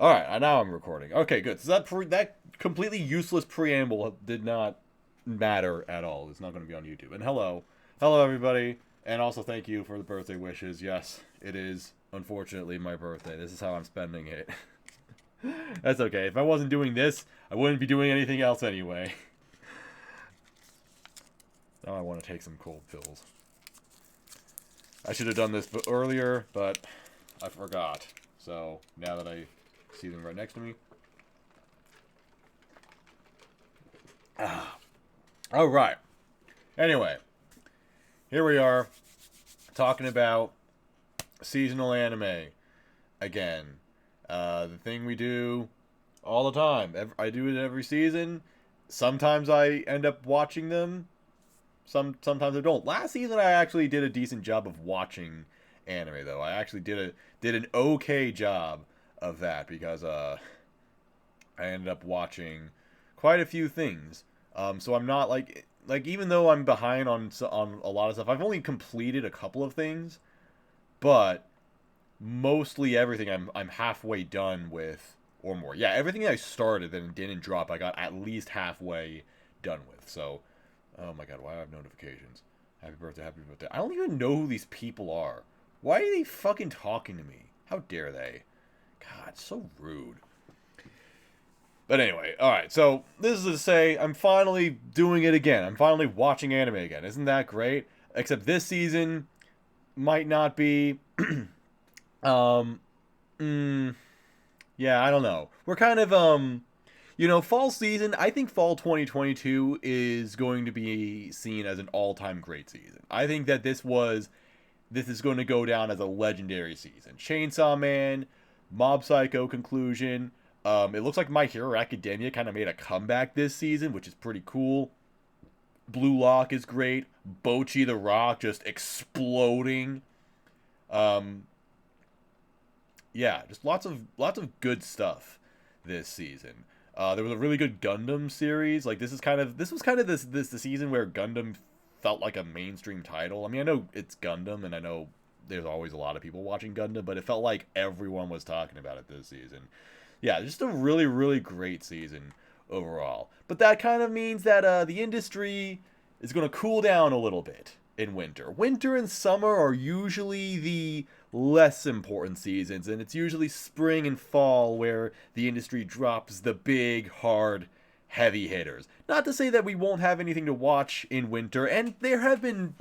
Alright, now I'm recording. Okay, good. So that completely useless preamble did not matter at all. It's not going to be on YouTube. And hello. Hello, everybody. And also thank you for the birthday wishes. Yes, it is, unfortunately, my birthday. This is how I'm spending it. That's okay. If I wasn't doing this, I wouldn't be doing anything else anyway. Now I want to take some cold pills. I should have done this earlier, but I forgot. So, now that I see them right next to me. Alright. Anyway. Here we are. Talking about seasonal anime. Again. The thing we do all the time. I do it every season. Sometimes I end up watching them. Sometimes I don't. Last season I actually did a decent job of watching anime, though. I actually did an okay job of that because I ended up watching quite a few things. So I'm not like even though I'm behind on a lot of stuff, I've only completed a couple of things, but mostly everything I'm halfway done with or more. Yeah, everything I started and didn't drop, I got at least halfway done with. So, oh my god, why do I have notifications? Happy birthday, happy birthday. I don't even know who these people are. Why are they fucking talking to me? How dare they? God, so rude. But anyway, alright, so this is to say, I'm finally doing it again. I'm finally watching anime again. Isn't that great? Except this season might not be... yeah, I don't know. We're kind of, you know, fall season, I think fall 2022 is going to be seen as an all-time great season. I think that this is going to go down as a legendary season. Chainsaw Man, Mob Psycho conclusion. It looks like My Hero Academia kind of made a comeback this season, which is pretty cool. Blue Lock is great. Bocchi the Rock just exploding. Yeah, just lots of good stuff this season. There was a really good Gundam series. Like this was kind of the season where Gundam felt like a mainstream title. I mean, I know it's Gundam, and I know there's always a lot of people watching Gundam, but it felt like everyone was talking about it this season. Yeah, just a really, really great season overall. But that kind of means that the industry is going to cool down a little bit in winter. Winter and summer are usually the less important seasons, and it's usually spring and fall where the industry drops the big, hard, heavy hitters. Not to say that we won't have anything to watch in winter, and there have been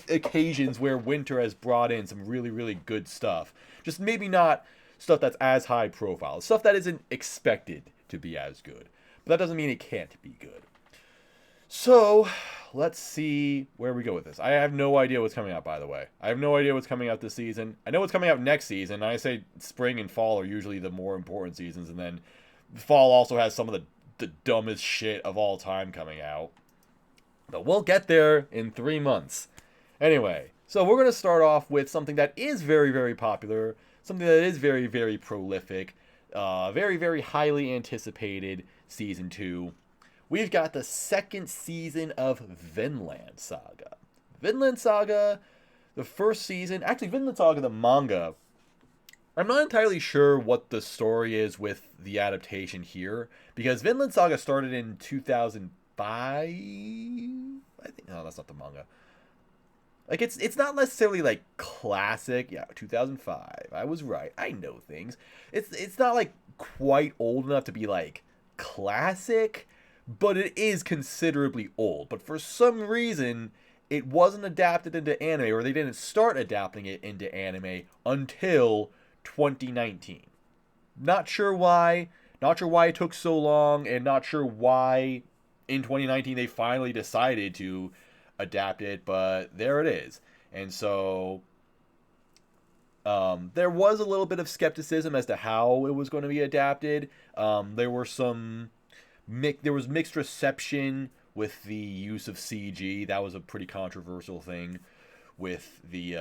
occasions where winter has brought in some really, really good stuff. Just maybe not stuff that's as high profile. Stuff that isn't expected to be as good. But that doesn't mean it can't be good. So, let's see where we go with this. I have no idea what's coming out, by the way. I have no idea what's coming out this season. I know what's coming out next season. I say spring and fall are usually the more important seasons, and then fall also has some of the dumbest shit of all time coming out. But we'll get there in 3 months. Anyway, so we're going to start off with something that is very, very popular, something that is very, very prolific, very, very highly anticipated Season 2. We've got the second season of Vinland Saga. Vinland Saga, the first season, actually Vinland Saga, the manga, I'm not entirely sure what the story is with the adaptation here, because Vinland Saga started in 2005, I think, no, that's not the manga. Like, it's not necessarily, like, classic. Yeah, 2005. I was right. I know things. It's not, like, quite old enough to be, like, classic, but it is considerably old. But for some reason, it wasn't adapted into anime, or they didn't start adapting it into anime until 2019. Not sure why. Not sure why it took so long, and not sure why in 2019 they finally decided to adapt it, but there it is. And so there was a little bit of skepticism as to how it was going to be adapted. There was mixed reception with the use of CG. That was a pretty controversial thing with the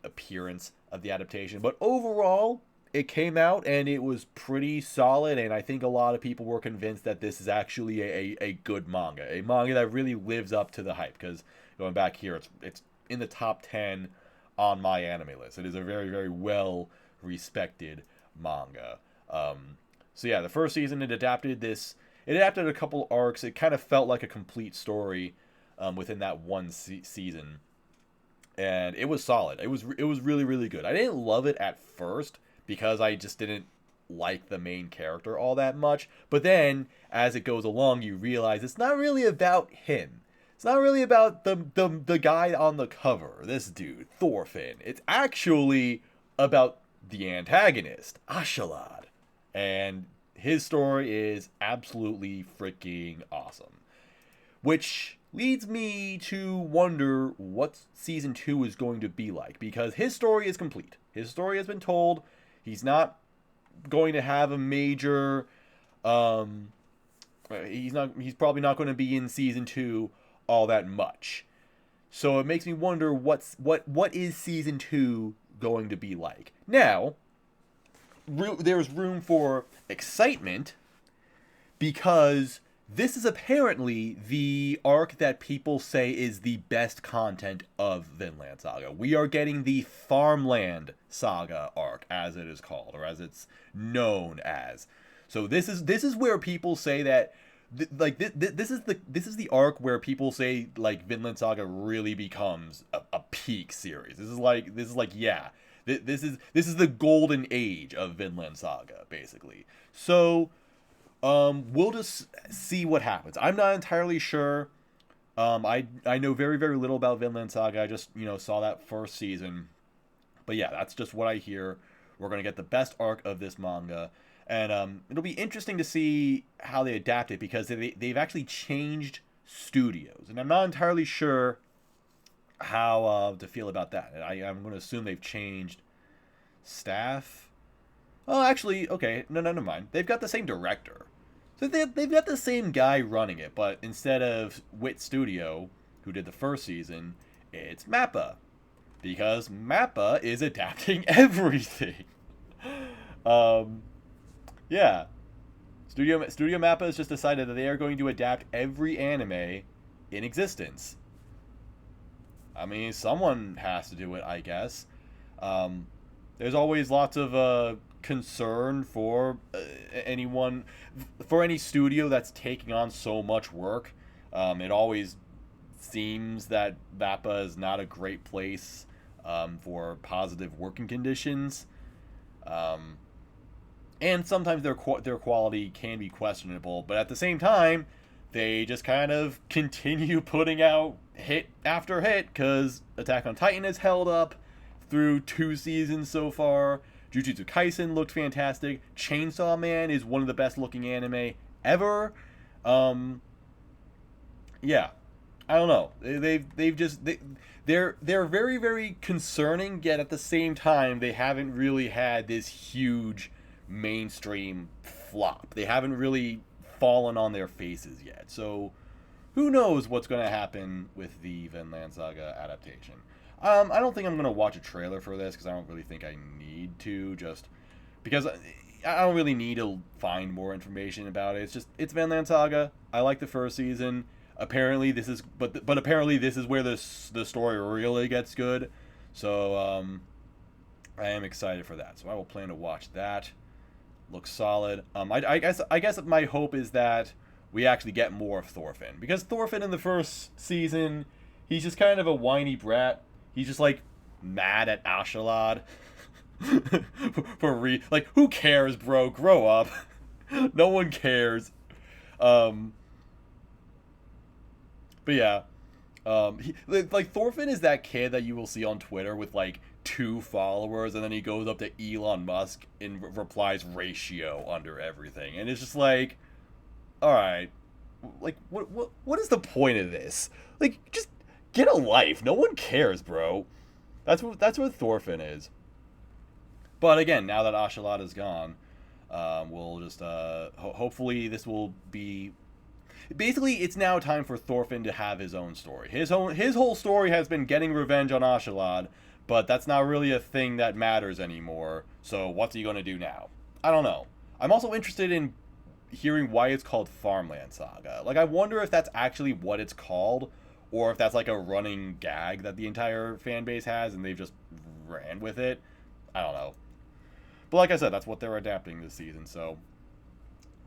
appearance of the adaptation. But overall, it came out and it was pretty solid, and I think a lot of people were convinced that this is actually a good manga. A manga that really lives up to the hype, because going back here, it's in the top 10 on my anime list. It is a very, very well respected manga. So yeah, the first season it adapted this. It adapted a couple arcs. It kind of felt like a complete story within that one season, and it was solid. It was really really good. I didn't love it at first because I just didn't like the main character all that much. But then as it goes along, you realize it's not really about him. It's not really about the guy on the cover, this dude, Thorfinn. It's actually about the antagonist, Askeladd. And his story is absolutely freaking awesome. Which leads me to wonder what season 2 is going to be like. Because his story is complete. His story has been told. He's not going to have a major... he's probably not going to be in season 2 all that much. So it makes me wonder what is season 2 going to be like. Now, there's room for excitement because this is apparently the arc that people say is the best content of Vinland Saga. We are getting the Farmland Saga arc, as it is called, or as it's known as. So this is where people say that this is the arc where people say like Vinland Saga really becomes a peak series. This is like yeah. This is the golden age of Vinland Saga, basically. So, we'll just see what happens. I'm not entirely sure. I know very, very little about Vinland Saga. I just, saw that first season. But yeah, that's just what I hear. We're going to get the best arc of this manga. And it'll be interesting to see how they adapt it, because they've actually changed studios. And I'm not entirely sure how to feel about that. I'm going to assume they've changed staff. Oh, actually, okay, no, never mind. They've got the same director. So they've got the same guy running it, but instead of Wit Studio, who did the first season, it's MAPPA. Because MAPPA is adapting everything. Yeah. Studio MAPPA has just decided that they are going to adapt every anime in existence. I mean, someone has to do it, I guess. There's always lots of concern for any studio that's taking on so much work. It always seems that MAPPA is not a great place for positive working conditions. And sometimes their quality can be questionable, but at the same time, they just kind of continue putting out hit after hit, because Attack on Titan has held up through 2 seasons so far. Jujutsu Kaisen looked fantastic. Chainsaw Man is one of the best looking anime ever. Yeah, I don't know. They're very, very concerning, yet at the same time they haven't really had this huge mainstream flop. They haven't really fallen on their faces yet. So who knows what's going to happen with the Vinland Saga adaptation. I don't think I'm going to watch a trailer for this, because I don't really think I need to, just because I don't really need to find more information about it. It's Vinland Saga. I like the first season. Apparently this is apparently this is where the story really gets good. So I am excited for that. So I will plan to watch that. Looks solid. I guess my hope is that we actually get more of Thorfinn, because Thorfinn in the first season, he's just kind of a whiny brat. He's just like mad at Askeladd. Like, who cares, bro? Grow up. No one cares. But yeah, like Thorfinn is that kid that you will see on Twitter with like 2 followers, and then he goes up to Elon Musk and replies ratio under everything, and it's just like, all right, like what is the point of this? Like, just get a life. No one cares, bro. That's what Thorfinn is. But again, now that Askeladd is gone, we'll just hopefully this will be. Basically, it's now time for Thorfinn to have his own story. His whole story has been getting revenge on Askeladd, but that's not really a thing that matters anymore. So what's he gonna do now? I don't know. I'm also interested in hearing why it's called Farmland Saga. Like, I wonder if that's actually what it's called, or if that's like a running gag that the entire fan base has and they've just ran with it. I don't know. But like I said, that's what they're adapting this season, so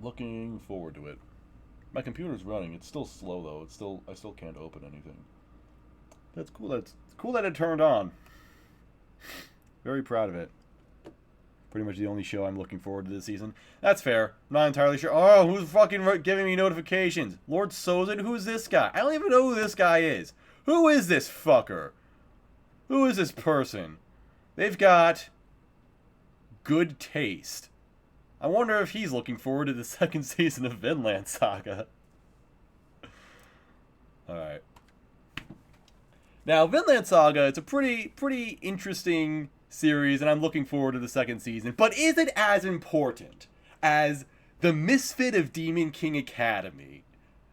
looking forward to it. My computer's running. It's still slow though. I still can't open anything. That's cool. It's cool that it turned on. Very proud of it. Pretty much the only show I'm looking forward to this season. That's fair. I'm not entirely sure. Oh, who's fucking giving me notifications? Lord Sozin? Who's this guy? I don't even know who this guy is. Who is this fucker? Who is this person? They've got good taste. I wonder if he's looking forward to the second season of Vinland Saga. Alright. Now, Vinland Saga, it's a pretty interesting series, and I'm looking forward to the second season. But is it as important as the Misfit of Demon King Academy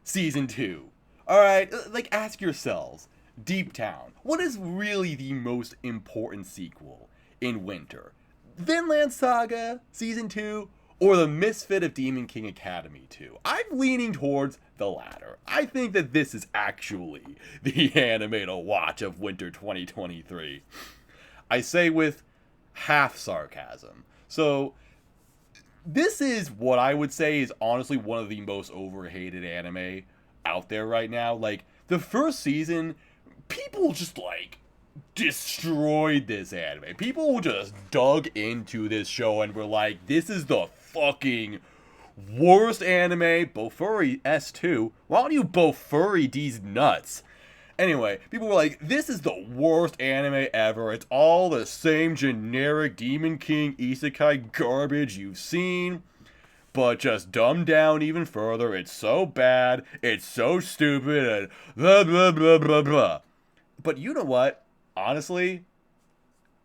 Season 2? Alright, like, ask yourselves, deep down, what is really the most important sequel in winter? Vinland Saga Season 2 or the Misfit of Demon King Academy 2? I'm leaning towards the latter. I think that this is actually the anime to watch of winter 2023. I say with half sarcasm. So, this is what I would say is honestly one of the most overhated anime out there right now. Like, the first season, people just, like, destroyed this anime. People just dug into this show and were like, this is the fucking worst anime. BOFURI S2. Why don't you BOFURI these nuts? Anyway, people were like, this is the worst anime ever. It's all the same generic Demon King isekai garbage you've seen, but just dumbed down even further. It's so bad, it's so stupid, and blah blah blah blah blah. But you know what? Honestly,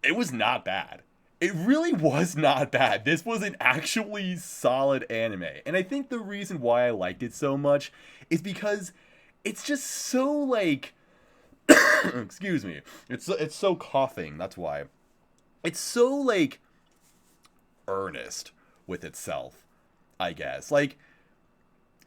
it was not bad. It really was not bad. This was an actually solid anime. And I think the reason why I liked it so much is because it's just so, like, excuse me. It's so coughing, that's why. It's so, like, earnest with itself, I guess. Like,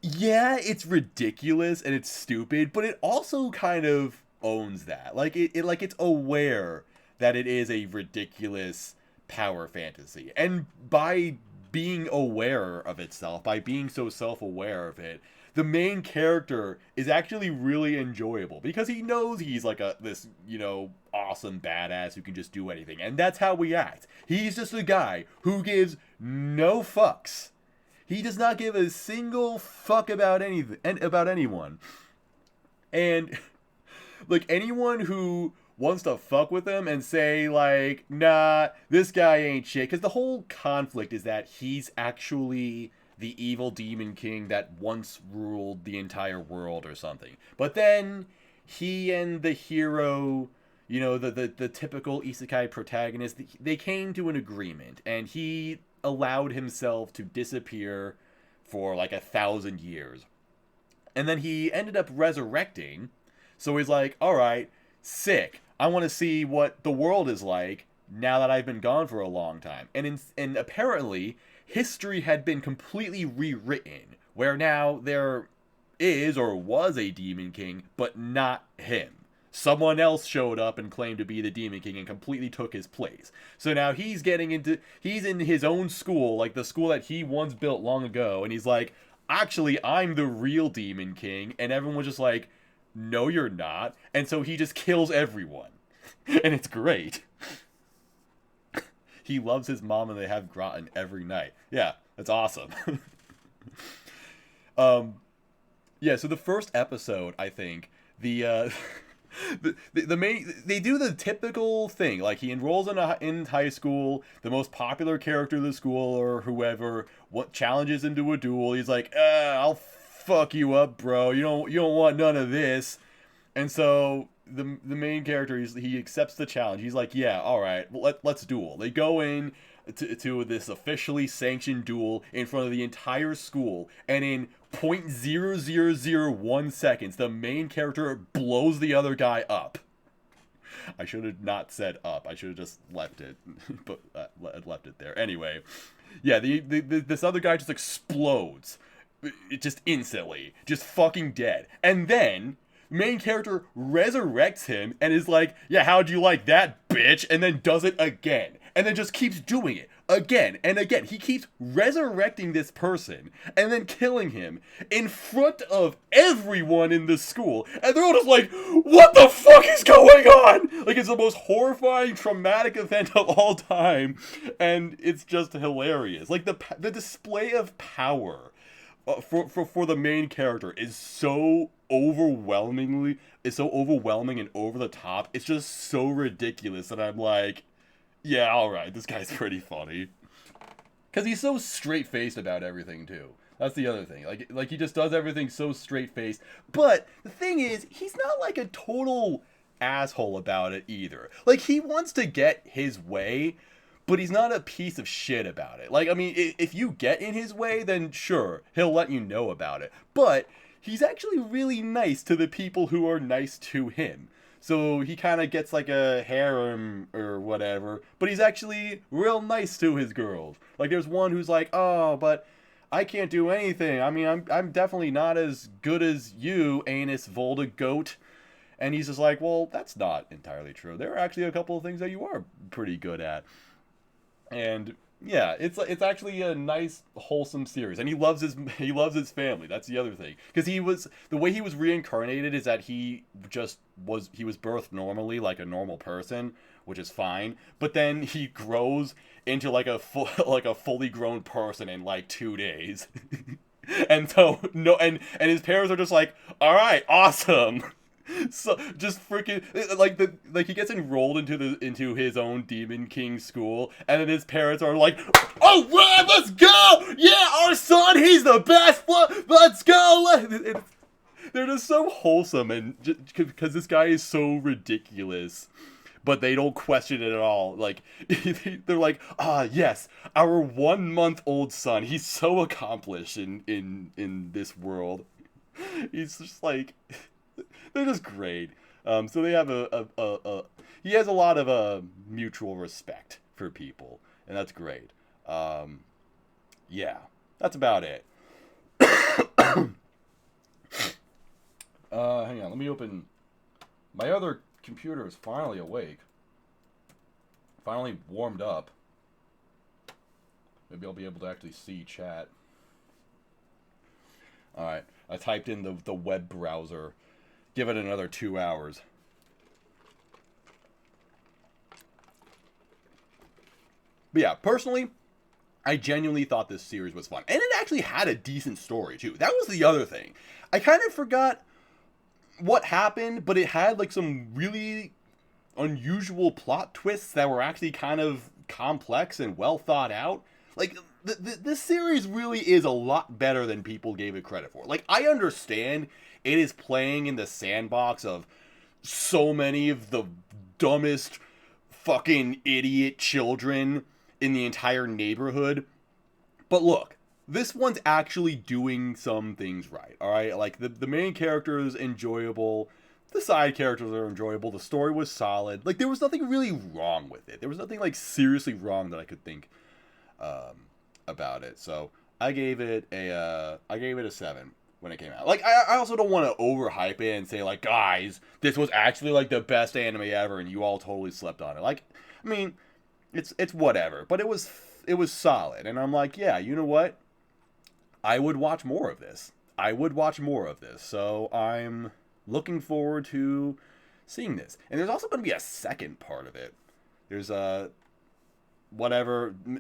yeah, it's ridiculous and it's stupid, but it also kind of owns that. Like, it's aware that it is a ridiculous power fantasy. And by being aware of itself, by being so self-aware of it, the main character is actually really enjoyable because he knows he's like this, you know, awesome badass who can just do anything. And that's how we act. He's just a guy who gives no fucks. He does not give a single fuck about anything, about anyone. And like, anyone who wants to fuck with him and say, like, nah, this guy ain't shit. Because the whole conflict is that he's actually the evil demon king that once ruled the entire world or something. But then he and the hero, you know, the typical isekai protagonist, they came to an agreement. And he allowed himself to disappear for like 1,000 years. And then he ended up resurrecting. So he's like, alright, sick. I want to see what the world is like now that I've been gone for a long time. And apparently, history had been completely rewritten, where now there is or was a Demon King, but not him. Someone else showed up and claimed to be the Demon King and completely took his place. So now he's in his own school, like the school that he once built long ago, and he's like, actually, I'm the real Demon King, and everyone was just like, no, you're not. And so he just kills everyone. And it's great. He loves his mom and they have gratin every night. Yeah, that's awesome. Yeah, so the first episode, I think, the main, they do the typical thing. Like, he enrolls in high school, the most popular character of the school or whoever challenges him to a duel. He's like, I'll fuck you up, bro. You don't want none of this. And so the main character, he accepts the challenge. He's like, yeah, all right, let's duel. They go in to this officially sanctioned duel in front of the entire school, and in 0.0001 seconds, the main character blows the other guy up. I should have not said up. I should have just left it, but left it there. Anyway, yeah, this other guy just explodes. It just instantly, just fucking dead. And then main character resurrects him and is like, yeah, how'd you like that, bitch? And then does it again. And then just keeps doing it again and again. He keeps resurrecting this person and then killing him in front of everyone in the school. And they're all just like, what the fuck is going on? Like, it's the most horrifying, traumatic event of all time. And it's just hilarious. Like, the display of power for the main character is so overwhelming and over the top. It's just so ridiculous that I'm like, yeah, alright, this guy's pretty funny. Because he's so straight-faced about everything, too. That's the other thing. Like, he just does everything so straight-faced. But the thing is, he's not like a total asshole about it either. Like, he wants to get his way, but he's not a piece of shit about it. Like, I mean, if you get in his way, then sure, he'll let you know about it. But he's actually really nice to the people who are nice to him. So he kind of gets like a harem or whatever, but he's actually real nice to his girls. Like, there's one who's like, oh, but I can't do anything. I mean, I'm definitely not as good as you, Anus Volda Goat. And he's just like, well, that's not entirely true. There are actually a couple of things that you are pretty good at. And yeah, it's actually a nice, wholesome series, and he loves his family. That's the other thing, because the way he was reincarnated is that he was birthed normally, like a normal person, which is fine. But then he grows into like a fully grown person in like 2 days, and so and his parents are just like, all right, awesome. So just freaking like he gets enrolled into his own Demon King school, and then his parents are like, "Oh, right, let's go! Yeah, our son, he's the best. Let's go!" They're just so wholesome, and because this guy is so ridiculous, but they don't question it at all. Like, they're like, yes, our 1-month-old son. He's so accomplished in this world. He's just like. They're just great. So they have he has a lot of mutual respect for people, and that's great. Yeah, that's about it. Hang on, let me open. My other computer is finally awake. Finally warmed up. Maybe I'll be able to actually see chat. Alright, I typed in the web browser. Give it another 2 hours. But yeah, personally, I genuinely thought this series was fun. And it actually had a decent story, too. That was the other thing. I kind of forgot what happened, but it had like some really unusual plot twists that were actually kind of complex and well thought out. Like, this series really is a lot better than people gave it credit for. Like, I understand it is playing in the sandbox of so many of the dumbest fucking idiot children in the entire neighborhood. But look, this one's actually doing some things right, alright? Like, the main character is enjoyable. The side characters are enjoyable. The story was solid. Like, there was nothing really wrong with it. There was nothing, like, seriously wrong that I could think about it. So, I gave it a 7 when it came out. Like, I also don't want to overhype it and say, like, guys, this was actually, like, the best anime ever and you all totally slept on it. Like, I mean, it's whatever. But it was solid. And I'm like, yeah, you know what? I would watch more of this. So, I'm looking forward to seeing this. And there's also going to be a second part of it. There's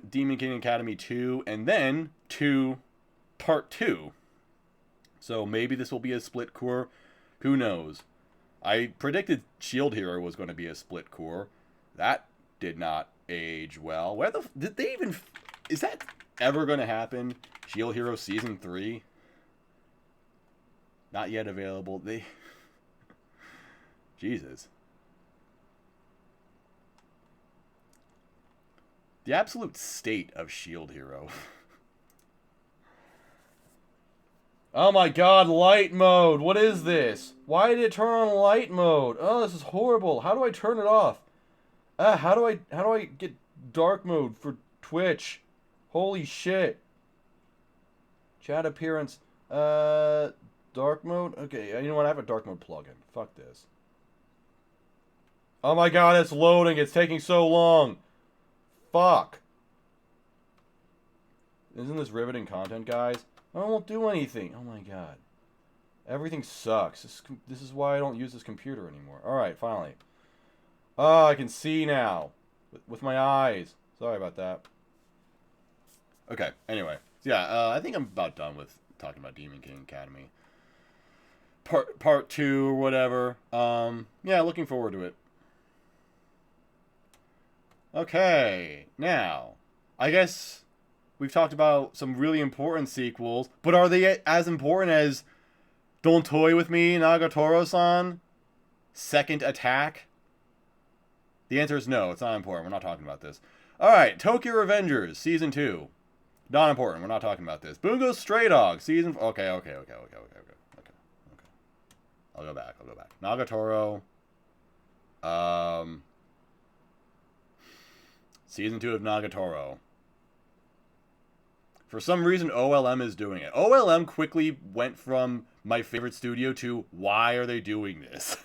Demon King Academy 2, and then Part 2. So maybe this will be a split core. Who knows? I predicted Shield Hero was going to be a split core. That did not age well. Did they even... Is that ever going to happen? Shield Hero Season 3? Not yet available. Jesus. The absolute state of Shield Hero. Oh my god, light mode. What is this? Why did it turn on light mode? Oh, this is horrible. How do I turn it off? How do I get dark mode for Twitch? Holy shit. Chat appearance. Dark mode? Okay, you know what? I have a dark mode plugin. Fuck this. Oh my god, it's loading. It's taking so long. Fuck. Isn't this riveting content, guys? I won't do anything. Oh my god. Everything sucks. This is why I don't use this computer anymore. Alright, finally. Oh, I can see now. With my eyes. Sorry about that. Okay, anyway. So yeah, I think I'm about done with talking about Demon King Academy. Part 2 or whatever. Yeah, looking forward to it. Okay, now, I guess we've talked about some really important sequels, but are they as important as Don't Toy With Me, Nagatoro-san? Second Attack? The answer is no, it's not important. We're not talking about this. Alright, Tokyo Revengers, Season 2. Not important, we're not talking about this. Bungo Stray Dogs, Season... Okay. I'll go back. Nagatoro. Season 2 of Nagatoro. For some reason, OLM is doing it. OLM quickly went from my favorite studio to why are they doing this?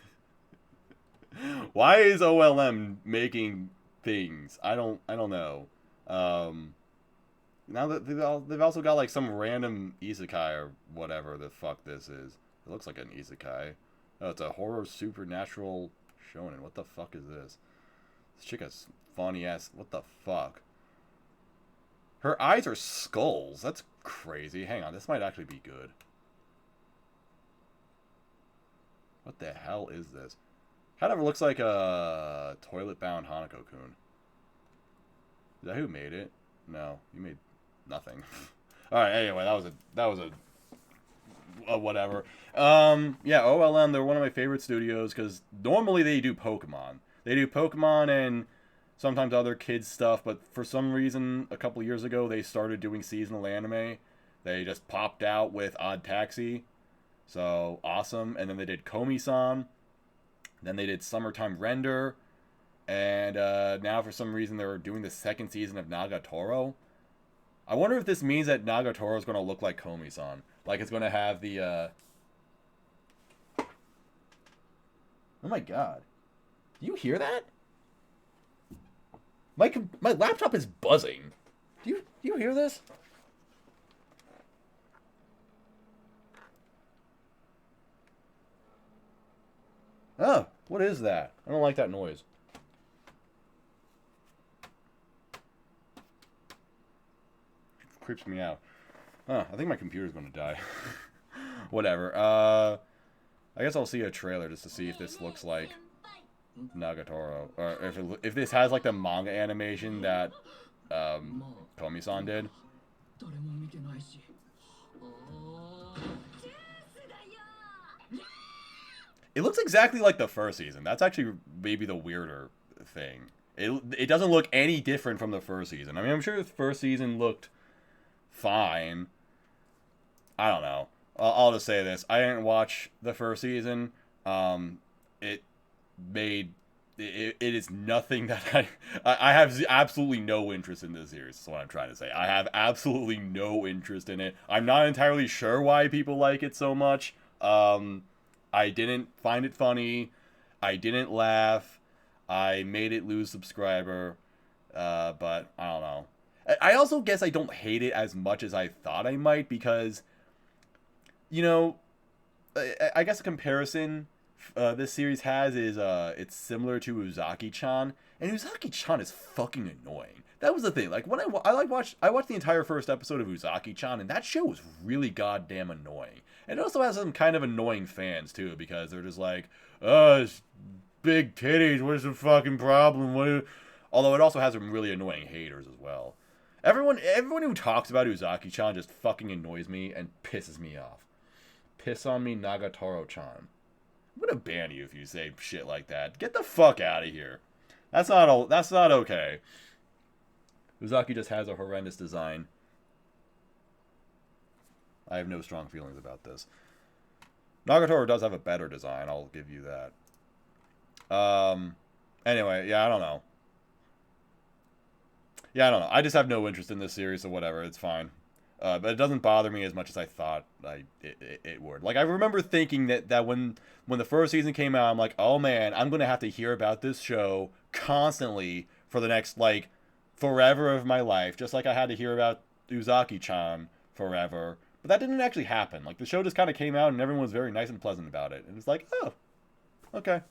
Why is OLM making things? I don't know. Now that they've also got like some random isekai or whatever the fuck this is. It looks like an isekai. Oh, it's a horror supernatural shonen. What the fuck is this? This chick has funny ass. What the fuck? Her eyes are skulls. That's crazy. Hang on, this might actually be good. What the hell is this? Kind of looks like a toilet-bound Hanako-kun. Is that who made it? No, you made nothing. All right. Anyway, that was a whatever. Yeah, OLM. They're one of my favorite studios because normally they do Pokemon. They do Pokemon and sometimes other kids stuff, but for some reason, a couple years ago, they started doing seasonal anime. They just popped out with Odd Taxi. So, awesome. And then they did Komi-san. Then they did Summertime Render. And now, for some reason, they're doing the second season of Nagatoro. I wonder if this means that Nagatoro is going to look like Komi-san. Like, it's going to have the... Oh my god. Do you hear that? My laptop is buzzing. Do you hear this? Oh, what is that? I don't like that noise. It creeps me out. Huh, I think my computer's gonna die. Whatever. I guess I'll see a trailer just to see if this looks like Nagatoro, or if this has like the manga animation that Komi-san did. It looks exactly like the first season. That's actually maybe the weirder thing. It doesn't look any different from the first season. I mean, I'm sure the first season looked fine. I don't know. I'll just say this. I didn't watch the first season. It is nothing that I have absolutely no interest in this series. That's what I'm trying to say. I have absolutely no interest in it. I'm not entirely sure why people like it so much. I didn't find it funny. I didn't laugh. I made it lose subscriber. But I don't know. I also guess I don't hate it as much as I thought I might because, you know, I guess a comparison this series has is it's similar to Uzaki-chan, and Uzaki-chan is fucking annoying. That was the thing. Like when I watched the entire first episode of Uzaki-chan, and that show was really goddamn annoying. And it also has some kind of annoying fans too, because they're just like, oh, it's big titties. What's the fucking problem? Although it also has some really annoying haters as well. Everyone who talks about Uzaki-chan just fucking annoys me and pisses me off. Piss on me, Nagatoro-chan. I'm gonna ban you if you say shit like that. Get the fuck out of here. That's not okay. Uzaki just has a horrendous design. I have no strong feelings about this. Nagatoro does have a better design, I'll give you that. Anyway, yeah, I don't know. I just have no interest in this series or whatever. It's fine. But it doesn't bother me as much as I thought it would. Like, I remember thinking that when the first season came out, I'm like, oh man, I'm going to have to hear about this show constantly for the next, like, forever of my life. Just like I had to hear about Uzaki-chan forever, but that didn't actually happen. Like, the show just kind of came out and everyone was very nice and pleasant about it. And it's like, oh, okay.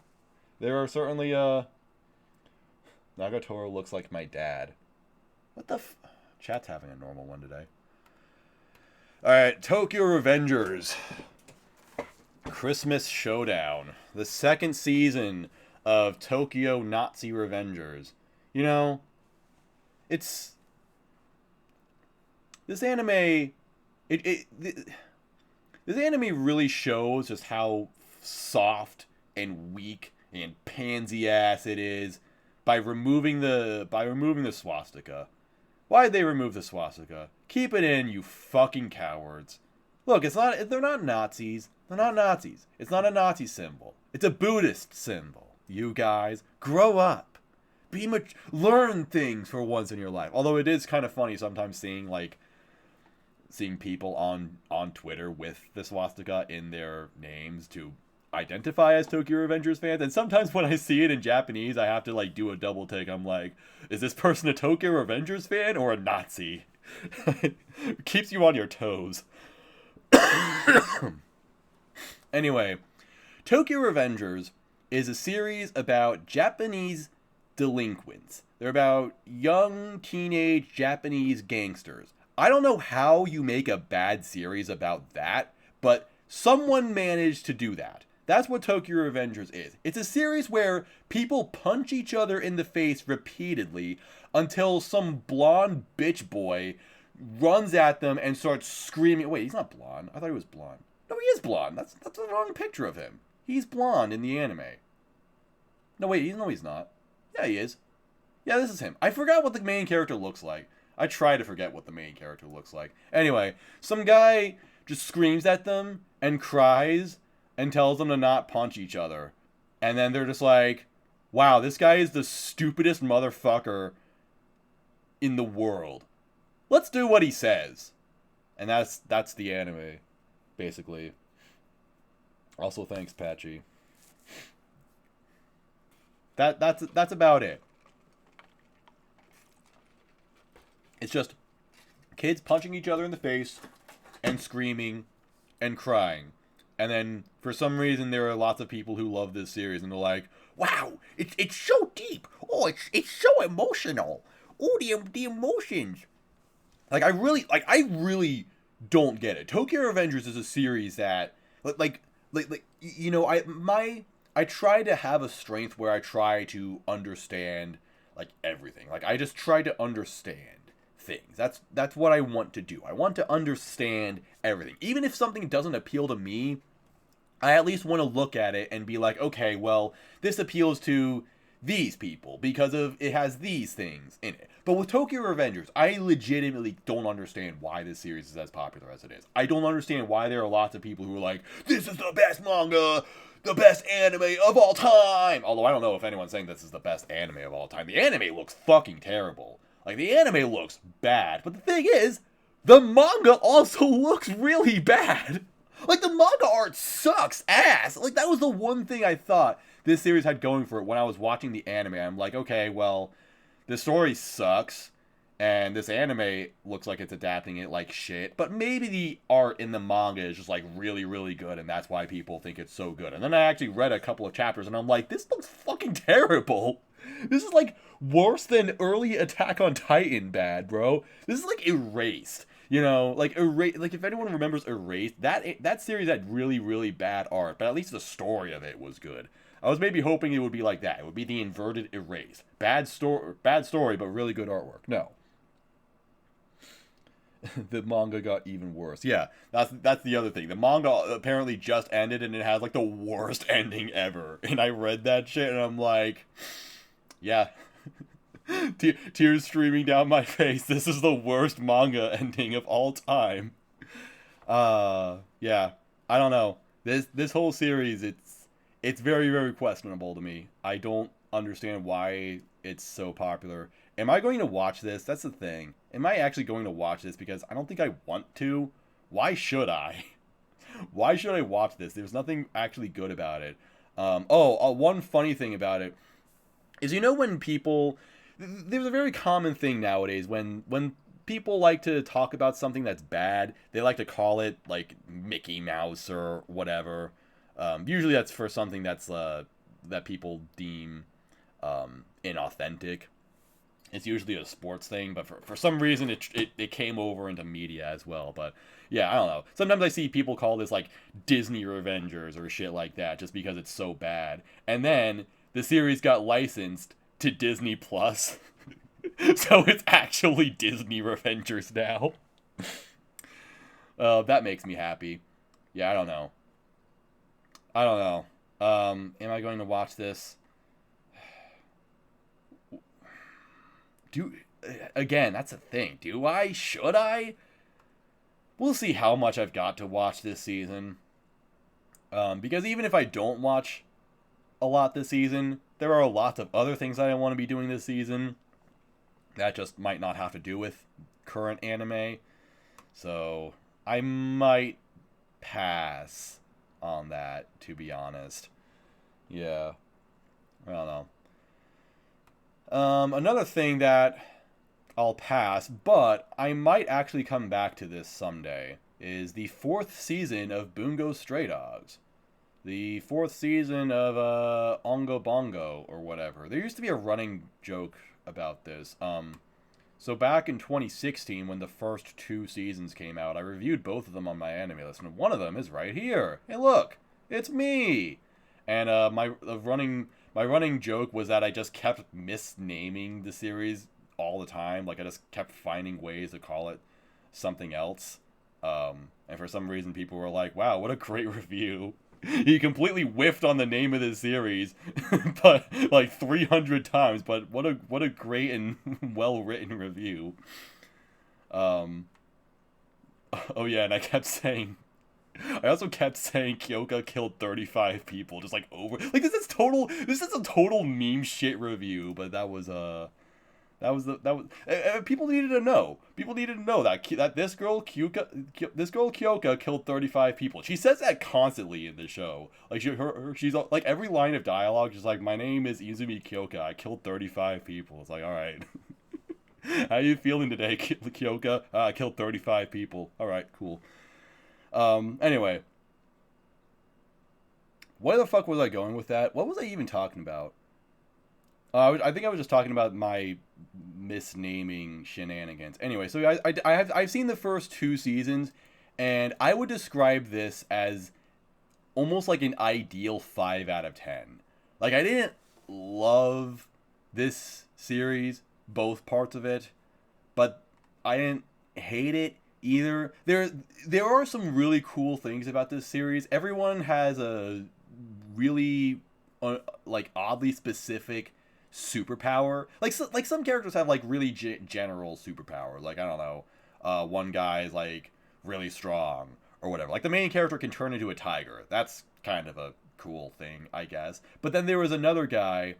There are certainly, Nagatoro looks like my dad. What the Chat's having a normal one today. Alright, Tokyo Revengers. Christmas Showdown. The second season of Tokyo Nazi Revengers. You know, it's... This anime... This anime really shows just how soft and weak and pansy-ass it is by removing the swastika. Why'd they remove the swastika? Keep it in, you fucking cowards. Look, they're not Nazis. They're not Nazis. It's not a Nazi symbol. It's a Buddhist symbol. You guys, grow up. Learn things for once in your life. Although it is kind of funny sometimes seeing people on Twitter with the swastika in their names to identify as Tokyo Revengers fans, and sometimes when I see it in Japanese, I have to do a double take. I'm like, is this person a Tokyo Revengers fan or a Nazi? It keeps you on your toes. Anyway, Tokyo Revengers is a series about Japanese delinquents. They're about young teenage Japanese gangsters. I don't know how you make a bad series about that, but someone managed to do that. That's what Tokyo Revengers is. It's a series where people punch each other in the face repeatedly until some blonde bitch boy runs at them and starts screaming. Wait, he's not blonde. I thought he was blonde. No, he is blonde. That's the wrong picture of him. He's blonde in the anime. No, wait, he's not. Yeah, he is. Yeah, this is him. I forgot what the main character looks like. I try to forget what the main character looks like. Anyway, some guy just screams at them and cries and tells them to not punch each other. And then they're just like, wow, this guy is the stupidest motherfucker in the world. Let's do what he says. And that's the anime, basically. Also, thanks, Patchy. That's about it. It's just kids punching each other in the face and screaming and crying. And then, for some reason, there are lots of people who love this series, and they're like, wow, it's so deep. Oh, it's so emotional. Oh, the emotions. I really don't get it. Tokyo Revengers is a series that, I try to have a strength where I try to understand, everything. I just try to understand things. That's what I want to do. I want to understand everything. Even if something doesn't appeal to me, I at least want to look at it and be like, okay, well, this appeals to these people because it has these things in it. But with Tokyo Revengers, I legitimately don't understand why this series is as popular as it is. I don't understand why there are lots of people who are like, this is the best manga, the best anime of all time. Although I don't know if anyone's saying this is the best anime of all time. The anime looks fucking terrible. The anime looks bad. But the thing is, the manga also looks really bad. The manga art sucks ass. That was the one thing I thought this series had going for it when I was watching the anime. I'm like, okay, well, the story sucks, and this anime looks like it's adapting it like shit, but maybe the art in the manga is just, really, really good, and that's why people think it's so good. And then I actually read a couple of chapters, and I'm like, this looks fucking terrible. This is, worse than early Attack on Titan bad, bro. This is, Erased. You know, if anyone remembers Erased, that series had really, really bad art, but at least the story of it was good. I was maybe hoping it would be like that. It would be the inverted Erased. Bad story, but really good artwork. No. The manga got even worse. Yeah, that's the other thing. The manga apparently just ended, and it has, the worst ending ever. And I read that shit, and I'm like, yeah. Tears streaming down my face. This is the worst manga ending of all time. Yeah. I don't know. This whole series, it's very, very questionable to me. I don't understand why it's so popular. Am I going to watch this? That's the thing. Am I actually going to watch this? Because I don't think I want to. Why should I? Why should I watch this? There's nothing actually good about it. One funny thing about it is, when people... There's a very common thing nowadays when people like to talk about something that's bad, they like to call it like Mickey Mouse or whatever. Usually that's for something that's that people deem inauthentic. It's usually a sports thing, but for some reason it came over into media as well. But yeah, I don't know. Sometimes I see people call this like Disney Revengers or shit like that just because it's so bad. And then the series got licensed to Disney Plus. So it's actually Disney Revengers now. That makes me happy. Yeah, I don't know. I don't know. Am I going to watch this? Again, that's a thing. Do I? Should I? We'll see how much I've got to watch this season. Because even if I don't watch a lot this season, there are lots of other things that I want to be doing this season that just might not have to do with current anime. So I might pass on that, to be honest. Yeah. I don't know. Another thing that I'll pass, but I might actually come back to this someday, is the 4th season of Bungo Stray Dogs. The 4th season of Ongo Bongo, or whatever. There used to be a running joke about this. So back in 2016, when the first 2 seasons came out, I reviewed both of them on my anime list, and one of them is right here. Hey, look! It's me! And my running joke was that I just kept misnaming the series all the time. Like, I just kept finding ways to call it something else. And for some reason, people were like, wow, what a great review. He completely whiffed on the name of this series, but like 300 times. But what a great and well-written review. Oh yeah, and I also kept saying Kyoka killed 35 people, just like over. Like this is a total meme shit review, but that was people needed to know. People needed to know that this girl Kyoka killed 35 people. She says that constantly in the show. Like she's like every line of dialogue is like, my name is Izumi Kyoka. I killed 35 people. It's like, all right. How you feeling today, Kyoka? I killed 35 people. All right, cool. Anyway. Where the fuck was I going with that? What was I even talking about? I think I was just talking about my misnaming shenanigans. Anyway, so I've seen the first 2 seasons, and I would describe this as almost like an ideal 5 out of 10. Like, I didn't love this series, both parts of it, but I didn't hate it either. There are some really cool things about this series. Everyone has a really like oddly specific superpower. Like some characters have like really general superpower. Like, I don't know, one guy is like really strong or whatever. Like the main character can turn into a tiger. That's kind of a cool thing, I guess. But then there was another guy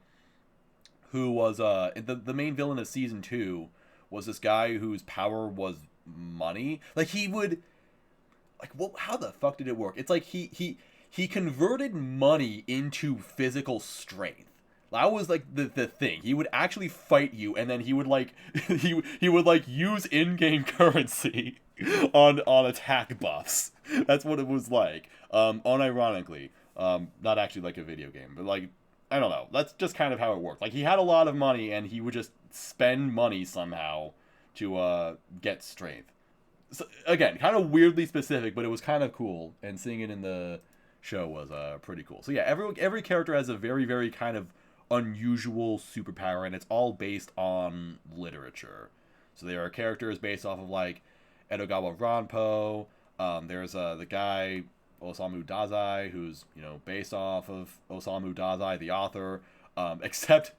who was the main villain of season 2 was this guy whose power was money. Like he would like, well, how the fuck did it work? It's like he converted money into physical strength. That was like the thing. He would actually fight you, and then he would like he would like use in-game currency on attack buffs. That's what it was like. Unironically, not actually like a video game, but like, I don't know. That's just kind of how it worked. Like, he had a lot of money, and he would just spend money somehow to get strength. So, again, kind of weirdly specific, but it was kind of cool, and seeing it in the show was pretty cool. So yeah, every character has a very, very kind of unusual superpower, and it's all based on literature. So there are characters based off of like Edogawa Ranpo. There's the guy Osamu Dazai, who's, you know, based off of Osamu Dazai, the author. Except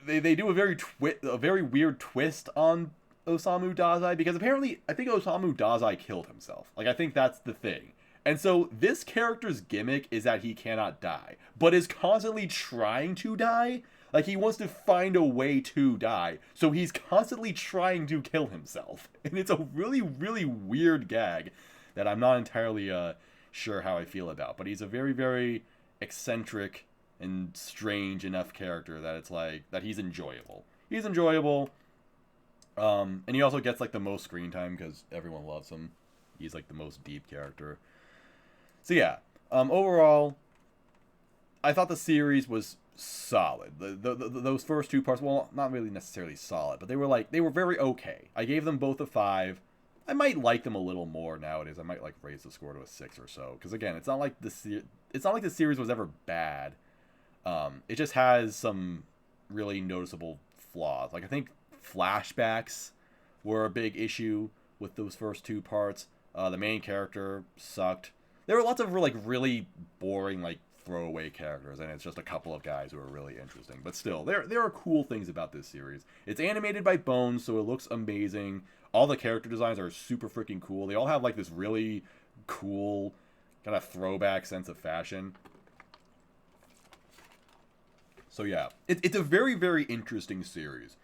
they do a very weird twist on Osamu Dazai, because apparently I think Osamu Dazai killed himself. Like, I think that's the thing. And so this character's gimmick is that he cannot die, but is constantly trying to die. Like, he wants to find a way to die, so he's constantly trying to kill himself. And it's a really, really weird gag that I'm not entirely sure how I feel about. But he's a very, very eccentric and strange enough character that it's like, that he's enjoyable. He's enjoyable. And he also gets like the most screen time because everyone loves him. He's like the most deep character. So yeah, overall, I thought the series was solid. Those first two parts, well, not really necessarily solid, but they were very okay. I gave them both a 5. I might like them a little more nowadays. I might like raise the score to a 6 or so. Because again, it's not like the series was ever bad. It just has some really noticeable flaws. Like I think flashbacks were a big issue with those first two parts. The main character sucked. There were lots of like really boring like throwaway characters, and it's just a couple of guys who are really interesting. But still, there are cool things about this series. It's animated by Bones, so it looks amazing. All the character designs are super freaking cool. They all have like this really cool kind of throwback sense of fashion. So yeah, it's a very, very interesting series.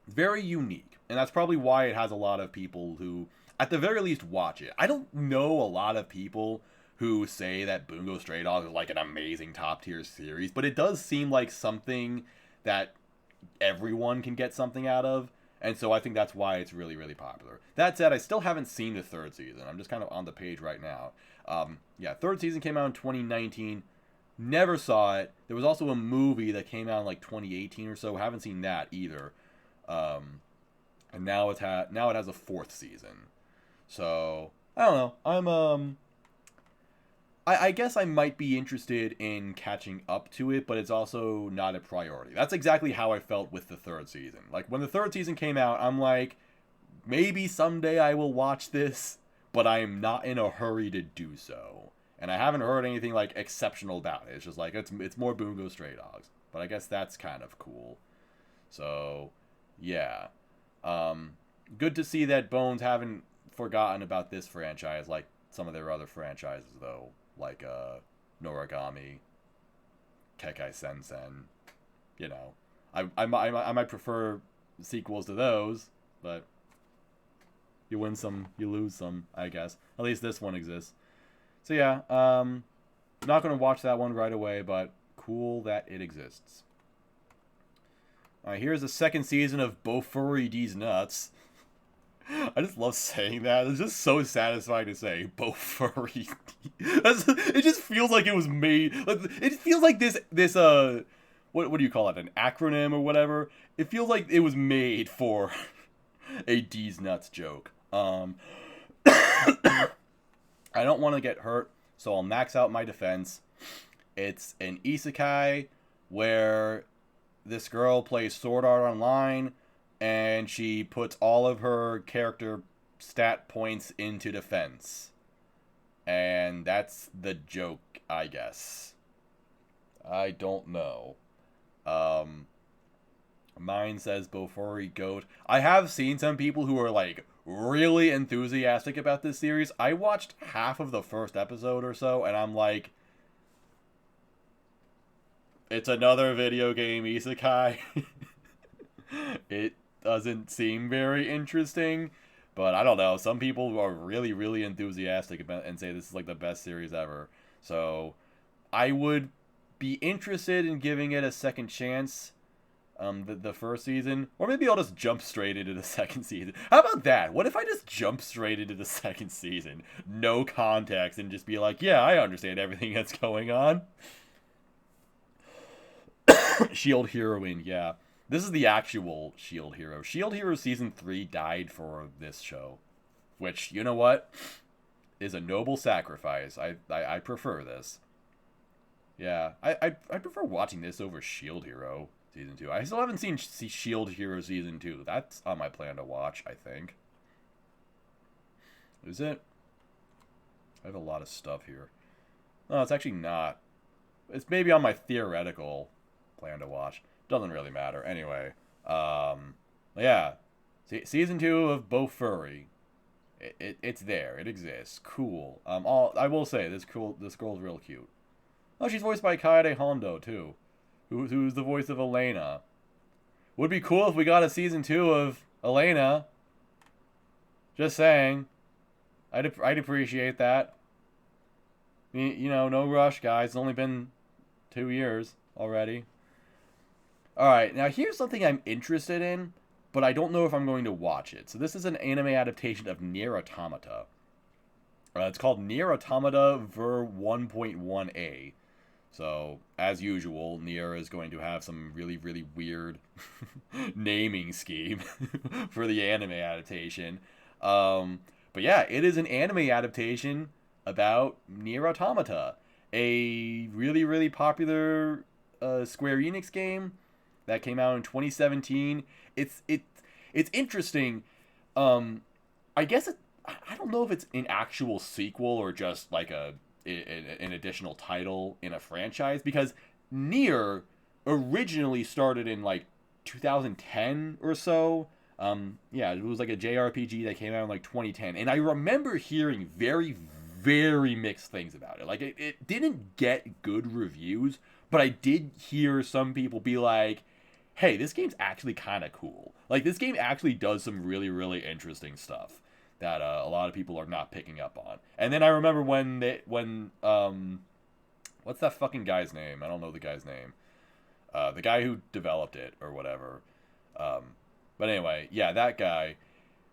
Very unique. And that's probably why it has a lot of people who, at the very least, watch it. I don't know a lot of people who say that Bungo Stray Dogs is like an amazing top-tier series, but it does seem like something that everyone can get something out of. And so I think that's why it's really, really popular. That said, I still haven't seen the third season. I'm just kind of on the page right now. Yeah, third season came out in 2019. Never saw it. There was also a movie that came out in like 2018 or so. Haven't seen that either. And now it has a fourth season. So I don't know. I guess I might be interested in catching up to it, but it's also not a priority. That's exactly how I felt with the third season. Like, when the third season came out, I'm like, maybe someday I will watch this, but I am not in a hurry to do so. And I haven't heard anything, like, exceptional about it. It's just like, it's more Bungo Stray Dogs. But I guess that's kind of cool. So, yeah. Good to see that Bones haven't forgotten about this franchise like some of their other franchises, though. Like Noragami, Kekai Sensen, you know, I might prefer sequels to those, but you win some, you lose some, I guess. At least this one exists. So yeah, not gonna watch that one right away, but cool that it exists. All right, here's the second season of BOFURI D's Nuts. I just love saying that. It's just so satisfying to say. BOFURI. It just feels like it was made. It feels like this what do you call it? An acronym or whatever. It feels like it was made for a D's Nuts joke. I don't want to get hurt, so I'll max out my defense. It's an isekai where this girl plays Sword Art Online, and she puts all of her character stat points into defense. And that's the joke, I guess. I don't know. Mine says BOFURI GOAT. I have seen some people who are, like, really enthusiastic about this series. I watched half of the first episode or so, and I'm like, it's another video game isekai. It doesn't seem very interesting, but I don't know. Some people are really, really enthusiastic about and say this is like the best series ever. So I would be interested in giving it a second chance. The first season, or maybe I'll just jump straight into the second season. How about that? What if I just jump straight into the second season, no context, and just be like, yeah, I understand everything that's going on. Shield Heroine, yeah. This is the actual Shield Hero. Shield Hero Season 3 died for this show. Which, you know what? Is a noble sacrifice. I prefer this. Yeah, I prefer watching this over Shield Hero Season 2. I still haven't seen Shield Hero Season 2. That's on my plan to watch, I think. Is it? I have a lot of stuff here. No, it's actually not. It's maybe on my theoretical plan to watch. Doesn't really matter. Anyway, yeah. Season 2 of BOFURI. It's there. It exists. Cool. I will say, this girl's real cute. Oh, she's voiced by Kaede Hondo, too. Who's the voice of Elena. Would be cool if we got a Season 2 of Elena. Just saying. I'd appreciate that. You know, no rush, guys. It's only been 2 years already. Alright, now here's something I'm interested in, but I don't know if I'm going to watch it. So this is an anime adaptation of NieR Automata. It's called NieR Automata Ver 1.1a. So, as usual, NieR is going to have some really, really weird naming scheme for the anime adaptation. But yeah, it is an anime adaptation about NieR Automata, a really, really popular Square Enix game that came out in 2017. It's interesting. I guess I don't know if it's an actual sequel or just like an additional title in a franchise, because NieR originally started in like 2010 or so. Yeah, it was like a JRPG that came out in like 2010, and I remember hearing very, very mixed things about it. Like it didn't get good reviews, but I did hear some people be like, hey, this game's actually kind of cool. Like, this game actually does some really, really interesting stuff that a lot of people are not picking up on. And then I remember when what's that fucking guy's name? I don't know the guy's name. The guy who developed it or whatever. But anyway, yeah, that guy.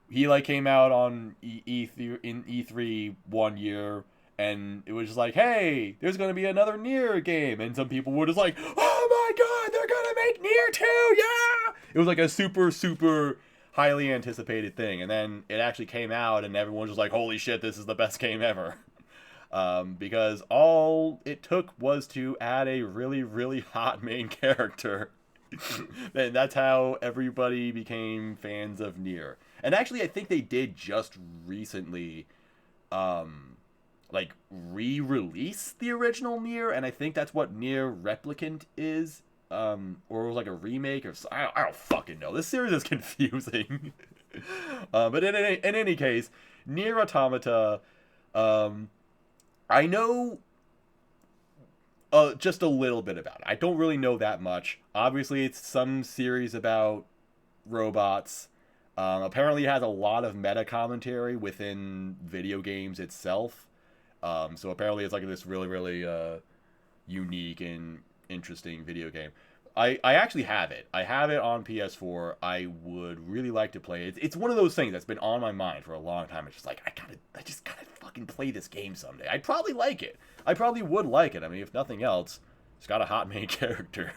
He like came out on E3 one year, and it was just like, hey, there's gonna be another NieR game, and some people were just like, oh my god, they're gonna make NieR 2, yeah! It was like a super, super highly anticipated thing, and then it actually came out, and everyone was just like, holy shit, this is the best game ever. Because all it took was to add a really, really hot main character. And that's how everybody became fans of NieR. And actually, I think they did just recently, like, re-release the original NieR, and I think that's what NieR Replicant is, or it was like a remake, or I don't fucking know. This series is confusing. But in any case, NieR Automata, I know just a little bit about it. I don't really know that much. Obviously, it's some series about robots. Apparently, it has a lot of meta commentary within video games itself. So apparently, it's like this really, really unique and interesting video game. I actually have it. I have it on PS4. I would really like to play it. It's one of those things that's been on my mind for a long time. It's just like, I just gotta fucking play this game someday. I'd probably like it. I probably would like it. I mean, if nothing else, it's got a hot main character.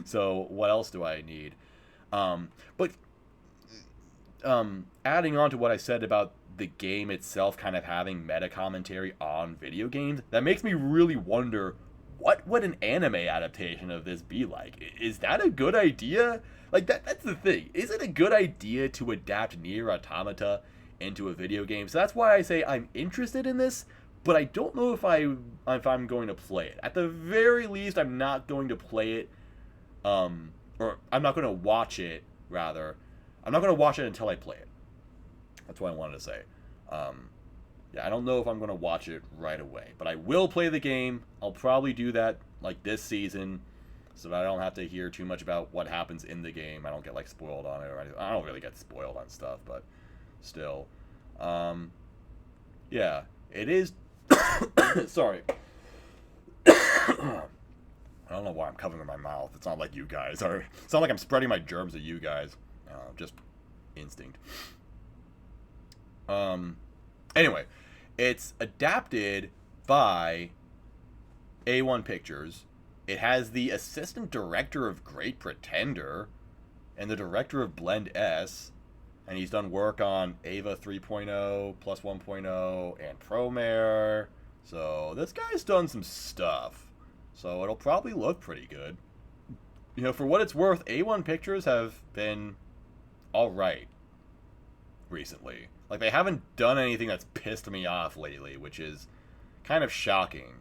So what else do I need? But adding on to what I said about the game itself kind of having meta commentary on video games, that makes me really wonder, what would an anime adaptation of this be like? Is that a good idea? Like, that's the thing. Is it a good idea to adapt NieR Automata into a video game? So that's why I say I'm interested in this, but I don't know if I'm going to play it. At the very least, I'm not going to play it, or I'm not going to watch it, rather. I'm not going to watch it until I play it. That's what I wanted to say. Yeah, I don't know if I'm going to watch it right away, but I will play the game. I'll probably do that, like, this season, so that I don't have to hear too much about what happens in the game. I don't get, like, spoiled on it or anything. I don't really get spoiled on stuff, but still. Yeah, it is... Sorry. I don't know why I'm covering my mouth. It's not like you guys are... It's not like I'm spreading my germs at you guys. Just instinct. Anyway, it's adapted by A1 Pictures. It has the assistant director of Great Pretender and the director of Blend S, and he's done work on Ava 3.0, Plus 1.0, and Promare. So this guy's done some stuff. So it'll probably look pretty good. You know, for what it's worth, A1 Pictures have been alright recently. Like, they haven't done anything that's pissed me off lately, which is kind of shocking.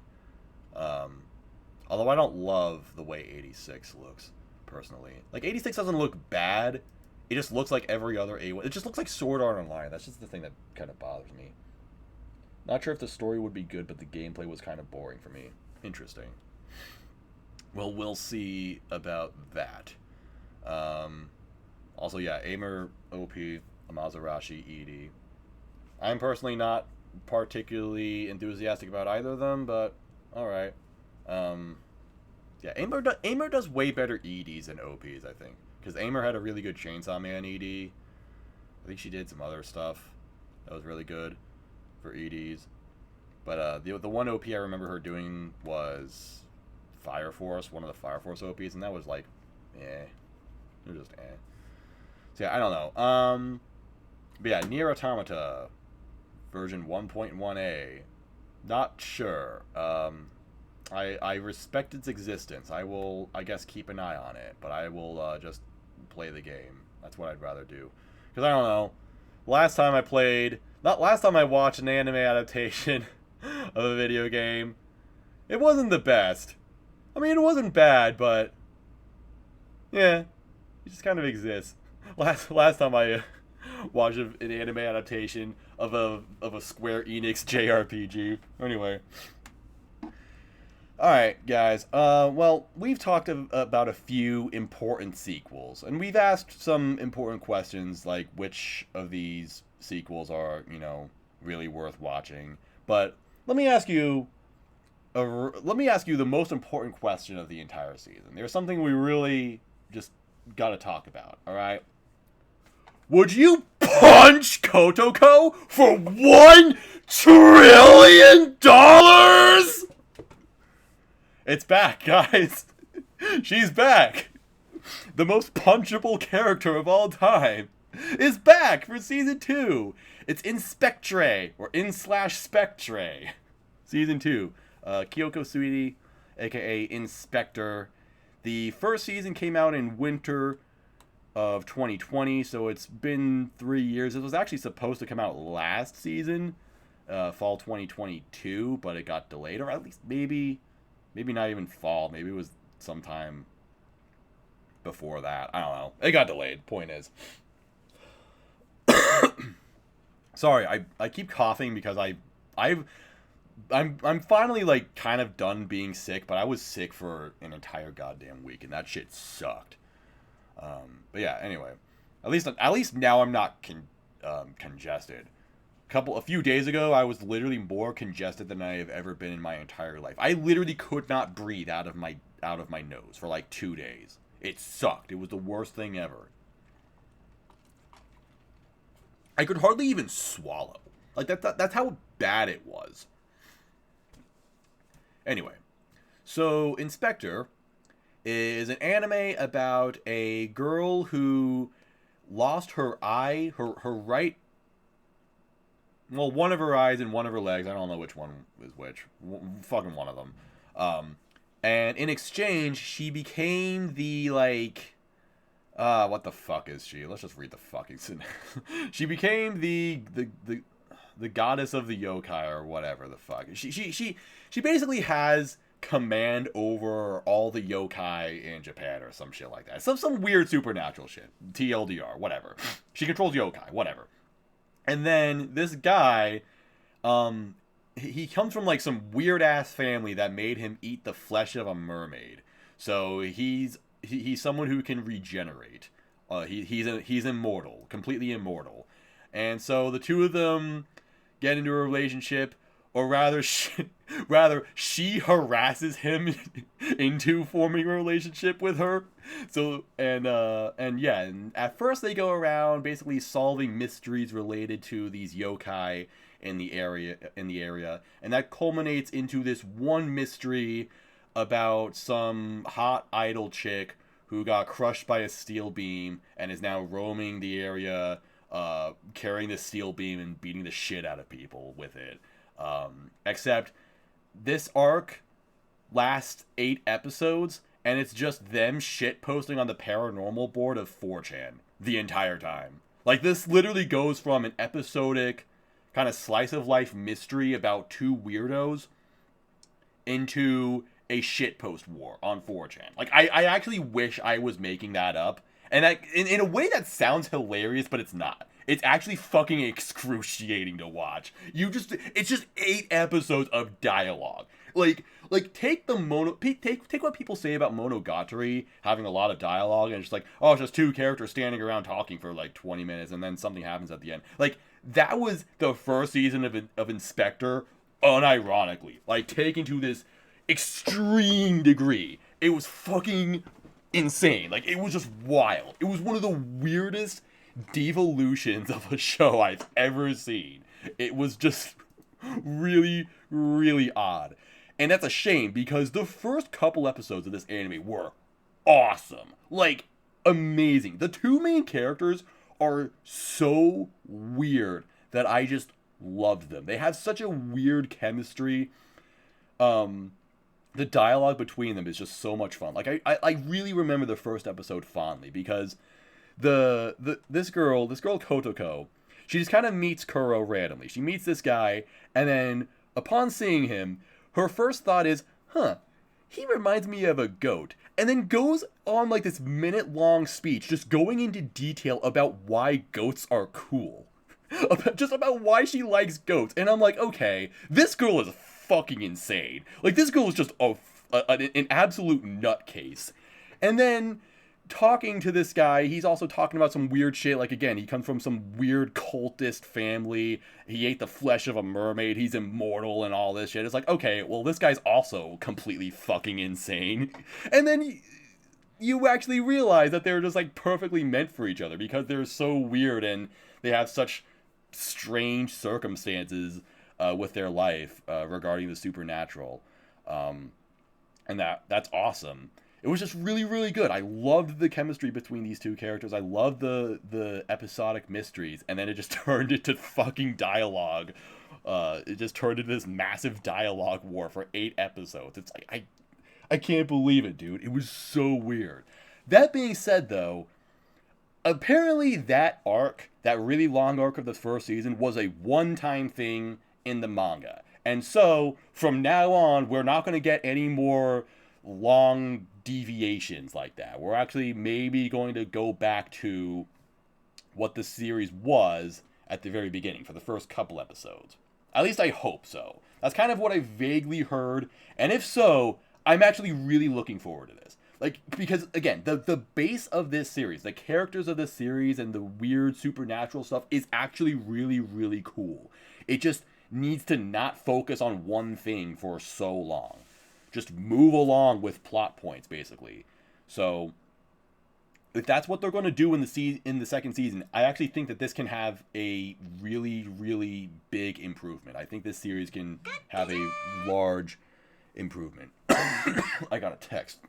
Although I don't love the way 86 looks, personally. Like, 86 doesn't look bad. It just looks like every other A1. It just looks like Sword Art Online. That's just the thing that kind of bothers me. Not sure if the story would be good, but the gameplay was kind of boring for me. Interesting. Well, we'll see about that. Also, yeah, Aimer, OP, Amazarashi, ED. I'm personally not particularly enthusiastic about either of them, but alright. Yeah, Aimer does way better EDs than OPs, I think. Because Aimer had a really good Chainsaw Man ED. I think she did some other stuff that was really good for EDs. But the one OP I remember her doing was Fire Force, one of the Fire Force OPs, and that was like, eh. It was just eh. So yeah, I don't know. But yeah, NieR Automata, version 1.1a. Not sure. I respect its existence. I will, I guess, keep an eye on it, but I will just play the game. That's what I'd rather do. Because I don't know. Last time I watched an anime adaptation of a video game, it wasn't the best. I mean, it wasn't bad, but yeah, it just kind of exists. Last time I watched an anime adaptation of a Square Enix JRPG. Anyway. Alright, guys. Well, we've talked about a few important sequels, and we've asked some important questions, like which of these sequels are, you know, really worth watching. But let me ask you the most important question of the entire season. There's something we really just gotta talk about, alright? Would you punch Kotoko for $1 trillion? It's back, guys. She's back. The most punchable character of all time is back for season 2. It's Inspectre, or In/Spectre. Season 2. Kyoko Suiri, aka Inspector. The first season came out in winter of 2020, so it's been 3 years. It was actually supposed to come out last season, fall 2022, but it got delayed, or at least maybe not even fall. Maybe it was sometime before that. I don't know. It got delayed. Point is. Sorry, I keep coughing because I'm finally like kind of done being sick, but I was sick for an entire goddamn week, and that shit sucked. But yeah, anyway, at least now I'm not congested. A few days ago, I was literally more congested than I have ever been in my entire life. I literally could not breathe out of my nose for like 2 days. It sucked. It was the worst thing ever. I could hardly even swallow. Like that's how bad it was. Anyway, so Inspector is an anime about a girl who lost her eye, her right. Well, one of her eyes and one of her legs. I don't know which one is which. Fucking one of them. And in exchange, she became the, like... what the fuck is she? Let's just read the fucking... She became the goddess of the yokai, or whatever the fuck. She basically has command over all the yokai in Japan, or some shit like that. Some weird supernatural shit. TLDR, whatever. She controls yokai, whatever. And then this guy, he comes from like some weird ass family that made him eat the flesh of a mermaid. So he's someone who can regenerate. He's immortal, completely immortal. And so the two of them get into a relationship, or rather she harasses him into forming a relationship with her. So and at first they go around basically solving mysteries related to these yokai in the area, and that culminates into this one mystery about some hot idol chick who got crushed by a steel beam and is now roaming the area, carrying the steel beam and beating the shit out of people with it. Except this arc lasts 8 episodes, and it's just them shit posting on the paranormal board of 4chan the entire time. Like, this literally goes from an episodic kind of slice of life mystery about 2 weirdos into a shitpost war on 4chan. Like, I actually wish I was making that up. And in a way that sounds hilarious, but it's not. It's actually fucking excruciating to watch. It's just 8 episodes of dialogue. Like take what people say about Monogatari having a lot of dialogue, and it's just like, oh, it's just 2 characters standing around talking for like 20 minutes, and then something happens at the end. Like, that was the first season of Inspector, unironically. Like, taken to this extreme degree. It was fucking insane. Like, it was just wild. It was one of the weirdest devolutions of a show I've ever seen. It was just really, really odd. And that's a shame because the first couple episodes of this anime were awesome. Like, amazing. The two main characters are so weird that I just loved them. They have such a weird chemistry. The dialogue between them is just so much fun. Like, I really remember the first episode fondly because this girl Kotoko, she just kind of meets Kuro randomly. She meets this guy, and then upon seeing him, her first thought is, he reminds me of a goat. And then goes on like this minute-long speech just going into detail about why goats are cool. Just about why she likes goats. And I'm like, okay, this girl is fucking insane. Like, this girl is just an absolute nutcase. And then talking to this guy, he's also talking about some weird shit. Like, again, he comes from some weird cultist family. He ate the flesh of a mermaid. He's immortal and all this shit. It's like, okay, well, this guy's also completely fucking insane. And then you actually realize that they're just, like, perfectly meant for each other because they're so weird and they have such strange circumstances with their life regarding the supernatural. And that's awesome. It was just really, really good. I loved the chemistry between these two characters. I loved the episodic mysteries. And then it just turned into fucking dialogue. It just turned into this massive dialogue war for 8 episodes. It's like, I can't believe it, dude. It was so weird. That being said, though, apparently that arc, that really long arc of the first season, was a one-time thing in the manga. And so, from now on, we're not going to get any more long deviations like that. We're actually maybe going to go back to what the series was at the very beginning for the first couple episodes. At least I hope so. That's kind of what I vaguely heard, and if so, I'm actually really looking forward to this. Like, because, again, the base of this series, the characters of this series and the weird supernatural stuff is actually really, really cool. It just needs to not focus on one thing for so long. Just move along with plot points, basically. So, if that's what they're going to do in the second season, I actually think that this can have a really, really big improvement. I think this series can have a large improvement. I got a text.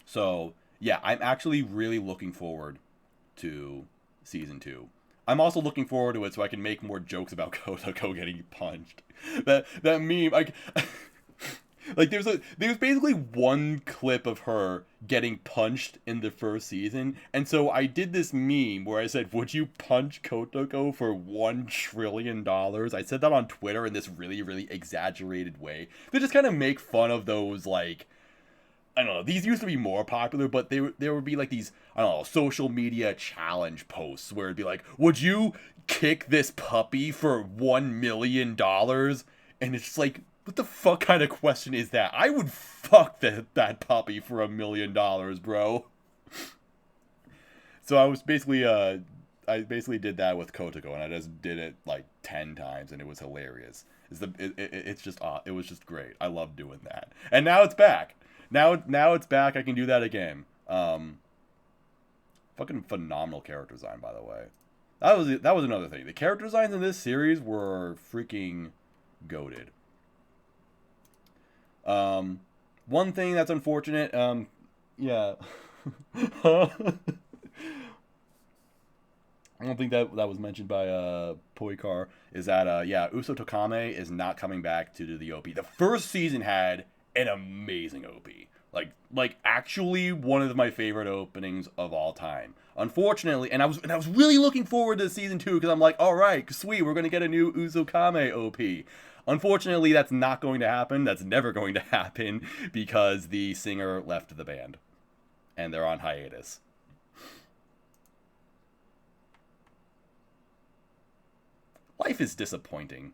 So, yeah, I'm actually really looking forward to season 2. I'm also looking forward to it so I can make more jokes about Kotoko getting punched. That meme, like there's basically one clip of her getting punched in the first season, and so I did this meme where I said, "Would you punch Kotoko for $1 trillion?" I said that on Twitter in this really, really exaggerated way. They just kind of make fun of those, like, I don't know, these used to be more popular, but there would be like these, I don't know, social media challenge posts where it'd be like, would you kick this puppy for $1 million? And it's just like, what the fuck kind of question is that? I would fuck that puppy for $1 million, bro. So I was basically, I basically did that with Kotoko, and I just did it like 10 times, and it was hilarious. It was just great. I love doing that. And now it's back. Now it's back. I can do that again. Fucking phenomenal character design, by the way. That was another thing. The character designs in this series were freaking goated. One thing that's unfortunate. Yeah. I don't think that was mentioned by Poikar. Is that yeah, Uso Tokame is not coming back to do the OP. The first season had an amazing OP. Like actually one of my favorite openings of all time. Unfortunately, and I was really looking forward to season 2 because I'm like, all right, sweet, we're gonna get a new Uzukame OP. Unfortunately, that's not going to happen. That's never going to happen because the singer left the band, and they're on hiatus. Life is disappointing.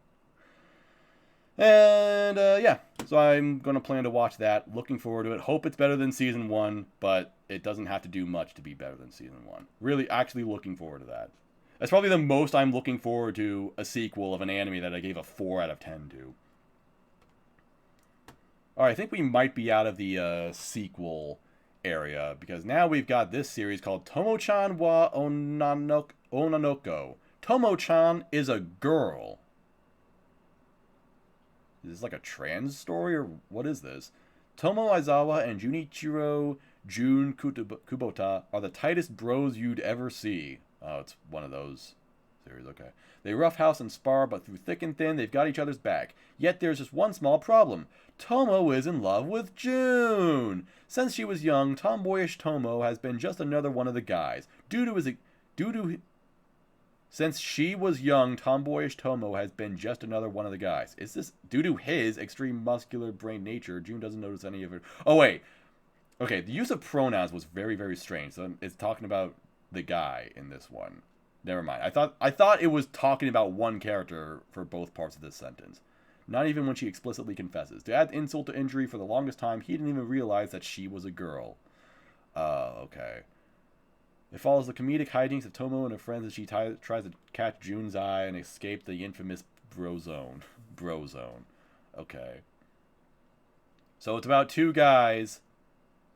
And, yeah. So I'm going to plan to watch that. Looking forward to it. Hope it's better than Season 1, but it doesn't have to do much to be better than Season 1. Really, actually looking forward to that. That's probably the most I'm looking forward to a sequel of an anime that I gave a 4 out of 10 to. Alright, I think we might be out of the sequel area, because now we've got this series called Tomo-chan wa Onanoko. Tomo-chan is a girl. Is this like a trans story, or what is this? Tomo Aizawa and Junichiro Jun Kubota are the tightest bros you'd ever see. Oh, it's one of those series, okay. They roughhouse and spar, but through thick and thin, they've got each other's back. Yet there's just one small problem. Tomo is in love with June. Since she was young, tomboyish Tomo has been just another one of the guys. Since she was young, tomboyish Tomo has been just another one of the guys. Is this due to his extreme muscular brain nature? June doesn't notice any of it. Oh, wait. Okay, the use of pronouns was very, very strange. So it's talking about the guy in this one. Never mind. I thought it was talking about one character for both parts of this sentence. Not even when she explicitly confesses. To add insult to injury, for the longest time, he didn't even realize that she was a girl. Okay. It follows the comedic hijinks of Tomo and her friends as she tries to catch June's eye and escape the infamous bro zone. Okay. So it's about two guys.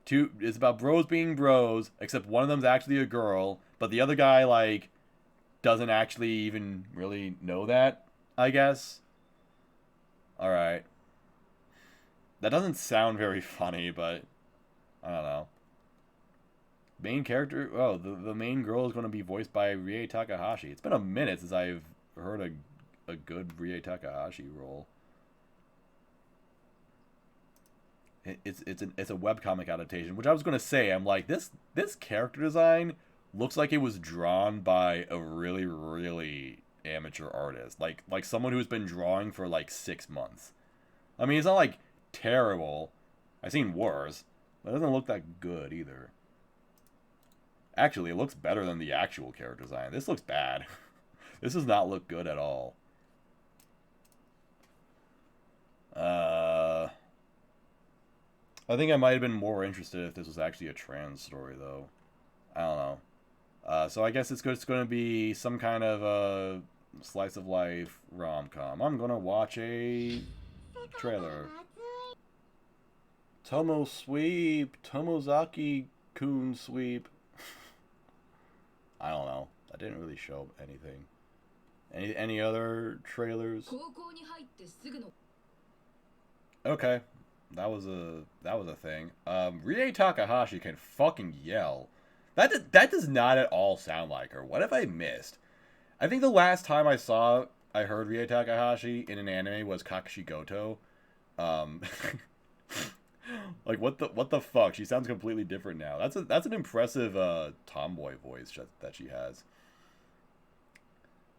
It's about bros being bros, except one of them's actually a girl, but the other guy, like, doesn't actually even really know that, I guess. Alright. That doesn't sound very funny, but I don't know. Main character, oh, the main girl is going to be voiced by Rie Takahashi. It's been a minute since I've heard a good Rie Takahashi role. It's a webcomic adaptation, which I was going to say, I'm like, this character design looks like it was drawn by a really, really amateur artist. Like someone who's been drawing for like 6 months. I mean, it's not like terrible. I've seen worse. But it doesn't look that good either. Actually, it looks better than the actual character design. This looks bad. This does not look good at all. I think I might have been more interested if this was actually a trans story, though. I don't know. So I guess it's going to be some kind of a slice of life rom-com. I'm going to watch a trailer. Tomo sweep. Tomozaki-kun sweep. I don't know. That didn't really show anything. Any other trailers? Okay. That was a thing. Rie Takahashi can fucking yell. That does not at all sound like her. What have I missed? I think the last time I heard Rie Takahashi in an anime was Kakashi Goto. Like what the fuck? She sounds completely different now. That's an impressive tomboy voice that she has.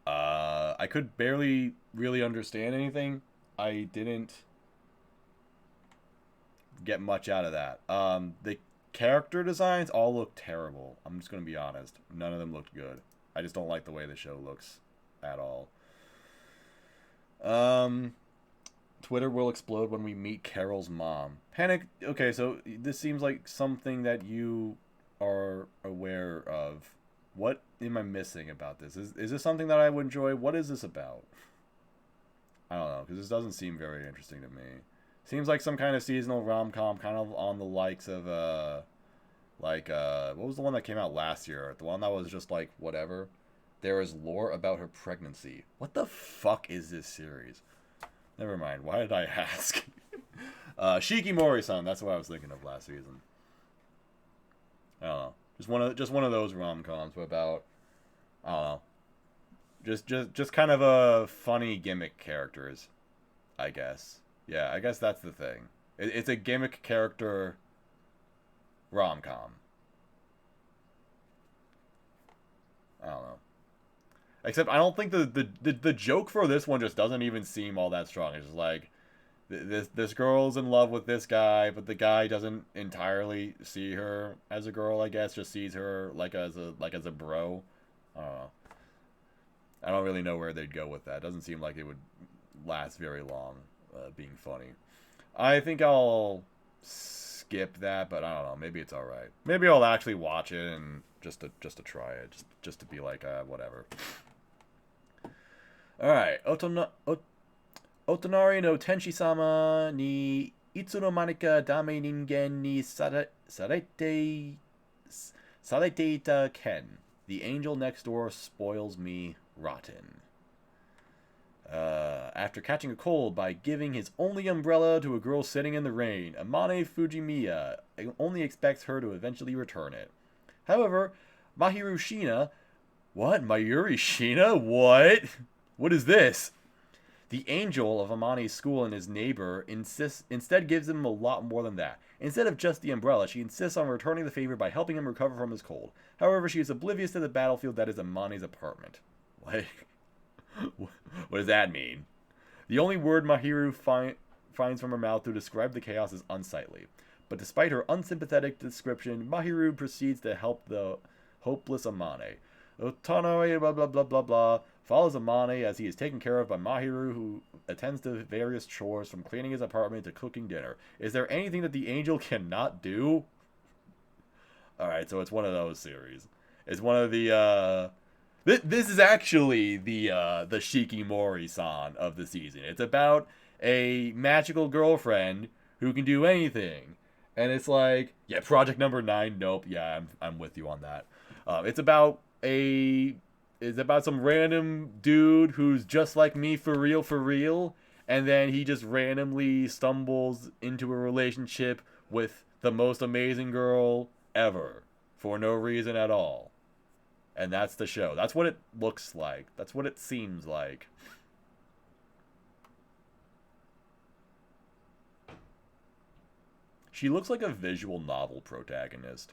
I could barely really understand anything. I didn't get much out of that. The character designs all look terrible. I'm just gonna be honest. None of them looked good. I just don't like the way the show looks at all. Twitter will explode when we meet Carol's mom. Panic. Okay, so this seems like something that you are aware of. What am I missing about this? Is this something that I would enjoy? What is this about? I don't know, because this doesn't seem very interesting to me. Seems like some kind of seasonal rom-com, kind of on the likes of, what was the one that came out last year? The one that was just like, whatever. There is lore about her pregnancy. What the fuck is this series? Never mind. Why did I ask? Shikimori-san. That's what I was thinking of last season. I don't know. Just one of those rom-coms about, I don't know. Just kind of a funny gimmick characters, I guess. Yeah, I guess that's the thing. It's a gimmick character rom-com. I don't know. Except I don't think the joke for this one just doesn't even seem all that strong. It's just like this girl's in love with this guy, but the guy doesn't entirely see her as a girl, I guess, just sees her like as a bro. I don't know. I don't really know where they'd go with that. It doesn't seem like it would last very long, being funny. I think I'll skip that, but I don't know. Maybe it's all right. Maybe I'll actually watch it and just to try it, just to be like whatever. All right, Otonari no Tenshi-sama ni Itsuno manika dame ningen ni sareteita ken. The angel next door spoils me rotten. After catching a cold by giving his only umbrella to a girl sitting in the rain, Amane Fujimiya only expects her to eventually return it. However, Mahiru Shina... What? Mayuri Shina? What? What is this? The angel of Amane's school and his neighbor instead gives him a lot more than that. Instead of just the umbrella, she insists on returning the favor by helping him recover from his cold. However, she is oblivious to the battlefield that is Amane's apartment. What? What does that mean? The only word Mahiru finds from her mouth to describe the chaos is unsightly. But despite her unsympathetic description, Mahiru proceeds to help the hopeless Amane. Otanoe blah blah blah blah blah follows Amane as he is taken care of by Mahiru, who attends to various chores from cleaning his apartment to cooking dinner. Is there anything that the angel cannot do? Alright, so it's one of those series. It's one of the, This is actually the Shikimori-san of the season. It's about a magical girlfriend who can do anything. And it's like, yeah, Project Number 9, nope, yeah, I'm with you on that. It's about some random dude who's just like me for real, and then he just randomly stumbles into a relationship with the most amazing girl ever for no reason at all. And that's the show. That's what it looks like. That's what it seems like. She looks like a visual novel protagonist.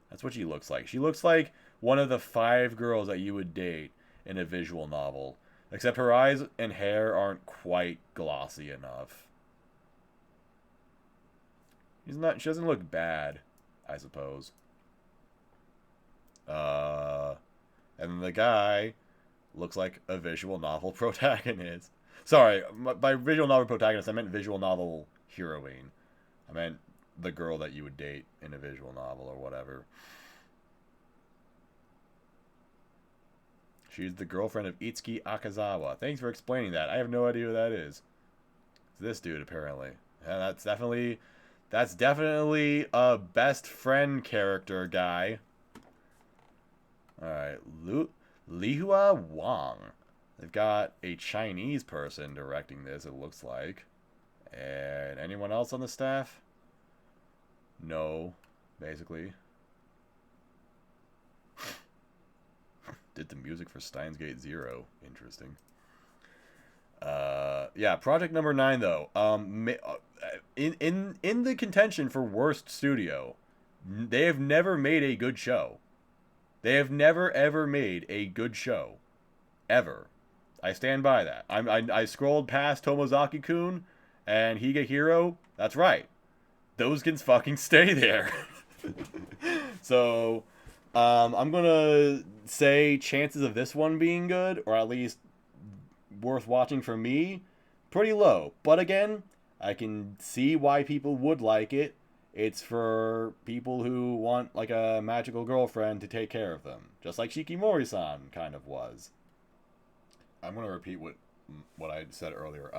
That's what she looks like. She looks like one of the 5 girls that you would date in a visual novel. Except her eyes and hair aren't quite glossy enough. She doesn't look bad, I suppose. And the guy looks like a visual novel protagonist. Sorry, by visual novel protagonist, I meant visual novel heroine. I meant the girl that you would date in a visual novel or whatever. She's the girlfriend of Itsuki Akazawa. Thanks for explaining that. I have no idea who that is. It's this dude, apparently. Yeah, that's definitely a best friend character guy. Alright, Lihua Wang. They've got a Chinese person directing this, it looks like. And anyone else on the staff? No, basically. Did the music for Steins Gate Zero. Interesting. Yeah, Project Number 9, though. In the contention for worst studio, they have never made a good show. They have never, ever made a good show. Ever. I stand by that. I scrolled past Tomozaki-kun and Higehiro. That's right. Those can fucking stay there. So, I'm gonna say chances of this one being good, or at least worth watching for me, pretty low. But again, I can see why people would like it. It's for people who want, like, a magical girlfriend to take care of them. Just like Shikimori-san kind of was. I'm going to repeat what I said earlier.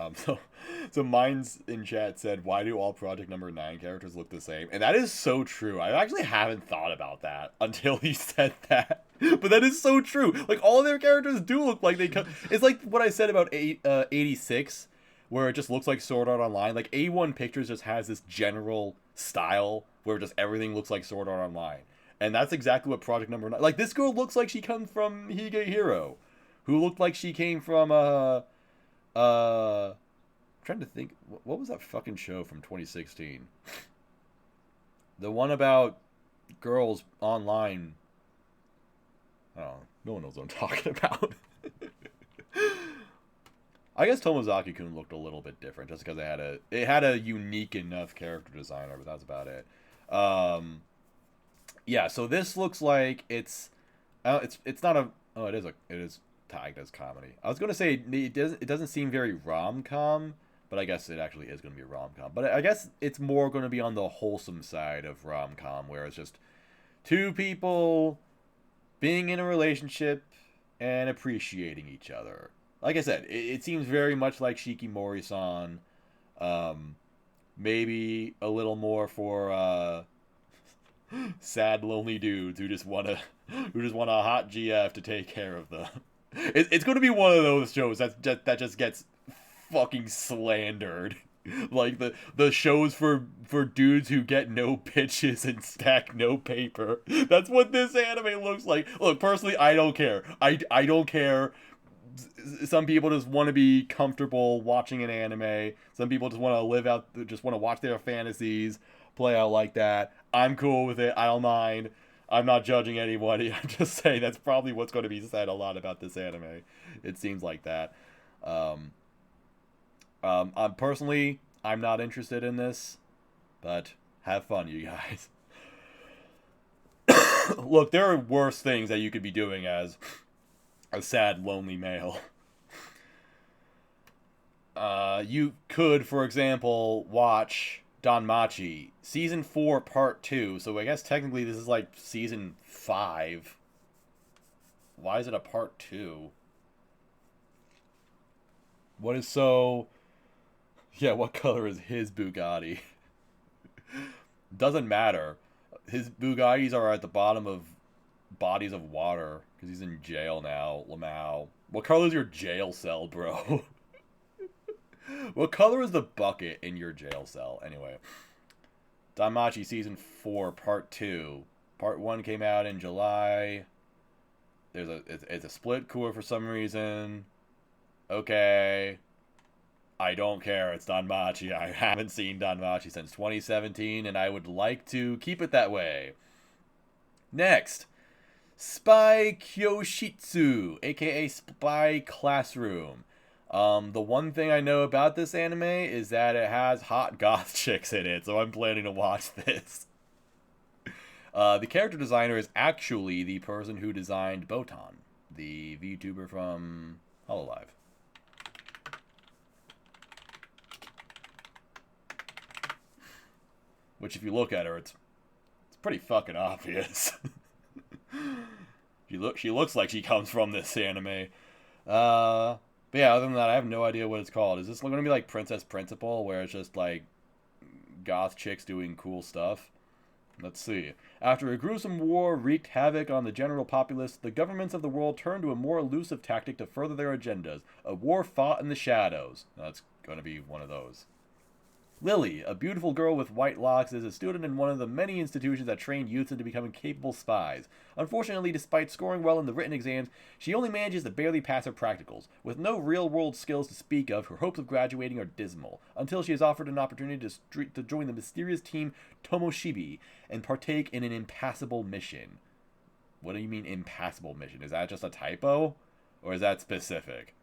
So Minds in chat said, why do all Project Number 9 characters look the same? And that is so true. I actually haven't thought about that until he said that. But that is so true. Like, all their characters do look like they come... It's like what I said about 86, where it just looks like Sword Art Online. Like, A1 Pictures just has this general style where just everything looks like Sword Art Online. And that's exactly what Project Number 9... Like, this girl looks like she comes from Higehiro, who looked like she came from, I'm trying to think, what was that fucking show from 2016? The one about girls online. Oh, no one knows what I'm talking about. I guess Tomozaki-kun looked a little bit different just because it had a unique enough character designer, but that's about it. Yeah, so this looks like it's not a... Oh, it is tagged as comedy. I was going to say it doesn't seem very rom-com, but I guess it actually is going to be a rom-com. But I guess it's more going to be on the wholesome side of rom-com, where it's just two people being in a relationship and appreciating each other. Like I said, it seems very much like Shikimori-san, maybe a little more for sad, lonely dudes who just want a hot GF to take care of them. It's going to be one of those shows that just gets fucking slandered. Like the shows for dudes who get no pitches and stack no paper. That's what this anime looks like. Look, personally, I don't care. I don't care. Some people just want to be comfortable watching an anime. Some people just want to live out, just want to watch their fantasies play out like that. I'm cool with it. I don't mind. I'm not judging anybody. I'm just saying that's probably what's going to be said a lot about this anime. It seems like that. I'm personally, I'm not interested in this, but have fun, you guys. Look, there are worse things that you could be doing as a sad, lonely male. You could, for example, watch Danmachi, Season 4, Part 2. So I guess technically this is like Season 5. Why is it a Part 2? What is so... Yeah, what color is his Bugatti? Doesn't matter. His Bugattis are at the bottom of bodies of water because he's in jail now, Lamau. What color is your jail cell, bro? What color is the bucket in your jail cell? Anyway. Danmachi Season 4, Part 2. Part 1 came out in July. It's a split core for some reason. Okay. I don't care. It's Danmachi. I haven't seen Danmachi since 2017, and I would like to keep it that way. Next. Spy Kyoshitsu, aka Spy Classroom. The one thing I know about this anime is that it has hot goth chicks in it, so I'm planning to watch this. The character designer is actually the person who designed Botan, the VTuber from Hololive. Which, if you look at her, it's pretty fucking obvious. She looks like she comes from this anime. But yeah, other than that, I have no idea what it's called. Is this going to be like Princess Principal, where it's just like goth chicks doing cool stuff? Let's see. After a gruesome war wreaked havoc on the general populace, the governments of the world turned to a more elusive tactic to further their agendas. A war fought in the shadows. That's going to be one of those. Lily, a beautiful girl with white locks, is a student in one of the many institutions that train youths into becoming capable spies. Unfortunately, despite scoring well in the written exams, she only manages to barely pass her practicals. With no real-world skills to speak of, her hopes of graduating are dismal, until she is offered an opportunity to join the mysterious team Tomo-shibi and partake in an impassable mission. What do you mean, impassable mission? Is that just a typo? Or is that specific?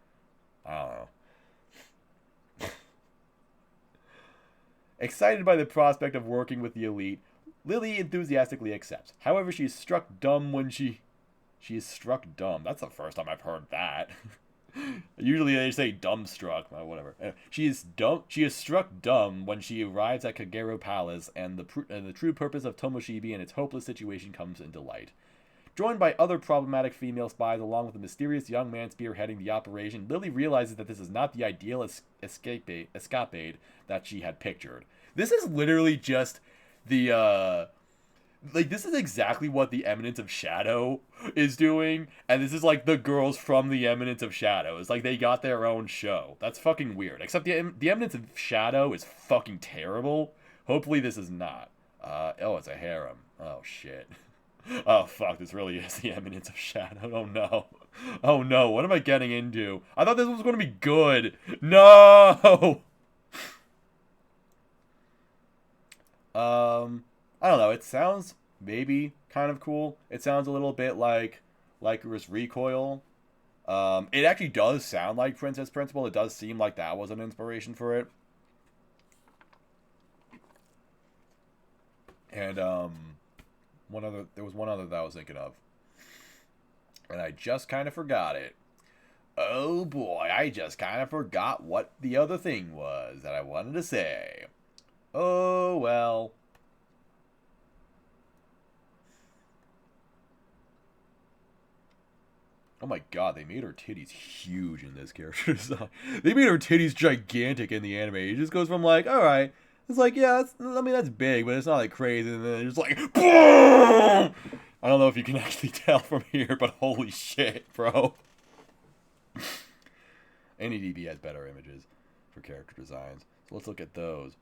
I don't know. Excited by the prospect of working with the elite, Lily enthusiastically accepts. However, she is struck dumb when she is struck dumb. That's the first time I've heard that. Usually they say dumbstruck, whatever. She is struck dumb when she arrives at Kagero Palace, and the true purpose of Tomo-shibi and its hopeless situation comes into light. Joined by other problematic female spies along with a mysterious young man spearheading the operation, Lily realizes that this is not the ideal escapade that she had pictured. This is literally just the, this is exactly what the Eminence of Shadow is doing, and this is like the girls from the Eminence of Shadow. It's like they got their own show. That's fucking weird. Except the Eminence of Shadow is fucking terrible. Hopefully this is not. Oh, it's a harem. Oh, shit. Oh, fuck, this really is the Eminence of Shadow. Oh, no. Oh, no, what am I getting into? I thought this was going to be good. No! I don't know, it sounds maybe kind of cool. It sounds a little bit like Lycoris Recoil. It actually does sound like Princess Principal. It does seem like that was an inspiration for it. And, there was one other that I was thinking of. And I just kind of forgot it. Oh boy, I just kind of forgot what the other thing was that I wanted to say. Oh well. Oh my god, they made her titties huge in this character design. They made her titties gigantic in the anime. It just goes from like, alright, It's like, yeah, that's big, but it's not like crazy. And then it's like, boom! I don't know if you can actually tell from here, but holy shit, bro. NEDB has better images for character designs. So let's look at those.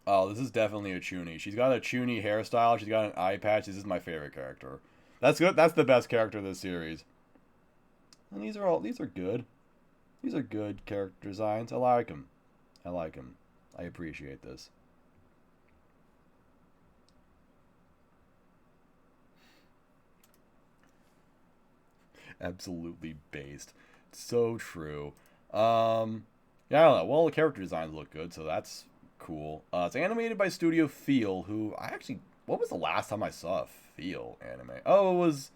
Oh, this is definitely a Chuni. She's got a Chuni hairstyle. She's got an eye patch. This is my favorite character. That's good. That's the best character of this series. And these are good. These are good character designs. I like them. I like them. I appreciate this. Absolutely based. So true. Yeah, I don't know. Well, the character designs look good, so that's cool. It's animated by Studio Feel, who what was the last time I saw a Feel anime? Oh, it was...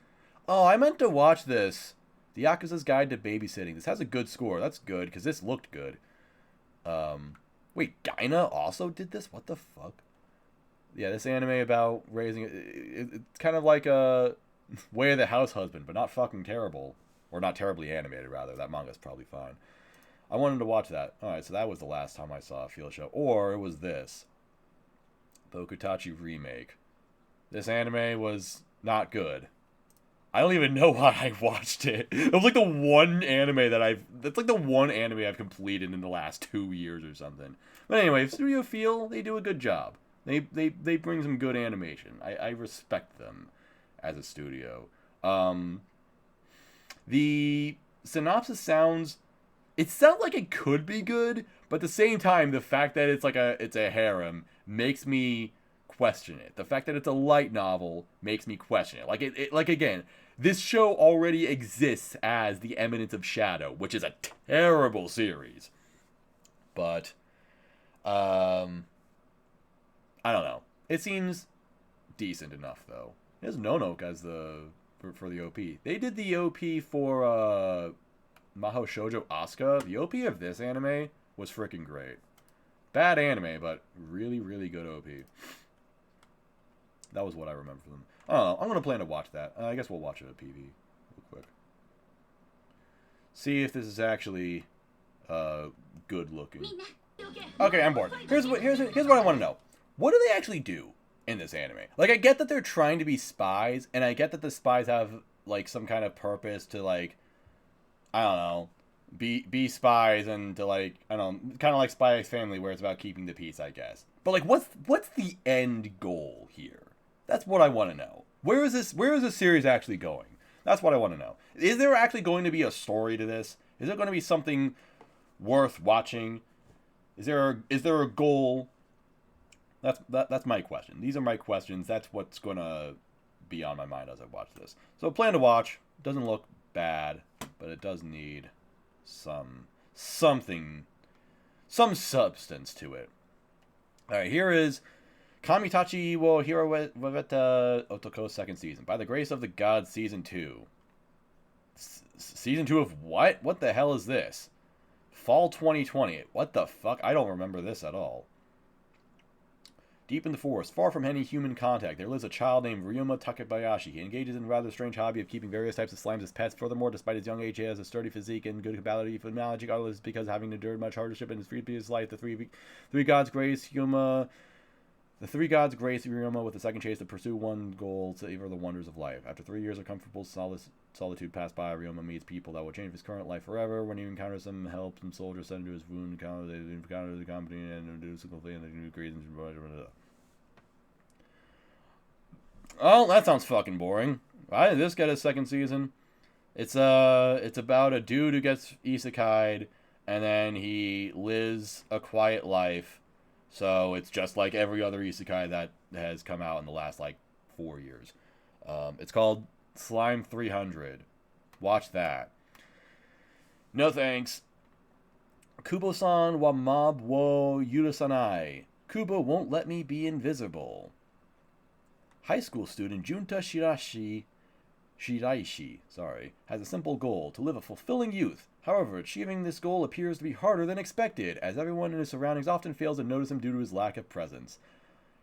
Oh, I meant to watch this. The Yakuza's Guide to Babysitting. This has a good score. That's good, because this looked good. Wait, Gaina also did this? What the fuck? Yeah, this anime about raising... It's kind of like a Way of the House Husband, but not fucking terrible. Or not terribly animated, rather. That manga's probably fine. I wanted to watch that. Alright, so that was the last time I saw a Feel show. Or it was this. Bokutachi Remake. This anime was not good. I don't even know why I watched it. It was like the one anime that's like the one anime I've completed in the last 2 years or something. But anyway, Studio Feel, they do a good job. They bring some good animation. I respect them as a studio. The synopsis sounds like it could be good, but at the same time, the fact that it's a harem makes me question it. The fact that it's a light novel makes me question it. Like again, this show already exists as The Eminence of Shadow, which is a terrible series. But I don't know. It seems decent enough though. There's Nonok as for the OP. They did the OP for Mahou Shoujo Asuka. The OP of this anime was freaking great. Bad anime, but really, really good OP. That was what I remember from them. I don't know. I'm going to plan to watch that. I guess we'll watch it at PV real quick. See if this is actually good looking. Okay, I'm bored. Here's what I want to know. What do they actually do in this anime? Like, I get that they're trying to be spies, and I get that the spies have, like, some kind of purpose to, like, I don't know, be spies and to, like, I don't know, kind of like Spy X Family, where it's about keeping the peace, I guess. But, like, what's the end goal here? That's what I want to know. Where is this series actually going? That's what I want to know. Is there actually going to be a story to this? Is it going to be something worth watching? Is there a goal? That's my question. These are my questions. That's what's going to be on my mind as I watch this. So plan to watch. Doesn't look bad, but it does need some substance to it. All right, here is Kamitachi wo Hiraweta Otoko's second season. By the grace of the gods, season 2. Season 2 of what? What the hell is this? Fall 2020. What the fuck? I don't remember this at all. Deep in the forest, far from any human contact, there lives a child named Ryuma Takebayashi. He engages in a rather strange hobby of keeping various types of slimes as pets. Furthermore, despite his young age, he has a sturdy physique and good ability for magic. All this because having endured much hardship in his previous life, the three gods grace Ryuma with the second chance to pursue one goal, savor the wonders of life. After 3 years of comfortable solitude passed by, Ryuma meets people that will change his current life forever. When he encounters some help, some soldiers sent to his wound, encounter the company and do some complete and new reasons. Oh, that sounds fucking boring. Why did this get a second season? It's about a dude who gets isekai'd, and then he lives a quiet life. So it's just like every other isekai that has come out in the last, like, 4 years. It's called Slime 300. Watch that. No thanks. Kubo-san wa mob wo yurusanai. Kubo won't let me be invisible. High school student Junta Shiraishi, has a simple goal, to live a fulfilling youth. However, achieving this goal appears to be harder than expected, as everyone in his surroundings often fails to notice him due to his lack of presence.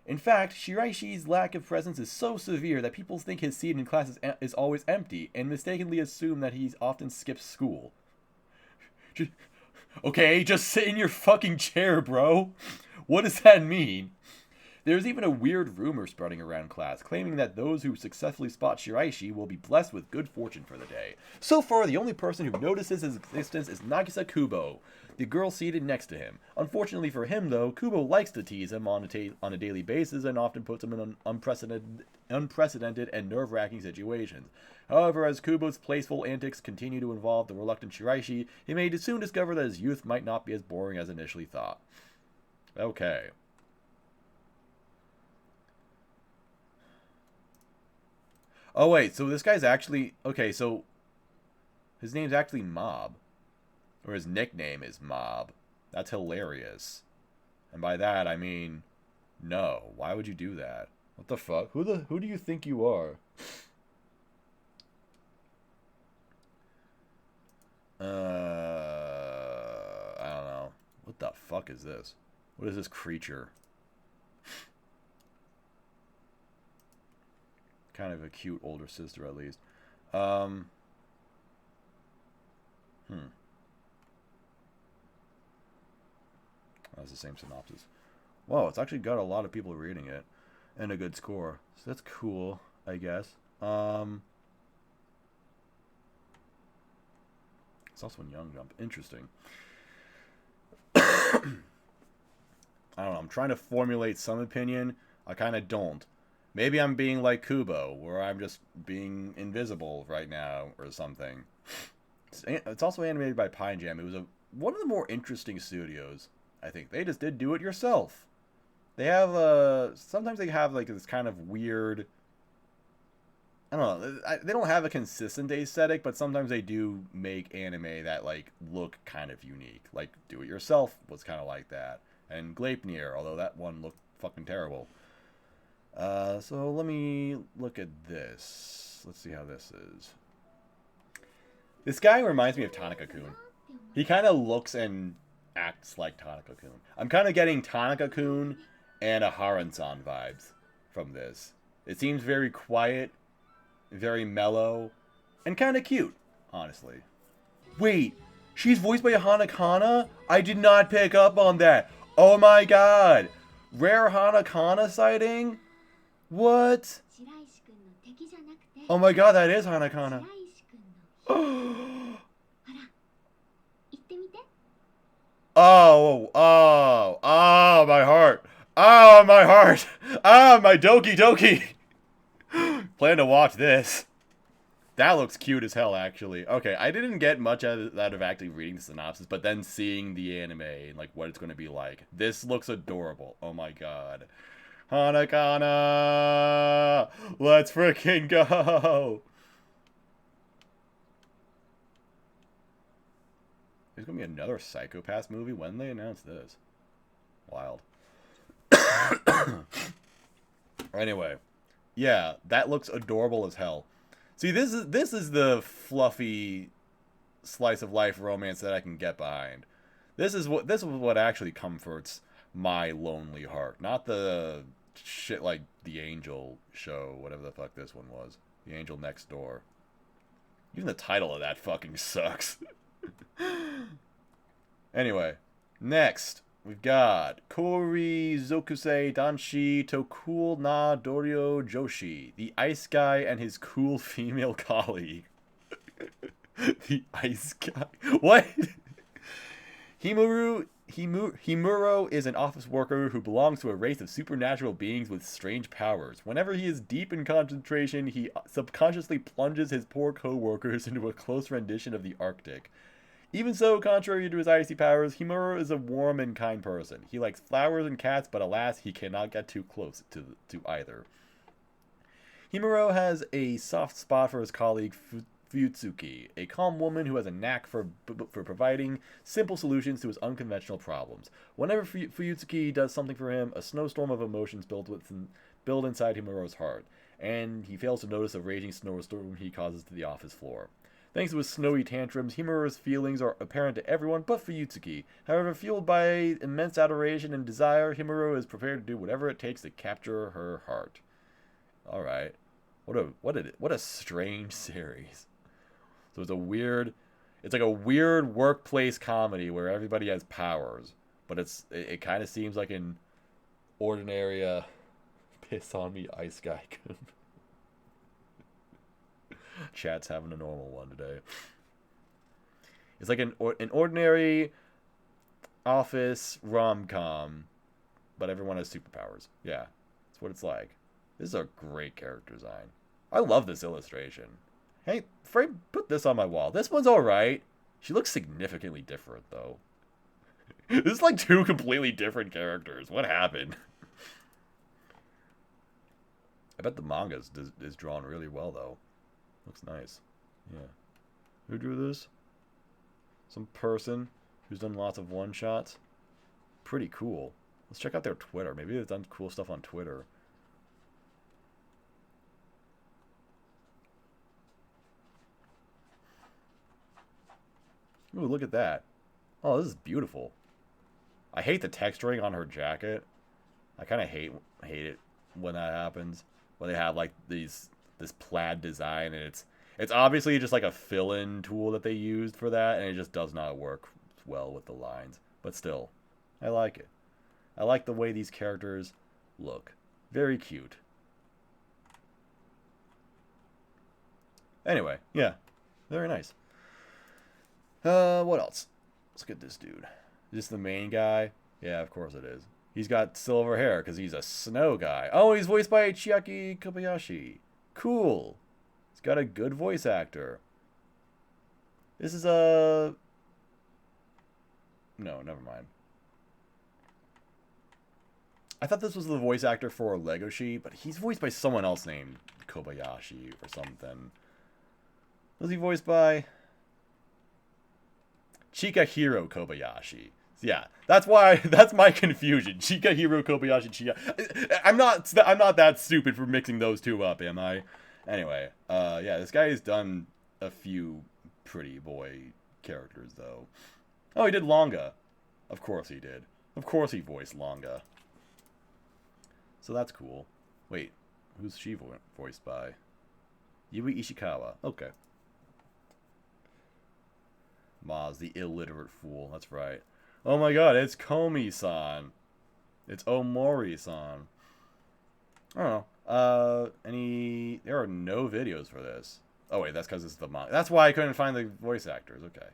In fact, Shiraishi's lack of presence is so severe that people think his seat in class is always empty, and mistakenly assume that he often skips school. Okay, just sit in your fucking chair, bro. What does that mean? There's even a weird rumor spreading around class, claiming that those who successfully spot Shiraishi will be blessed with good fortune for the day. So far, the only person who notices his existence is Nagisa Kubo, the girl seated next to him. Unfortunately for him, though, Kubo likes to tease him on a daily basis and often puts him in unprecedented and nerve-wracking situations. However, as Kubo's playful antics continue to involve the reluctant Shiraishi, he may soon discover that his youth might not be as boring as initially thought. Okay. Oh, wait, so this guy's actually... Okay, so... His name's actually Mob. Or his nickname is Mob. That's hilarious. And by that, I mean... No. Why would you do that? What the fuck? Who do you think you are? I don't know. What the fuck is this? What is this creature? Kind of a cute older sister, at least. That's the same synopsis. Whoa, it's actually got a lot of people reading it. And a good score. So that's cool, I guess. It's also in Young Jump. Interesting. I don't know. I'm trying to formulate some opinion. I kind of don't. Maybe I'm being like Kubo, where I'm just being invisible right now or something. It's also animated by Pine Jam. It was one of the more interesting studios, I think. They just did do it yourself. They have sometimes they have like this kind of weird, I don't know, they don't have a consistent aesthetic, but sometimes they do make anime that like look kind of unique. Like Do It Yourself was kind of like that. And Gleipnir, although that one looked fucking terrible. So let me look at this. Let's see how this is. This guy reminds me of Tanaka-kun. He kind of looks and acts like Tanaka-kun. I'm kind of getting Tanaka-kun and a Haran-san vibes from this. It seems very quiet, very mellow, and kind of cute, honestly. Wait, she's voiced by Hanakana? I did not pick up on that. Oh my god. Rare Hanakana sighting? What? Oh my god, that is Hanakana. Oh, my heart. Oh, my heart. Ah, my doki doki. Plan to watch this. That looks cute as hell, actually. Okay, I didn't get much out of actually reading the synopsis, but then seeing the anime and like what it's going to be like. This looks adorable. Oh my god. Hanakana! Let's freaking go! There's gonna be another Psycho-Pass movie? When did they announce this? Wild. Anyway. Yeah, that looks adorable as hell. See, this is the fluffy slice of life romance that I can get behind. This is what actually comforts my lonely heart. Not the shit like The Angel show, whatever the fuck this one was. The Angel Next Door. Even the title of that fucking sucks. Anyway, next we've got Kori Zokusei Danshi Tokul na Doryo Joshi, the ice guy and his cool female colleague. The ice guy? What? Himuro is an office worker who belongs to a race of supernatural beings with strange powers. Whenever he is deep in concentration, he subconsciously plunges his poor co-workers into a close rendition of the Arctic. Even so, contrary to his icy powers, Himuro is a warm and kind person. He likes flowers and cats, but alas, he cannot get too close to either. Himuro has a soft spot for his colleague Fuyutsuki, a calm woman who has a knack for providing simple solutions to his unconventional problems. Whenever Fuyutsuki does something for him, a snowstorm of emotions build inside Himuro's heart, and he fails to notice a raging snowstorm he causes to the office floor. Thanks to his snowy tantrums, Himuro's feelings are apparent to everyone but Fuyutsuki. However, fueled by immense adoration and desire, Himuro is prepared to do whatever it takes to capture her heart. Alright. What a strange series. So it's like a weird workplace comedy where everybody has powers. but it kind of seems like an ordinary piss on me ice guy. Chat's having a normal one today. It's like an ordinary office rom-com, but everyone has superpowers. Yeah, that's what it's like. This is a great character design. I love this illustration. Hey, Frame, put this on my wall. This one's alright. She looks significantly different, though. This is like two completely different characters. What happened? I bet the manga is drawn really well, though. Looks nice. Yeah. Who drew this? Some person who's done lots of one-shots. Pretty cool. Let's check out their Twitter. Maybe they've done cool stuff on Twitter. Ooh, look at that. Oh, this is beautiful. I hate the texturing on her jacket. I kind of hate it when that happens. When they have like this plaid design, and it's obviously just like a fill-in tool that they used for that, and it just does not work well with the lines. But still, I like it. I like the way these characters look. Very cute. Anyway, yeah. Very nice. What else? Let's look at this dude. Is this the main guy? Yeah, of course it is. He's got silver hair because he's a snow guy. Oh, he's voiced by Chiaki Kobayashi. Cool. He's got a good voice actor. This is a... No, never mind. I thought this was the voice actor for Legoshi, but he's voiced by someone else named Kobayashi or something. Was he voiced by... Chikahiro Kobayashi. Yeah, that's my confusion. Chikahiro Kobayashi. I'm not that stupid for mixing those two up, am I? Anyway, yeah, this guy has done a few pretty boy characters though. Oh, he did Longa. Of course he did. Of course he voiced Longa. So that's cool. Wait, who's she voiced by? Yui Ishikawa. Okay. Maz, the illiterate fool. That's right. Oh my god, it's Komi-san. It's Omori-san. I don't know. There are no videos for this. Oh wait, that's because it's the manga. That's why I couldn't find the voice actors. Okay.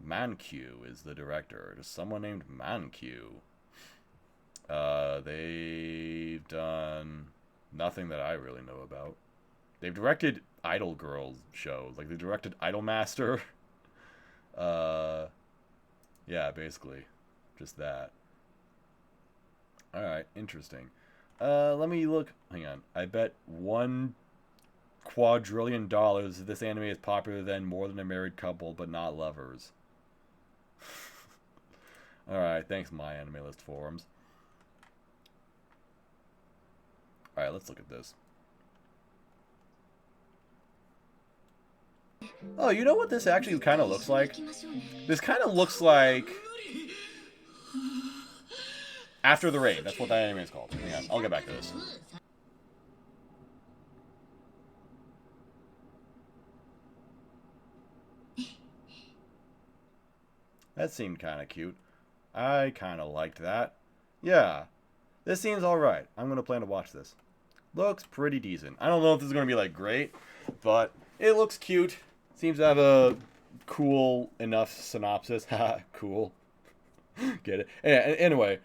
Mankyu is the director. Just someone named Mankyu. They've done nothing that I really know about. They've directed Idol Girls shows. Like, they directed Idolmaster. Yeah, basically. Just that. Alright, interesting. Let me look. Hang on. I bet $1 quadrillion this anime is popular than More Than a Married Couple, but not lovers. Alright, thanks, My Anime List forums. Alright, let's look at this. Oh, you know what this actually kind of looks like? This kind of looks like After the Rain. That's what that anime is called. Hang on, I'll get back to this. That seemed kind of cute. I kind of liked that. Yeah, this seems alright. I'm going to plan to watch this. Looks pretty decent. I don't know if this is going to be, like, great, but it looks cute. Seems to have a cool enough synopsis. Ha, cool. Get it? Yeah, anyway,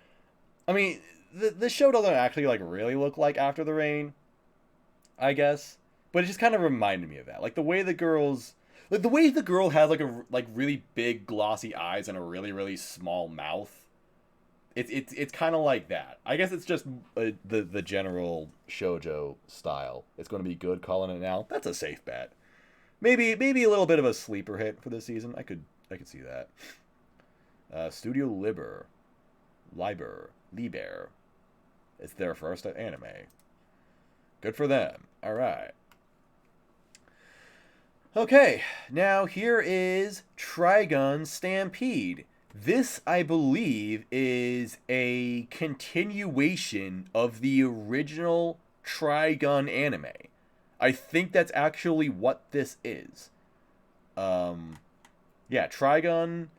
I mean, the show doesn't actually, like, really look like After the Rain, I guess. But it just kind of reminded me of that. Like, the way the girls... Like, the way the girl has, like, really big, glossy eyes and a really, really small mouth. It's kind of like that. I guess it's just the general shoujo style. It's going to be good, calling it now. That's a safe bet. Maybe a little bit of a sleeper hit for this season. I could see that. Studio Liber. It's their first anime. Good for them. All right. Okay, now here is Trigun Stampede. This, I believe, is a continuation of the original Trigun anime. I think that's actually what this is. Yeah, Trigun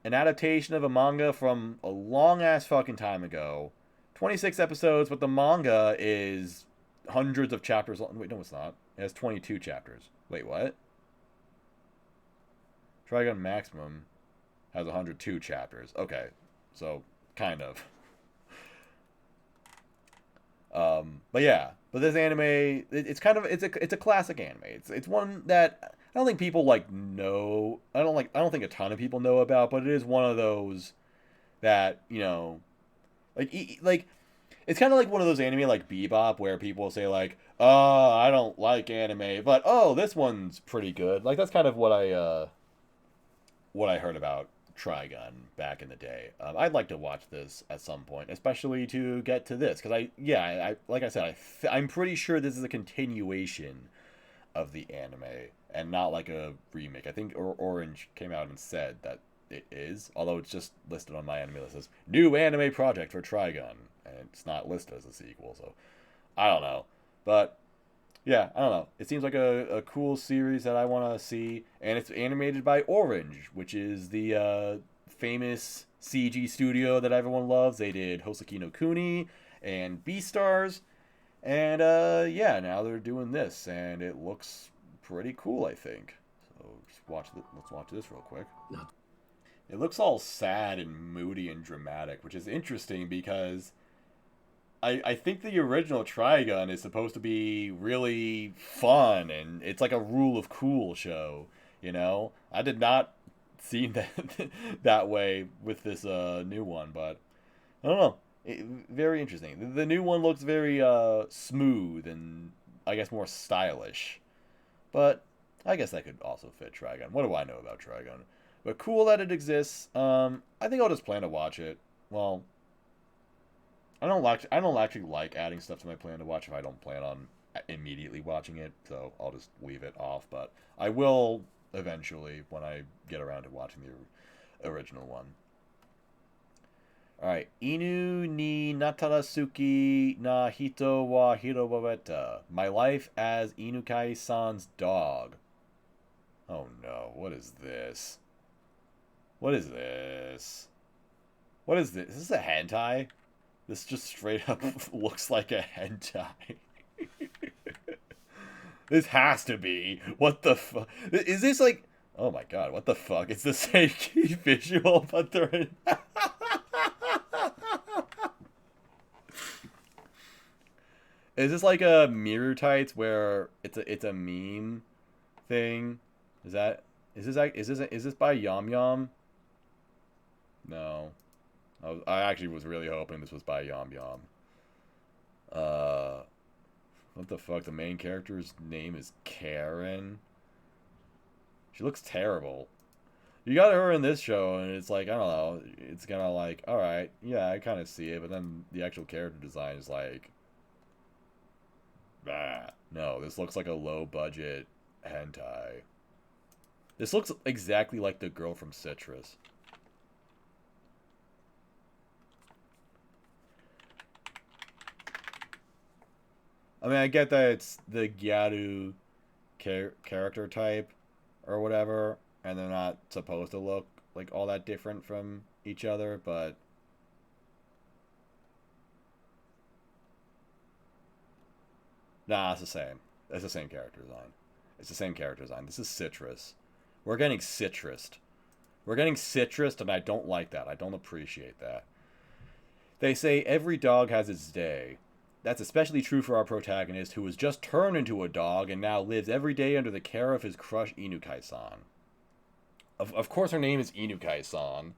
an adaptation of a manga from a long ass fucking time ago. 26 episodes, but the manga is hundreds of chapters long. Wait, no, it's not. It has 22 chapters. Wait, what? Trigun Maximum has 102 chapters. Okay, so kind of. But yeah, but this anime, it's kind of it's a classic anime. It's one that I don't think people like know. I don't think a ton of people know about, but it is one of those that like it's kind of like one of those anime like Bebop where people say like, "Oh, I don't like anime, but oh, this one's pretty good." Like that's kind of what I heard about Trigun back in the day. I'd like to watch this at some point, especially to get to this, because I like I said, I'm pretty sure this is a continuation of the anime and not like a remake. I think Orange came out and said that it is, although it's just listed on my anime list as new anime project for Trigun, and it's not listed as a sequel. So I don't know, but yeah, I don't know. It seems like a cool series that I want to see, and it's animated by Orange, which is the famous CG studio that everyone loves. They did Hoseki no Kuni and Beastars, and yeah, now they're doing this, and it looks pretty cool, I think. So let's watch this real quick. It looks all sad and moody and dramatic, which is interesting because I think the original Trigun is supposed to be really fun, and it's like a rule of cool show, you know? I did not see that that way with this new one, but I don't know. Very interesting. The new one looks very smooth and I guess more stylish, but I guess that could also fit Trigun. What do I know about Trigun? But cool that it exists. I think I'll just plan to watch it. Well, I don't actually like adding stuff to my plan to watch if I don't plan on immediately watching it, so I'll just leave it off. But I will eventually when I get around to watching the original one. All right, Inu ni natarasuki na hito wa hirobaweta. My life as Inukai-san's dog. Oh no, what is this? What is this? What is this? Is this a hentai? This just straight up looks like a hentai. This has to be. What the fuck? Is this like... Oh my god, what the fuck? It's the same key visual, but they're in... Is this like a mirror tights where it's a meme thing? Is this by Yum Yum? No. I actually was really hoping this was by Yum Yum. What the fuck? The main character's name is Karen. She looks terrible. You got her in this show, and it's like, I don't know, it's kind of like, alright, yeah, I kind of see it, but then the actual character design is like, bah. No, this looks like a low-budget hentai. This looks exactly like the girl from Citrus. I mean, I get that it's the Gyaru character type or whatever, and they're not supposed to look like all that different from each other, but nah, it's the same. It's the same character design. It's the same character design. This is Citrus. We're getting citrused. We're getting citrused, and I don't like that. I don't appreciate that. They say every dog has its day. That's especially true for our protagonist, who was just turned into a dog and now lives every day under the care of his crush Inukai-san. Of course her name is Inukai-san.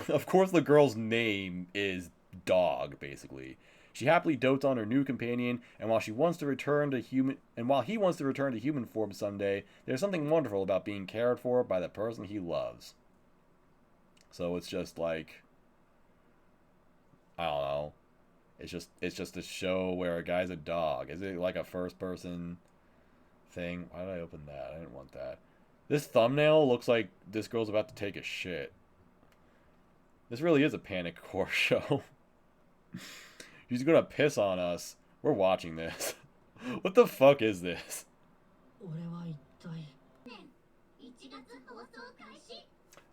Of course the girl's name is Dog, basically. She happily dotes on her new companion, and while he wants to return to human form someday, there's something wonderful about being cared for by the person he loves. So it's just like, I don't know. It's just a show where a guy's a dog. Is it like a first person thing? Why did I open that? I didn't want that. This thumbnail looks like this girl's about to take a shit. This really is a panic core show. She's gonna piss on us. We're watching this. What the fuck is this?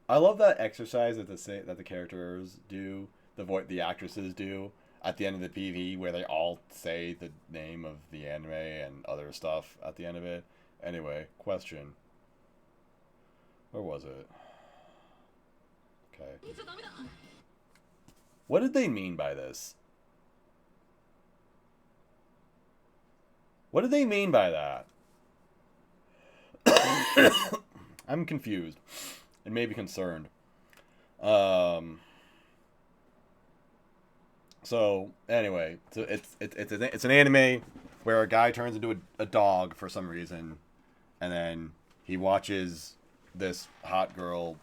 I love that exercise that the characters do, the actresses do at the end of the PV, where they all say the name of the anime and other stuff at the end of it. Anyway, question. Where was it? Okay. What did they mean by this? What did they mean by that? I'm confused and maybe concerned. So anyway, so it's an anime where a guy turns into a dog for some reason, and then he watches this hot girl.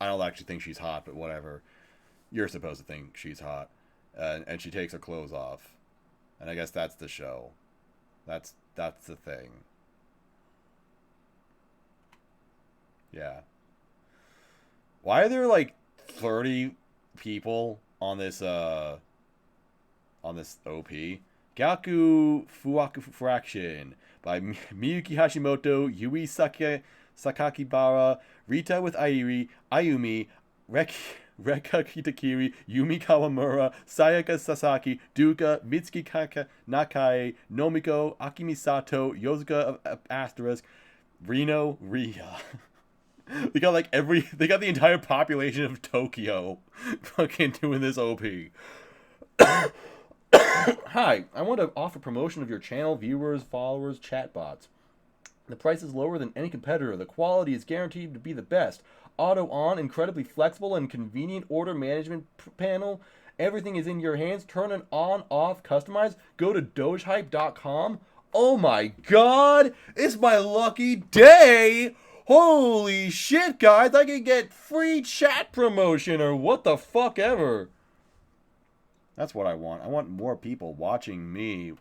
I don't actually think she's hot, but whatever. You're supposed to think she's hot, and she takes her clothes off, and I guess that's the show. That's the thing. Yeah. Why are there like 30 people on this OP? Gakkou Fuwaku Fraction by Miyuki Hashimoto, Yui Sakakibara, Rita with Airi, Ayumi, Reka Kitakiri, Yumi Kawamura, Sayaka Sasaki, Duka, Mitsuki Nakai, Nomiko, Akimi Sato, Yosuka of Asterisk, Reno, Ria. They got the entire population of Tokyo fucking doing this OP. Hi, I want to offer promotion of your channel, viewers, followers, chatbots. The price is lower than any competitor. The quality is guaranteed to be the best. Auto on, incredibly flexible and convenient order management panel. Everything is in your hands. Turn it on, off, customize. Go to dogehype.com. Oh my god! It's my lucky day! Holy shit, guys! I can get free chat promotion or what the fuck ever. That's what I want. I want more people watching me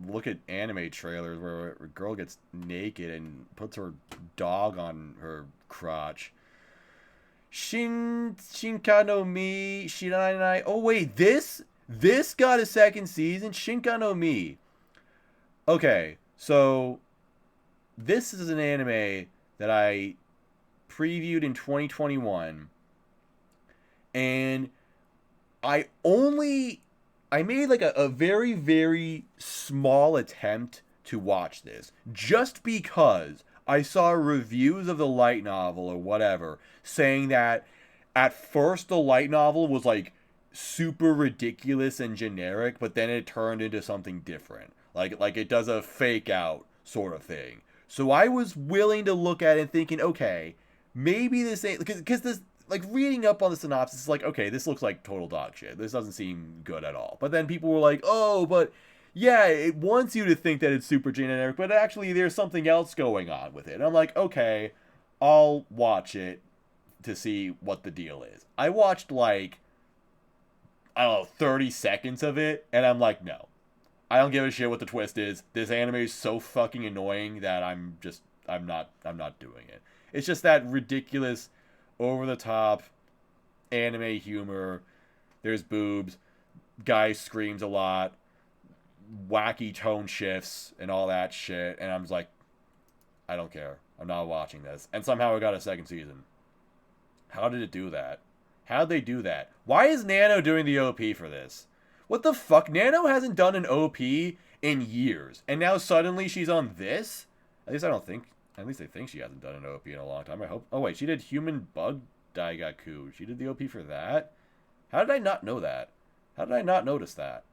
look at anime trailers where a girl gets naked and puts her dog on her crotch. Shinka no Mi Shiranai. Oh wait, this got a second season. Shinka no Mi. Okay, so this is an anime that I previewed in 2021, and I made like a very, very small attempt to watch this just because I saw reviews of the light novel or whatever saying that at first the light novel was like super ridiculous and generic, but then it turned into something different. Like it does a fake out sort of thing. So I was willing to look at it and thinking, okay, maybe this ain't, because this, like, reading up on the synopsis, it's like, okay, this looks like total dog shit. This doesn't seem good at all. But then people were like, oh, but yeah, it wants you to think that it's super generic, but actually there's something else going on with it. And I'm like, okay, I'll watch it to see what the deal is. I watched, like, I don't know, 30 seconds of it, and I'm like, no. I don't give a shit what the twist is. This anime is so fucking annoying that I'm not doing it. It's just that ridiculous, over-the-top anime humor. There's boobs. Guy screams a lot. Wacky tone shifts and all that shit. And I'm just like, I don't care. I'm not watching this. And somehow it got a second season. How did it do that? How'd they do that? Why is Nano doing the OP for this? What the fuck? Nano hasn't done an OP in years. And now suddenly she's on this? At least I think she hasn't done an OP in a long time. I hope. Oh wait, she did Human Bug Daigaku. She did the OP for that? How did I not know that? How did I not notice that?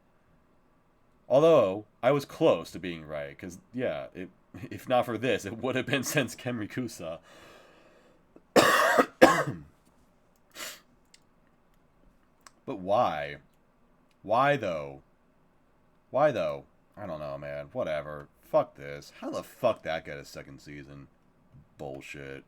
Although, I was close to being right. Because, yeah, if not for this, it would have been since Kenrikusa. But why? Why though? Why though? I don't know, man. Whatever. Fuck this. How the fuck that get a second season? Bullshit.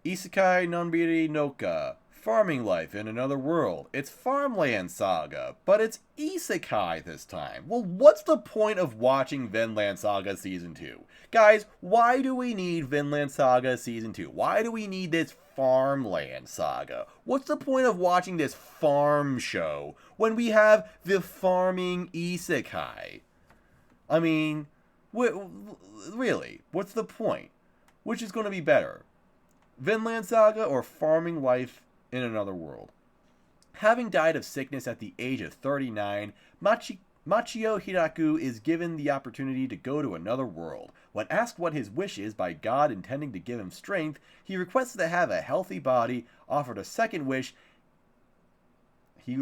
Isekai Nonbiri Noka. Farming life in another world. It's Farmland Saga, but it's Isekai this time. Well, what's the point of watching Vinland Saga Season 2? Guys, why do we need Vinland Saga Season 2? Why do we need this Farmland Saga? What's the point of watching this farm show when we have the farming Isekai? I mean, really, what's the point? Which is going to be better? Vinland Saga or farming life in another world. Having died of sickness at the age of 39, Machio Hiraku is given the opportunity to go to another world. When asked what his wish is by God intending to give him strength, he requests to have a healthy body. Offered a second wish, he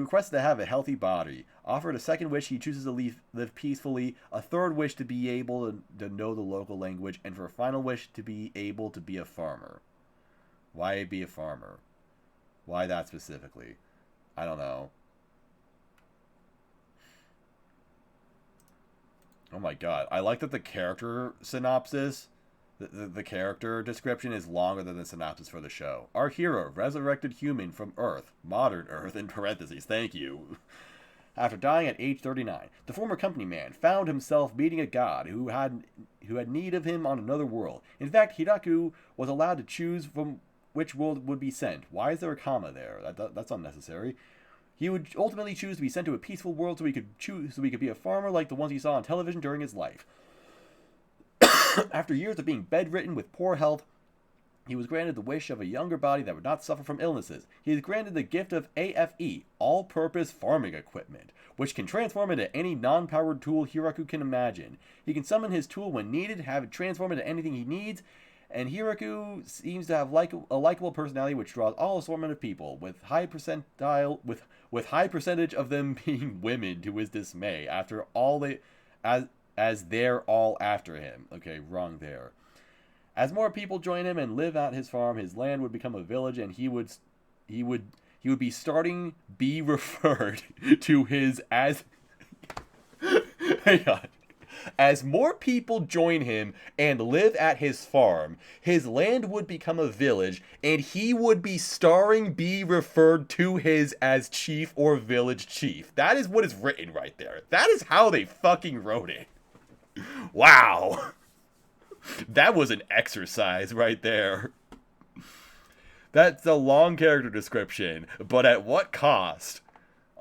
chooses to live peacefully. A third wish to be able to know the local language. And for a final wish to be able to be a farmer. Why be a farmer? Why that specifically? I don't know. Oh my god. I like that the character synopsis, the character description is longer than the synopsis for the show. Our hero, resurrected human from Earth, modern Earth in parentheses, thank you. After dying at age 39, the former company man found himself meeting a god who had need of him on another world. In fact, Hiraku was allowed to choose from which world would be sent. Why is there a comma there? That's unnecessary. He would ultimately choose to be sent to a peaceful world so he could be a farmer like the ones he saw on television during his life. After years of being bedridden with poor health, he was granted the wish of a younger body that would not suffer from illnesses. He is granted the gift of AFE, all-purpose farming equipment, which can transform into any non-powered tool Hiraku can imagine. He can summon his tool when needed, have it transform into anything he needs, and Hiraku seems to have a likable personality which draws all assortment of people, with high percentage of them being women to his dismay. After all as they're all after him. Okay, wrong there. As more people join him and live out his farm, his land would become a village, and he would be starting be referred to his as. Hang on. As more people join him and live at his farm, his land would become a village, and he would be be referred to his as chief or village chief. That is what is written right there. That is how they fucking wrote it. Wow. That was an exercise right there. That's a long character description, but at what cost?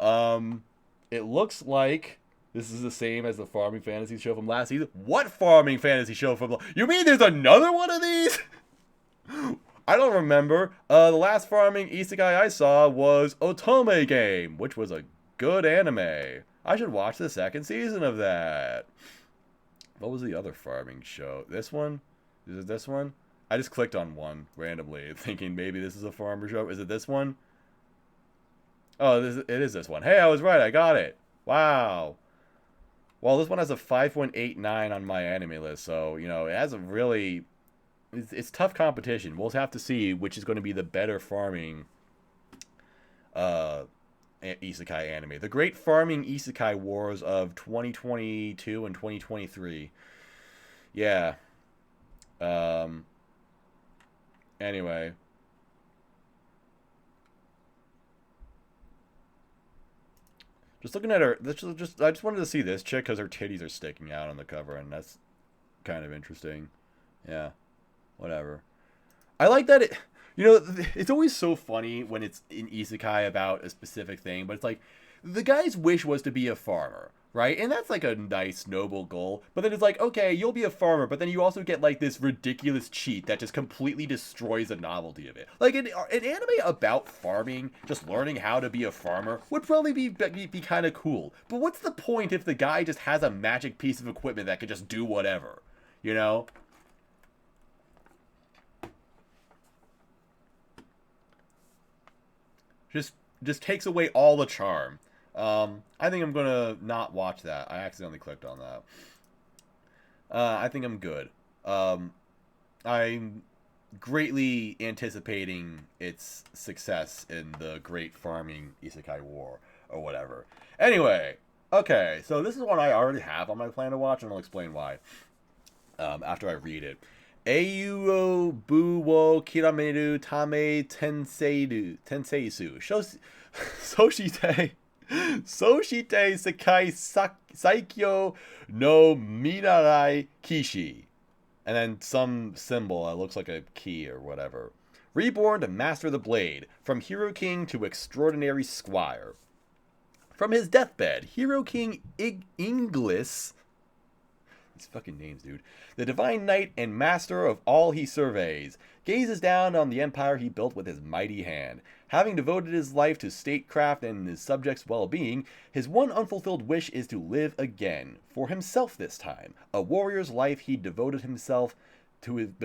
It looks like this is the same as the farming fantasy show from last season. What farming fantasy show from... You mean there's another one of these? I don't remember. The last farming isekai I saw was Otome Game, which was a good anime. I should watch the second season of that. What was the other farming show? This one? Is it this one? I just clicked on one randomly, thinking maybe this is a farmer show. Is it this one? Oh, it is this one. Hey, I was right. I got it. Wow. Well, this one has a 5.89 on my anime list, so, you know, it has a really... It's tough competition. We'll have to see which is going to be the better farming isekai anime. The Great Farming Isekai Wars of 2022 and 2023. Yeah. Anyway. Just looking at her, I just wanted to see this chick because her titties are sticking out on the cover, and that's kind of interesting. Yeah, whatever. I like that it, you know, it's always so funny when it's in isekai about a specific thing, but it's like, the guy's wish was to be a farmer, right? And that's like a nice, noble goal. But then it's like, okay, you'll be a farmer, but then you also get like this ridiculous cheat that just completely destroys the novelty of it. Like an anime about farming, just learning how to be a farmer, would probably be kind of cool. But what's the point if the guy just has a magic piece of equipment that can just do whatever, you know? Just takes away all the charm. I think I'm gonna not watch that. I accidentally clicked on that. I think I'm good. I'm greatly anticipating its success in the Great Farming Isekai War, or whatever. Anyway, okay, so this is one I already have on my plan to watch, and I'll explain why after I read it. Eiyuo bu wo kirameru tame tenseisu soshite sekai Saikyou no minarai kishi. And then some symbol that looks like a key or whatever. Reborn to master the blade, from Hero King to extraordinary squire. From his deathbed, Hero King Inglis These fucking names, dude. The divine knight and master of all he surveys, gazes down on the empire he built with his mighty hand. Having devoted his life to statecraft and his subjects' well-being, his one unfulfilled wish is to live again, for himself this time. A warrior's life he devoted himself to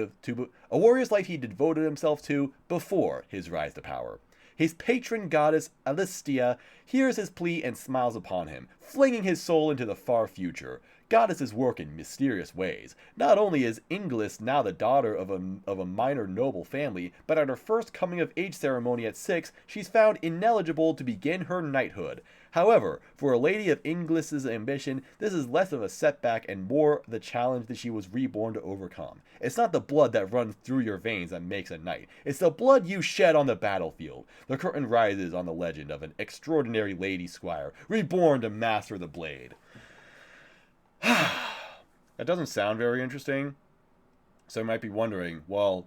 before his rise to power. His patron goddess Alistia hears his plea and smiles upon him, flinging his soul into the far future. Goddesses work in mysterious ways. Not only is Inglis now the daughter of a minor noble family, but at her first coming-of-age ceremony at 6, she's found ineligible to begin her knighthood. However, for a lady of Inglis's ambition, this is less of a setback and more the challenge that she was reborn to overcome. It's not the blood that runs through your veins that makes a knight. It's the blood you shed on the battlefield. The curtain rises on the legend of an extraordinary lady squire, reborn to master the blade. That doesn't sound very interesting. So you might be wondering, well,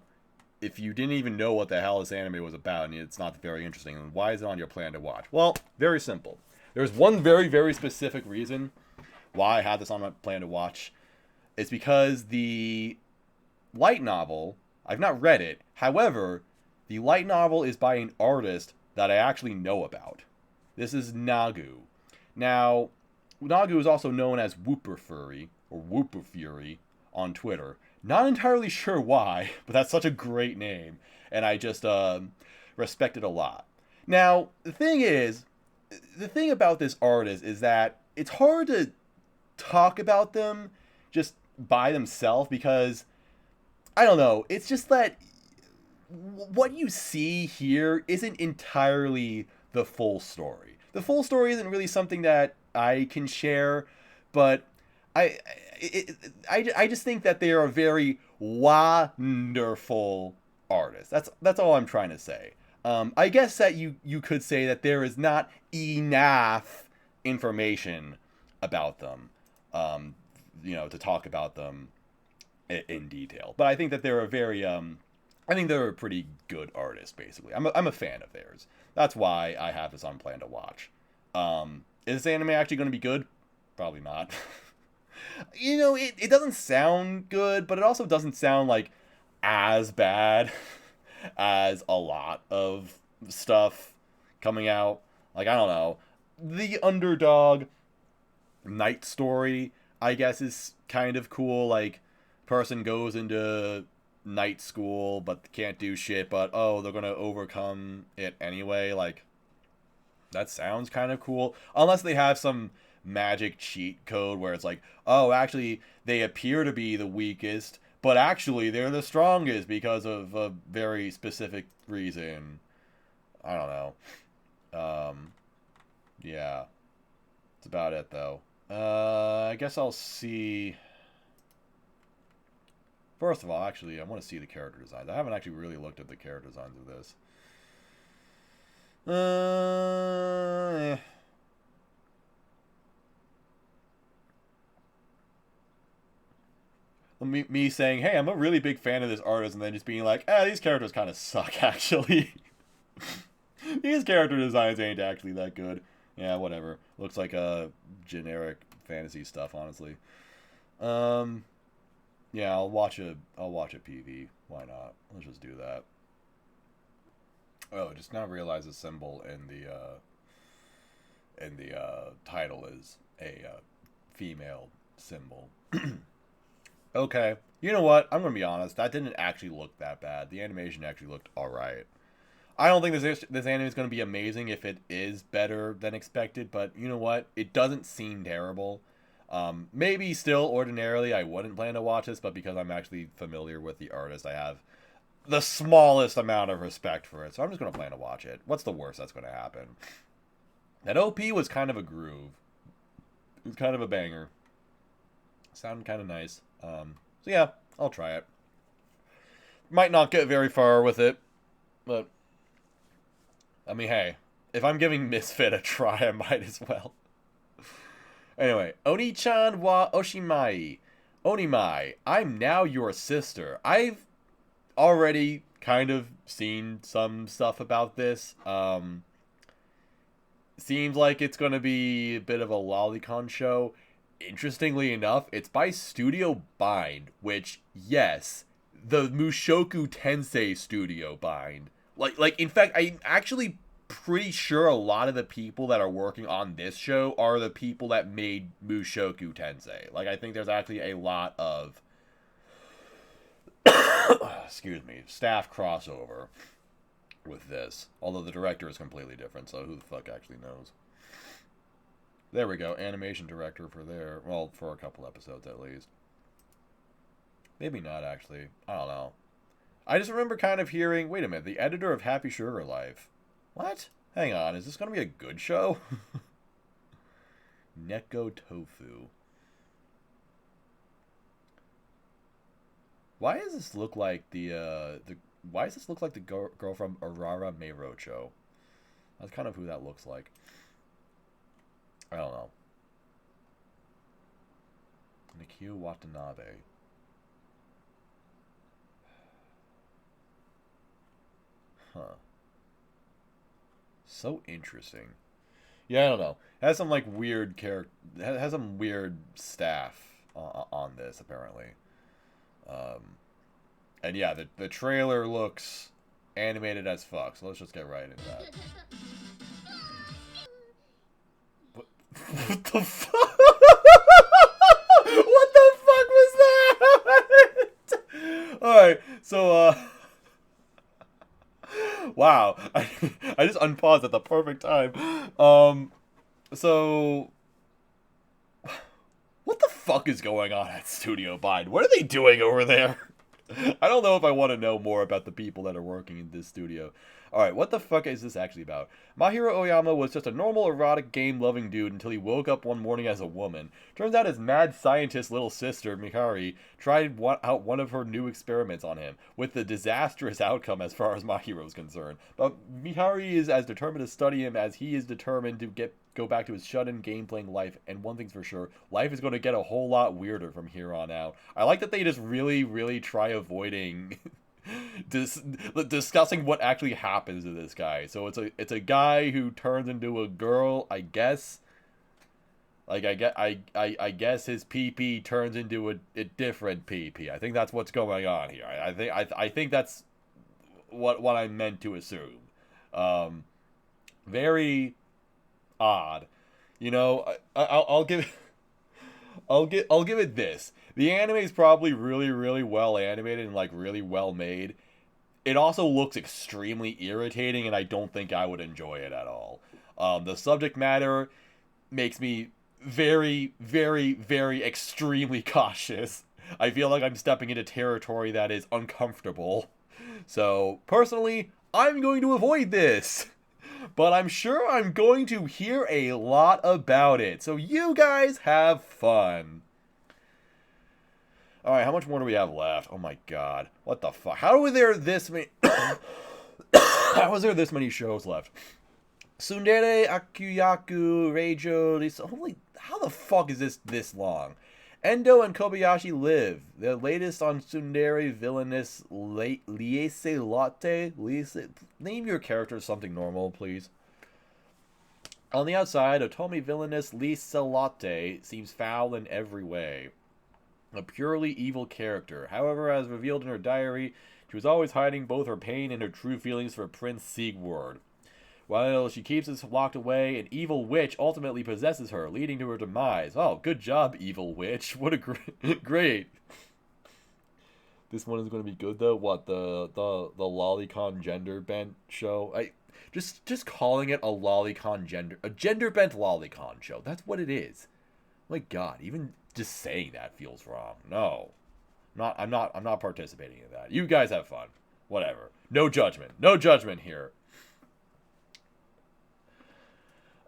if you didn't even know what the hell this anime was about and it's not very interesting, then why is it on your plan to watch? Well, very simple. There's one very, very specific reason why I had this on my plan to watch. It's because the light novel, I've not read it. However, the light novel is by an artist that I actually know about. This is Nagu. Now, Nagu is also known as Wooperfury, or Wooperfury, on Twitter. Not entirely sure why, but that's such a great name, and I just respect it a lot. Now, the thing about this artist is that it's hard to talk about them just by themselves because, I don't know, it's just that what you see here isn't entirely the full story. The full story isn't really something that I can share, but I just think that they are a very wonderful artist. That's all I'm trying to say. I guess that you could say that there is not enough information about them, to talk about them in detail. But I think that they're a very, I think they're a pretty good artist. Basically, I'm a fan of theirs. That's why I have this on plan to watch. Is this anime actually going to be good? Probably not. It doesn't sound good, but it also doesn't sound like as bad as a lot of stuff coming out. Like, I don't know. The underdog night story, I guess, is kind of cool. Like, person goes into night school but can't do shit, but they're gonna overcome it anyway. Like, that sounds kind of cool, unless they have some magic cheat code where it's like, actually they appear to be the weakest, but actually they're the strongest because of a very specific reason. I don't know. Yeah, that's about it though. I guess I'll see. First of all, actually, I want to see the character designs. I haven't actually really looked at the character designs of this. Me saying, hey, I'm a really big fan of this artist, and then just being like, these characters kind of suck, actually. These character designs ain't actually that good. Yeah, whatever. Looks like generic fantasy stuff, honestly. Yeah, I'll watch a PV. Why not? Let's just do that. Oh, just now realize the symbol in the title is a female symbol. Okay, you know what? I'm gonna be honest. That didn't actually look that bad. The animation actually looked alright. I don't think this anime is gonna be amazing if it is better than expected, but you know what? It doesn't seem terrible. Maybe still ordinarily I wouldn't plan to watch this, but because I'm actually familiar with the artist, I have the smallest amount of respect for it, so I'm just gonna plan to watch it. What's the worst that's gonna happen? That OP was kind of a groove. It was kind of a banger. Sounded kind of nice. So yeah, I'll try it. Might not get very far with it, but I mean, hey, if I'm giving Misfit a try, I might as well. Anyway, Oni-chan wa Oshimai. Onimai, I'm now your sister. I've already kind of seen some stuff about this. Seems like it's going to be a bit of a lolicon show. interestingly enough, it's by Studio Bind, which, yes, the Mushoku Tensei Studio Bind. In fact, I'm actually pretty sure a lot of the people that are working on this show are the people that made Mushoku Tensei. Like, I think there's actually a lot of excuse me, staff crossover with this. Although the director is completely different, so who the fuck actually knows? There we go, animation director for there. Well, for a couple episodes at least. Maybe not, actually. I don't know. I just remember kind of hearing, wait a minute, the editor of Happy Sugar Life. What? Hang on, is this going to be a good show? Neko Tofu. Why does this look like why does this look like the girl from Urara Meirocho? That's kind of who that looks like. I don't know. Nikio Watanabe. Huh. So interesting. Yeah, I don't know. It has some like weird character. Has some weird staff on this apparently. And yeah, the trailer looks animated as fuck. So let's just get right into that. What the fuck? What the fuck was that? Alright, so, wow. I just unpaused at the perfect time. So... What the fuck is going on at Studio Bind? What are they doing over there? I don't know if I want to know more about the people that are working in this studio. Alright, what the fuck is this actually about? Mahiro Oyama was just a normal erotic game-loving dude until he woke up one morning as a woman. Turns out his mad scientist little sister, Mikari, tried out one of her new experiments on him, with the disastrous outcome as far as Mahiro's concerned. But Mikari is as determined to study him as he is determined to go back to his shut-in game-playing life, and one thing's for sure, life is going to get a whole lot weirder from here on out. I like that they just really, really try avoiding... discussing what actually happens to this guy. So it's a guy who turns into a girl, I guess. Like I guess his PP turns into a different PP. I think that's what's going on here. I think that's what I meant to assume. Very odd. You know, I'll give it this. The anime is probably really, really well animated and like really well made. It also looks extremely irritating, and I don't think I would enjoy it at all. The subject matter makes me very, very, very extremely cautious. I feel like I'm stepping into territory that is uncomfortable. So, personally, I'm going to avoid this. But I'm sure I'm going to hear a lot about it. So you guys have fun. Alright, how much more do we have left? Oh my god. What the fuck? How are there this many... How is there this many shows left? Tsundere, Akuyaku, Reijo, Lisa... Holy... How the fuck is this long? Endo and Kobayashi live. The latest on Tsundere, villainous Liese Latte. Name your character something normal, please. On the outside, Otomi villainous Liese Latte seems foul in every way. A purely evil character. However, as revealed in her diary, she was always hiding both her pain and her true feelings for Prince Sigurd. While she keeps this locked away, an evil witch ultimately possesses her, leading to her demise. Oh, good job, evil witch. What a great. This one is going to be good, though. What, the lolicon gender bent show? Just calling it a gender bent lolicon show. That's what it is. My god, even just saying that feels wrong. No. I'm not participating in that. You guys have fun. Whatever. No judgment. No judgment here.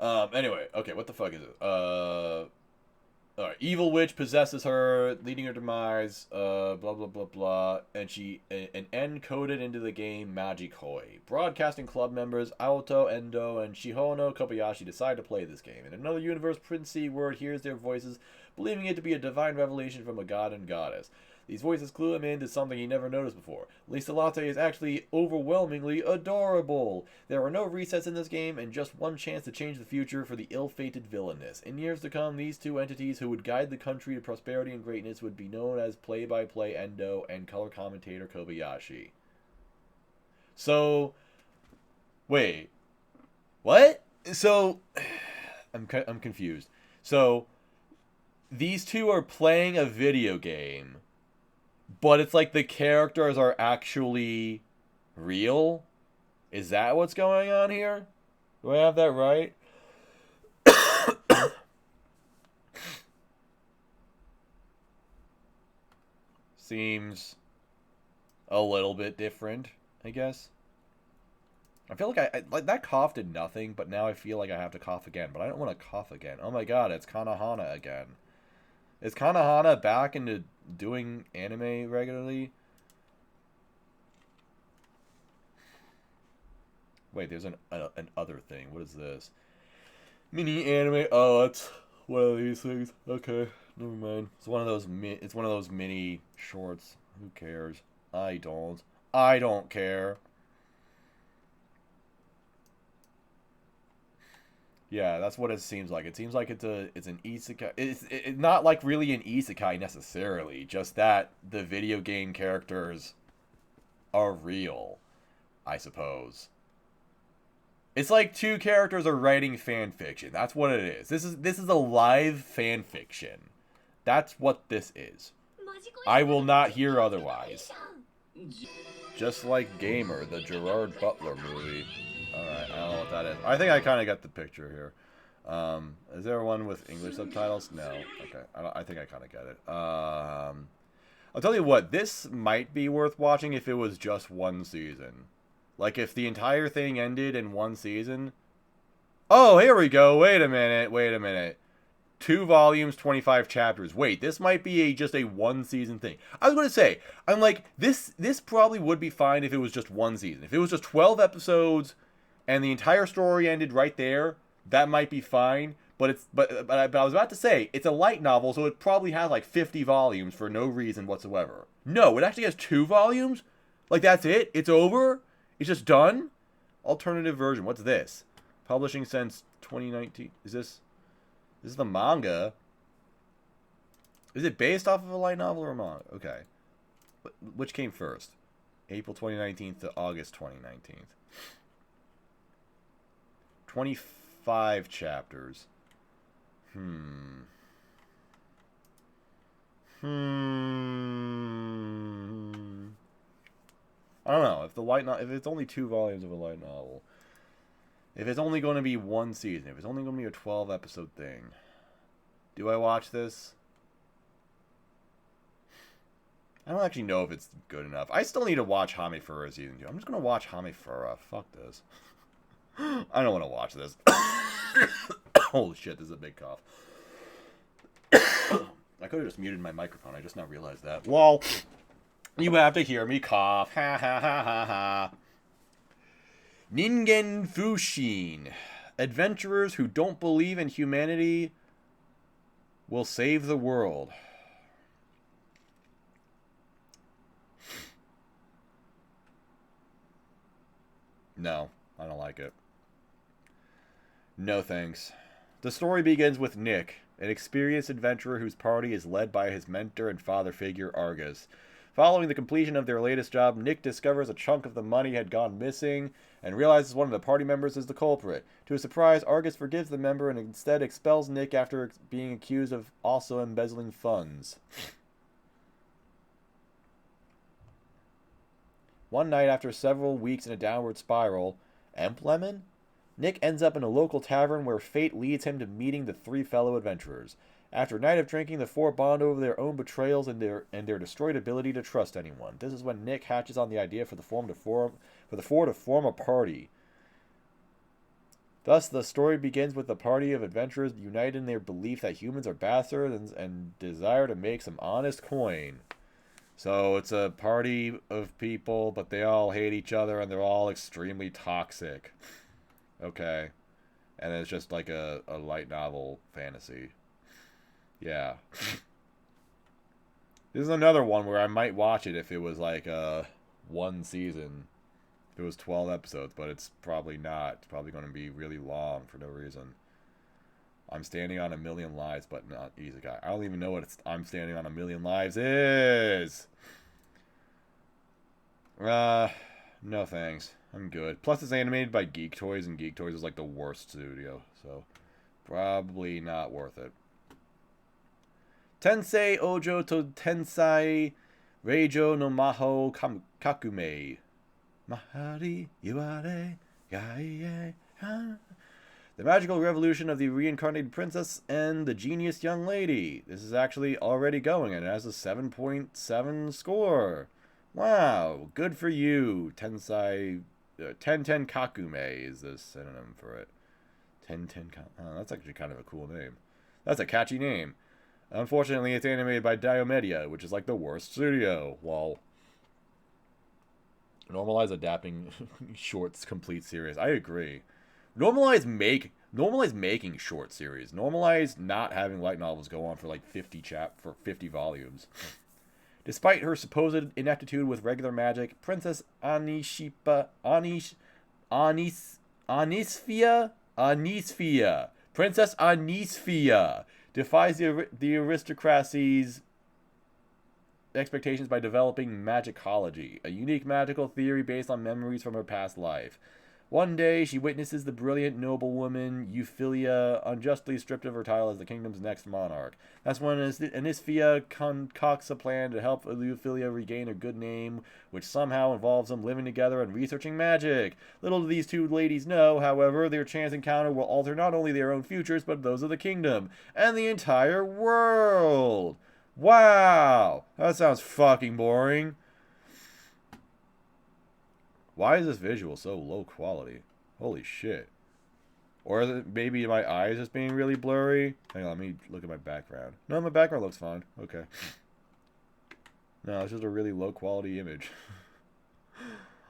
Anyway, okay, what the fuck is it? Alright, evil witch possesses her, leading her demise, blah blah blah blah, and an N coded into the game Magic Hoi. Broadcasting club members Aoto, Endo, and Shihono Kobayashi decide to play this game. In another universe, Prince Sigurd hears their voices, believing it to be a divine revelation from a god and goddess. These voices clue him into something he never noticed before. Lisa Latte is actually overwhelmingly adorable. There are no resets in this game, and just one chance to change the future for the ill-fated villainess. In years to come, these two entities who would guide the country to prosperity and greatness would be known as play-by-play Endo and color commentator Kobayashi. So, wait, what? So, I'm confused. So, these two are playing a video game, but it's like the characters are actually real? Is that what's going on here? Do I have that right? Seems a little bit different, I guess. I feel like I like that cough did nothing, but now I feel like I have to cough again. But I don't want to cough again. Oh my god, it's Kanahana again. Is Kanahana back into doing anime regularly? Wait, there's an other thing. What is this? Mini anime. Oh, that's one of these things. Okay, never mind. It's one of those. It's one of those mini shorts. Who cares? I don't. I don't care. Yeah, that's what it seems like. It seems like it's an isekai. It's not like really an isekai necessarily. Just that the video game characters are real, I suppose. It's like two characters are writing fan fiction. That's what it is. This is a live fan fiction. That's what this is. I will not hear otherwise. Just like Gamer, the Gerard Butler movie. Alright, I don't know what that is. I think I kind of got the picture here. Is there one with English subtitles? No. Okay, I think I kind of get it. I'll tell you what, this might be worth watching if it was just one season. Like, if the entire thing ended in one season. Oh, here we go. Wait a minute. 2 volumes, 25 chapters. Wait, this might be just a one season thing. I was going to say, I'm like, this probably would be fine if it was just one season. If it was just 12 episodes and the entire story ended right there, that might be fine. But I was about to say, it's a light novel, so it probably has like 50 volumes for no reason whatsoever. No, it actually has 2 volumes? Like, that's it? It's over? It's just done? Alternative version. What's this? Publishing since 2019. Is this the manga? Is it based off of a light novel or a manga? Okay. Which came first? April 2019 to August 2019. 25 chapters. I don't know if it's only 2 volumes of a light novel. If it's only going to be one season, if it's only going to be a 12 episode thing, do I watch this? I don't actually know if it's good enough. I still need to watch Hamefura season 2. I'm just going to watch Hamefura. Fuck this. I don't want to watch this. Holy shit, this is a big cough. I could have just muted my microphone. I just now realized that. Lol. You have to hear me cough. Ha ha ha ha ha. Ningen Fushin. Adventurers who don't believe in humanity will save the world. No, I don't like it. No thanks. The story begins with Nick, an experienced adventurer whose party is led by his mentor and father figure, Argus. Following the completion of their latest job, Nick discovers a chunk of the money had gone missing and realizes one of the party members is the culprit. To his surprise, Argus forgives the member and instead expels Nick after being accused of also embezzling funds. One night, after several weeks in a downward spiral, Lemon? Nick ends up in a local tavern where fate leads him to meeting the 3 fellow adventurers. After a night of drinking, the 4 bond over their own betrayals and their destroyed ability to trust anyone. This is when Nick hatches on the idea for the 4 to form a party. Thus, the story begins with the party of adventurers united in their belief that humans are bastards and desire to make some honest coin. So it's a party of people, but they all hate each other and they're all extremely toxic. Okay. And it's just like a light novel fantasy. Yeah. This is another one where I might watch it if it was like one season. If it was 12 episodes, but it's probably not. It's probably going to be really long for no reason. I'm Standing on a Million Lives, but not Isekai. I don't even know what I'm Standing on a Million Lives is. No thanks. I'm good. Plus, it's animated by Geek Toys, and Geek Toys is like the worst studio, so probably not worth it. Tensei Ojo to Tensai Reijo no Maho Kakume. Mahari Yuare Gaie. The Magical Revolution of the Reincarnated Princess and the Genius Young Lady. This is actually already going, and it has a 7.7 score. Wow, good for you. Tensai... Ten Kakume is the synonym for it. Oh, that's actually kind of a cool name. That's a catchy name. Unfortunately, it's animated by Dio Media, which is like the worst studio. Lol. Normalize adapting shorts complete series. I agree. Normalize making short series. Normalize not having light novels go on for like 50 volumes. Despite her supposed ineptitude with regular magic, Princess Anisfia Princess Anisfia defies the aristocracy's expectations by developing magicology, a unique magical theory based on memories from her past life. One day, she witnesses the brilliant noblewoman Euphilia unjustly stripped of her title as the kingdom's next monarch. That's when Anisfia concocts a plan to help Euphilia regain her good name, which somehow involves them living together and researching magic. Little do these two ladies know, however, their chance encounter will alter not only their own futures, but those of the kingdom, and the entire world. Wow! That sounds fucking boring. Why is this visual so low quality? Holy shit. Or is it maybe my eyes just being really blurry? Hang on, let me look at my background. No, my background looks fine. Okay. No, it's just a really low quality image.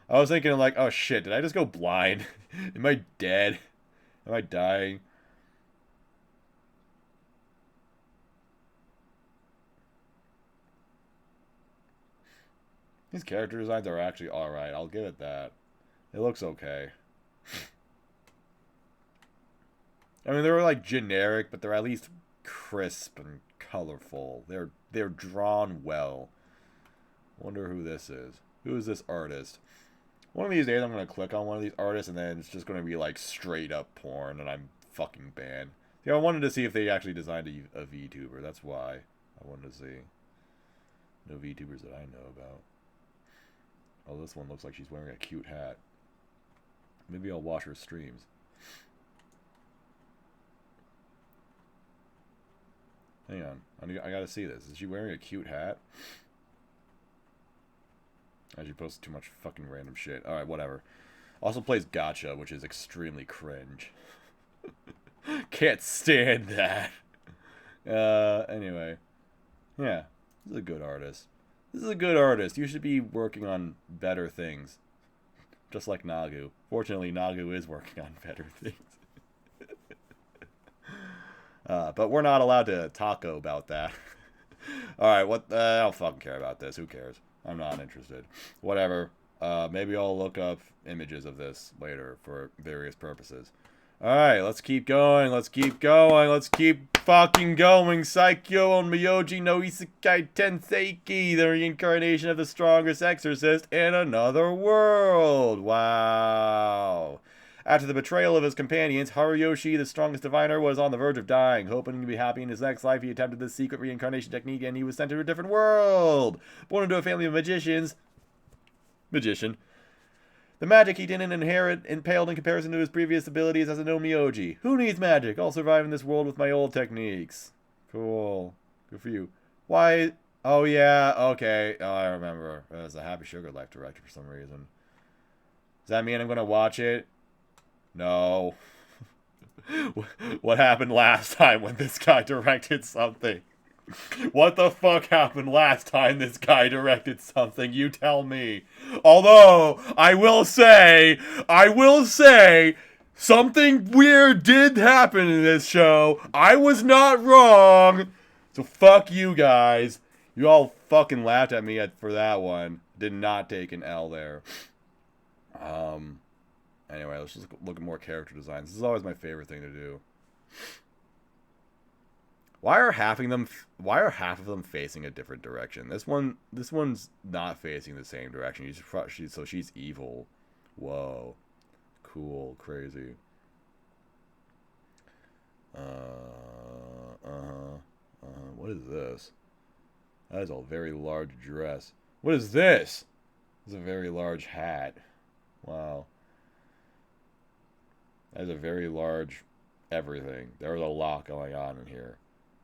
I was thinking like, oh shit, did I just go blind? Am I dead? Am I dying? These character designs are actually alright. I'll give it that. It looks okay. I mean, they're like generic, but they're at least crisp and colorful. They're drawn well. Wonder who this is. Who is this artist? One of these days, I'm going to click on one of these artists, and then it's just going to be like straight up porn, and I'm fucking banned. Yeah, I wanted to see if they actually designed a VTuber. That's why I wanted to see. No VTubers that I know about. Oh, this one looks like she's wearing a cute hat. Maybe I'll watch her streams. Hang on. I gotta see this. Is she wearing a cute hat? She posted too much fucking random shit. Alright, whatever. Also plays Gacha, which is extremely cringe. Can't stand that. Anyway. Yeah. This is a good artist. This is a good artist. You should be working on better things. Just like Nagu. Fortunately, Nagu is working on better things. But we're not allowed to taco about that. Alright, what? I don't fucking care about this. Who cares? I'm not interested. Whatever. Maybe I'll look up images of this later for various purposes. Alright, let's keep going. Let's keep going. Let's keep fucking going. Saikyou on Myoji no Isekai Tenseiki, the reincarnation of the strongest exorcist in another world. Wow. After the betrayal of his companions, Haruyoshi, the strongest diviner, was on the verge of dying. Hoping to be happy in his next life, he attempted this secret reincarnation technique, and he was sent to a different world. Born into a family of magicians. Magician. The magic he didn't inherit paled in comparison to his previous abilities as a no Myoji. Who needs magic? I'll survive in this world with my old techniques. Cool. Good for you. Why? Oh, yeah. Okay. Oh, I remember. It was a Happy Sugar Life director for some reason. Does that mean I'm going to watch it? No. What happened last time when this guy directed something? What the fuck happened last time this guy directed something? You tell me. Although, I will say, something weird did happen in this show. I was not wrong. So fuck you guys. You all fucking laughed at me for that one. Did not take an L there. Anyway, let's just look at more character designs. This is always my favorite thing to do. Why are half of them facing a different direction? This one's not facing the same direction. So she's evil. Whoa. Cool, crazy. What is this? That is a very large dress. What is this? It's a very large hat. Wow. That is a very large everything. There was a lot going on in here.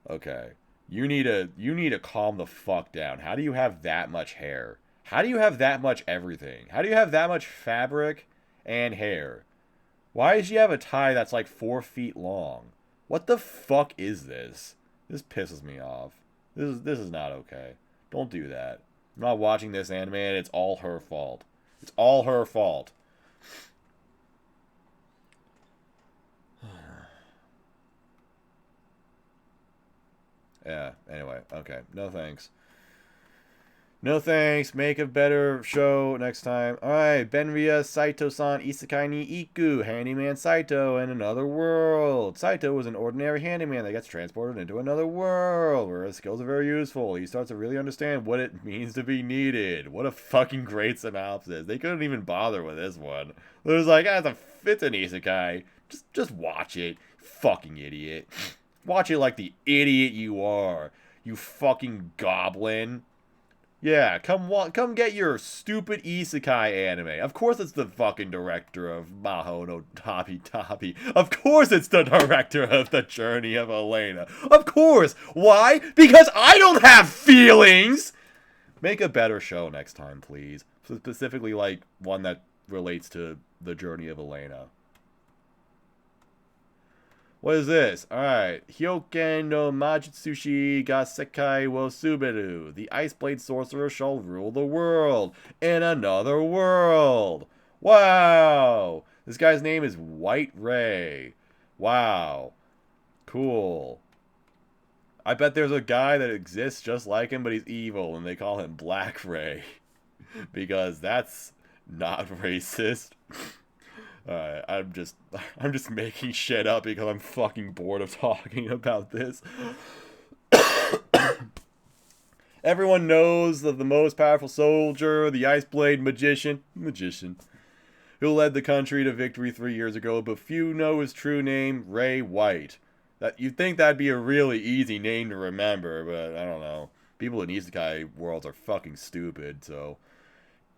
Okay. You need to calm the fuck down. How do you have that much hair? How do you have that much everything? How do you have that much fabric and hair? Why does she have a tie that's like 4 feet long? What the fuck is this? This pisses me off. This is not okay. Don't do that. I'm not watching this anime and it's all her fault. It's all her fault. Yeah, anyway, okay. No thanks. No thanks. Make a better show next time. Alright, Benria Saito-san Isekai ni Iku. Handyman Saito in another world. Saito was an ordinary handyman that gets transported into another world where his skills are very useful. He starts to really understand what it means to be needed. What a fucking great synopsis. They couldn't even bother with this one. It was like, it's an isekai. Just watch it. Fucking idiot. Watch it like the idiot you are. You fucking goblin. Yeah, come get your stupid isekai anime. Of course it's the fucking director of Mahou no Tabi Tabi. Of course it's the director of The Journey of Elena. Of course! Why? Because I don't have feelings! Make a better show next time, please. Specifically, like, one that relates to The Journey of Elena. What is this? Alright. Hyoken no Majutsushi ga Sekai wo Suberu. The Ice Blade Sorcerer shall rule the world. In another world. Wow. This guy's name is White Ray. Wow. Cool. I bet there's a guy that exists just like him, but he's evil, and they call him Black Ray. Because that's not racist. I'm just making shit up because I'm fucking bored of talking about this. Everyone knows of the most powerful soldier, the Ice Blade magician, who led the country to victory 3 years ago, but few know his true name, Ray White. You'd think that'd be a really easy name to remember, but I don't know. People in isekai worlds are fucking stupid, so...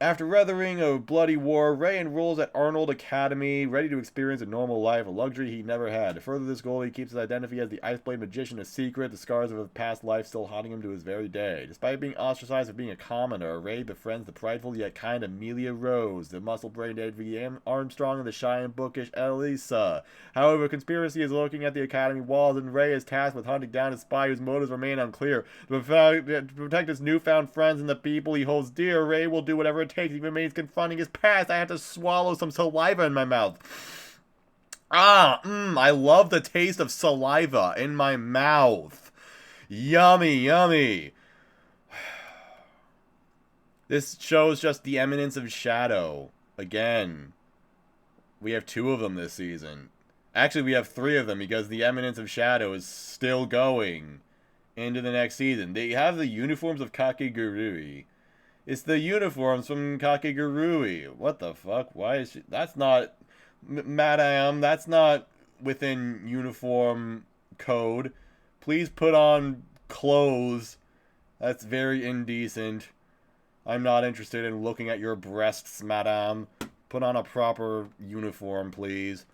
After weathering a bloody war, Ray enrolls at Arnold Academy, ready to experience a normal life, a luxury he never had. To further this goal, he keeps his identity as the Ice Blade Magician a secret, the scars of a past life still haunting him to his very day. Despite being ostracized for being a commoner, Ray befriends the prideful yet kind Amelia Rose, the muscle-brained Adrienne Armstrong, and the shy and bookish Elisa. However, conspiracy is lurking at the Academy walls, and Ray is tasked with hunting down a spy whose motives remain unclear. To protect his newfound friends and the people he holds dear, Ray will do whatever it takes. He remains confronting his past. I have to swallow some saliva in my mouth. I love the taste of saliva in my mouth. Yummy, yummy. This shows just the eminence of shadow. Again. We have 2 of them this season. Actually, we have 3 of them because the eminence of shadow is still going into the next season. They have the uniforms of Kakegurui. It's the uniforms from Kakegurui. What the fuck? Why is she... That's not... Madam, that's not within uniform code. Please put on clothes. That's very indecent. I'm not interested in looking at your breasts, madam. Put on a proper uniform, please.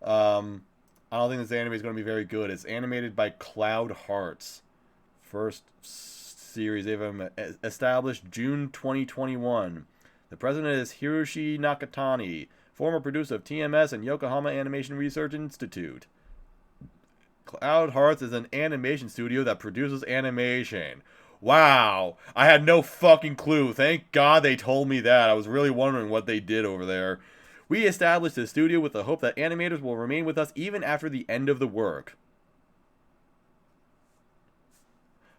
I don't think this anime is going to be very good. It's animated by Cloud Hearts. First series they've established June 2021. The president is Hiroshi Nakatani, former producer of TMS and Yokohama Animation Research Institute. Cloud Hearts is an animation studio that produces animation. Wow, I had no fucking clue. Thank God they told me that. I was really wondering what they did over there. We established this studio with the hope that animators will remain with us even after the end of the work.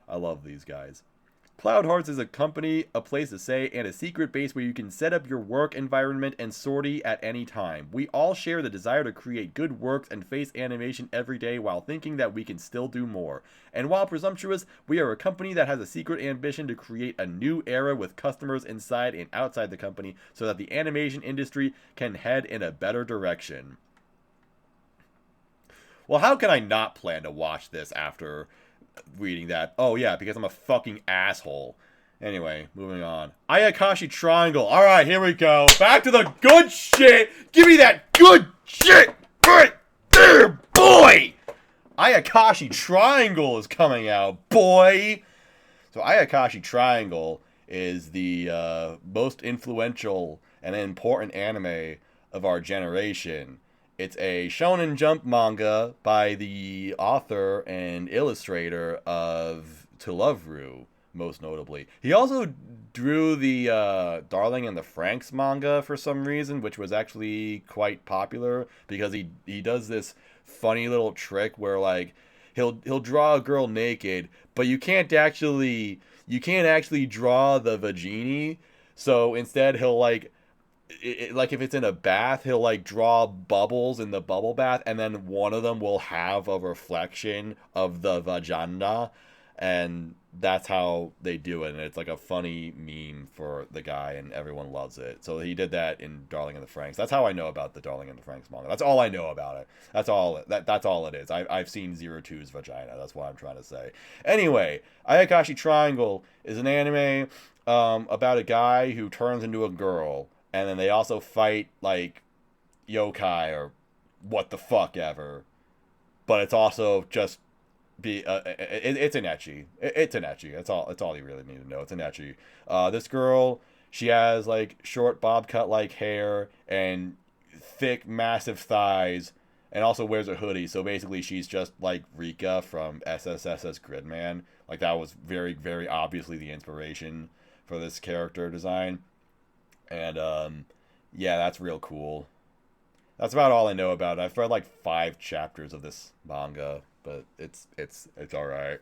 I love these guys. Cloud Hearts is a company, a place to stay, and a secret base where you can set up your work environment and sortie at any time. We all share the desire to create good works and face animation every day while thinking that we can still do more. And while presumptuous, we are a company that has a secret ambition to create a new era with customers inside and outside the company so that the animation industry can head in a better direction. Well, how can I not plan to watch this after reading that? Oh, yeah, because I'm a fucking asshole. Anyway, moving on. Ayakashi Triangle. Alright, here we go. Back to the good shit. Give me that good shit right there, boy. Ayakashi Triangle is coming out, boy. So Ayakashi Triangle is the most influential and important anime of our generation. It's a Shonen Jump manga by the author and illustrator of To Love Ru, most notably. He also drew the Darling in the Franxx manga for some reason, which was actually quite popular because he does this funny little trick where like he'll draw a girl naked, but you can't actually draw the vagina. So instead he'll like if it's in a bath, he'll like draw bubbles in the bubble bath, and then one of them will have a reflection of the vagina, and that's how they do it. And it's like a funny meme for the guy, and everyone loves it. So he did that in Darling in the Franxx. That's how I know about the Darling in the Franxx manga. That's all I know about it. That's all it is. I've seen Zero Two's vagina. That's what I'm trying to say. Anyway, Ayakashi Triangle is an anime about a guy who turns into a girl. And then they also fight, like, yokai or what the fuck ever. But it's also just it's an ecchi. It's an ecchi. That's all you really need to know. It's an ecchi. This girl, she has, like, short bob cut like hair and thick, massive thighs, and also wears a hoodie. So basically she's just like Rika from SSSS Gridman. Like, that was very, very obviously the inspiration for this character design. And, yeah, that's real cool. That's about all I know about it. I've read like 5 chapters of this manga, but it's alright.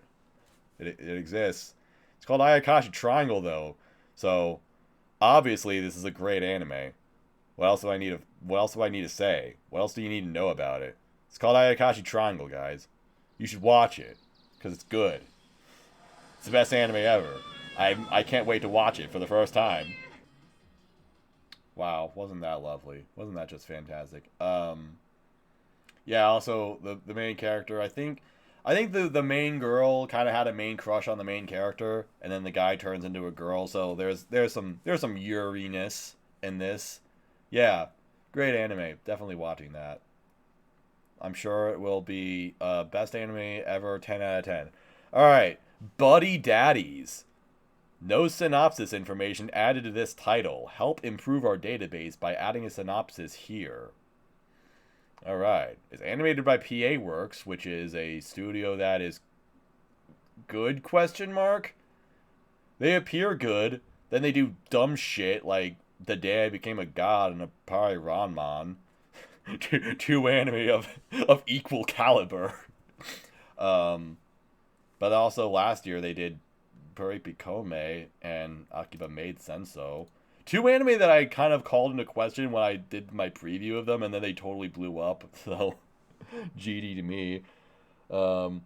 It exists. It's called Ayakashi Triangle, though. So, obviously, this is a great anime. What else do I need to say? What else do you need to know about it? It's called Ayakashi Triangle, guys. You should watch it, because it's good. It's the best anime ever. I can't wait to watch it for the first time. Wow, wasn't that lovely? Wasn't that just fantastic? Yeah, also the main character, I think the main girl kind of had a main crush on the main character, and then the guy turns into a girl, so there's some Yuri-ness in this. Yeah, great anime. Definitely watching that. I'm sure it will be best anime ever, 10 out of 10. Alright, Buddy Daddies. No synopsis information added to this title. Help improve our database by adding a synopsis here. Alright. It's animated by PA Works, which is a studio that is good, question mark? They appear good. Then they do dumb shit like The Day I Became a God and a Pari Ranman. Two anime of equal caliber. But also last year they did Puri Pikome and Akiba Maid Senso. 2 anime that I kind of called into question when I did my preview of them, and then they totally blew up. So, GD to me. A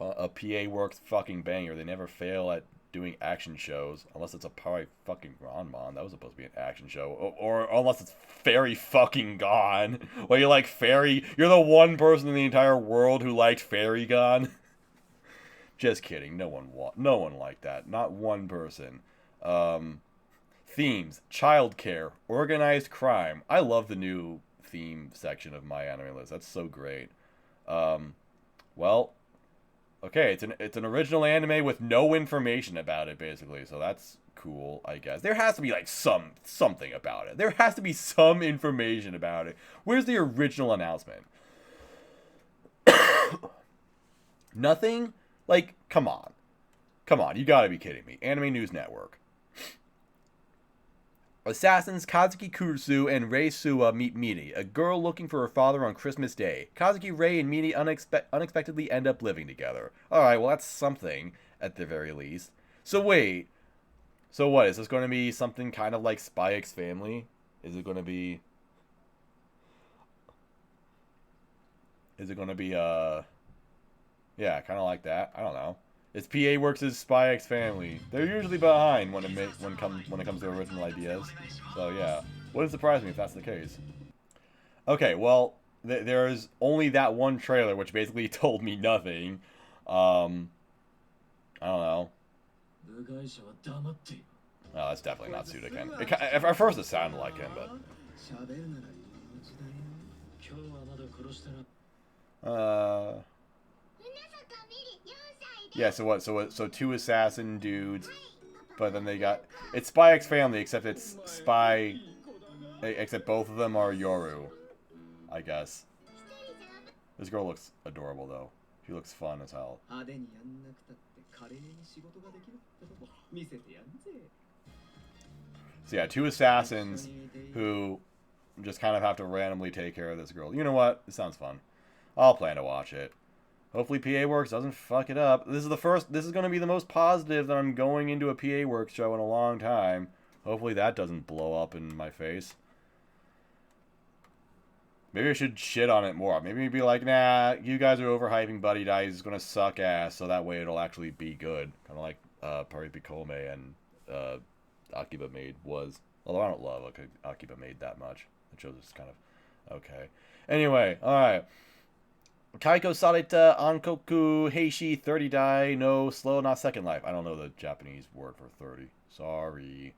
PA Works fucking banger. They never fail at doing action shows, unless it's a Pari fucking Ranman. That was supposed to be an action show. Or unless it's Fairy fucking Gone. Where you're like, Fairy, you're the one person in the entire world who liked Fairy Gone. Just kidding. No one liked that. Not one person. Themes: childcare, organized crime. I love the new theme section of my anime list. That's so great. Well, okay, it's an original anime with no information about it, basically. So that's cool, I guess. There has to be like something about it. There has to be some information about it. Where's the original announcement? Nothing? Like, come on. Come on, you gotta be kidding me. Anime News Network. Assassins Kazuki Kurusu and Rei Suwa meet Miri, a girl looking for her father on Christmas Day. Kazuki, Rei, and Miri unexpectedly end up living together. Alright, well that's something, at the very least. So wait. So what? Is this going to be something kind of like Spy X Family? Is it going to be... Is it going to be, yeah, kind of like that? I don't know. It's PA Works' Spy X Family. They're usually behind when it comes to original ideas. So yeah, wouldn't surprise me if that's the case. Okay, well, there's only that one trailer, which basically told me nothing. I don't know. Oh, that's definitely not Suda-ken. At first it sounded like him, but... Yeah, so what? So two assassin dudes, but then they got... It's Spy X Family, except it's Spy... Except both of them are Yoru, I guess. This girl looks adorable, though. She looks fun as hell. So yeah, two assassins who just kind of have to randomly take care of this girl. You know what? It sounds fun. I'll plan to watch it. Hopefully PA Works doesn't fuck it up. This is going to be the most positive that I'm going into a PA Works show in a long time. Hopefully that doesn't blow up in my face. Maybe I should shit on it more. Maybe be like, nah, you guys are overhyping Buddy Dai. He's going to suck ass, so that way it'll actually be good. Kind of like Paripikome and Akiba Maid was. Although I don't love Akiba Maid that much. The show's just kind of okay. Anyway, alright. Kaiko Sareta Ankoku Heishi 30 Dai no Slow Not Second Life. I don't know the Japanese word for 30. Sorry.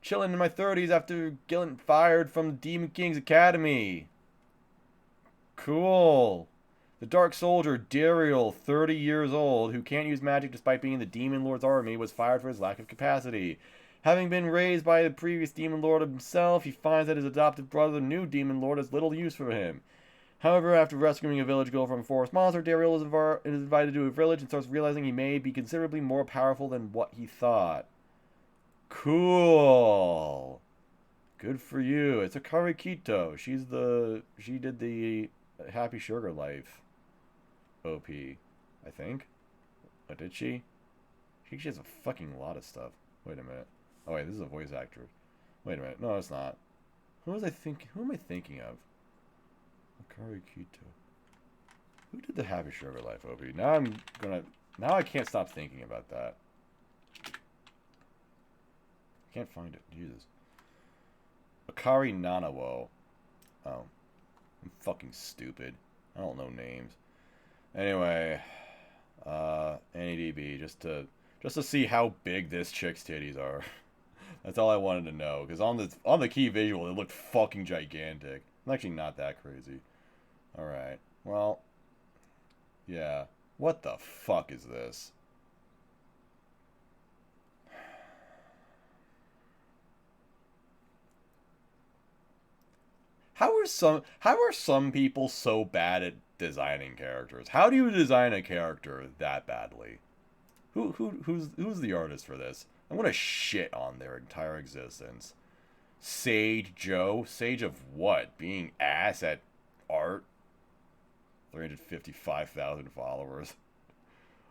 Chilling in my 30s after getting fired from Demon King's Academy. Cool. The Dark Soldier, Dariel, 30 years old, who can't use magic despite being in the Demon Lord's army, was fired for his lack of capacity. Having been raised by the previous Demon Lord himself, he finds that his adopted brother, the new Demon Lord, has little use for him. However, after rescuing a village girl from a forest monster, Dariel is invited to a village and starts realizing he may be considerably more powerful than what he thought. Cool. Good for you. It's Akari Kito. She did the Happy Sugar Life OP, I think. Oh, did she? She has a fucking lot of stuff. Wait a minute. Oh wait, this is a voice actor. Wait a minute. No, it's not. Who am I thinking of? Akari Kito. Who did the Happy Sugar Life OP? Now I can't stop thinking about that. Can't find it. Jesus. Akari Nanawo. Oh. I'm fucking stupid. I don't know names. Anyway, NEDB, just to see how big this chick's titties are. That's all I wanted to know. Because on the key visual, it looked fucking gigantic. I'm actually not that crazy. Alright. Well, yeah. What the fuck is this? How are some people so bad at designing characters? How do you design a character that badly? Who's the artist for this? I'm gonna shit on their entire existence. Sage Joe? Sage of what? Being ass at art? 355,000 followers.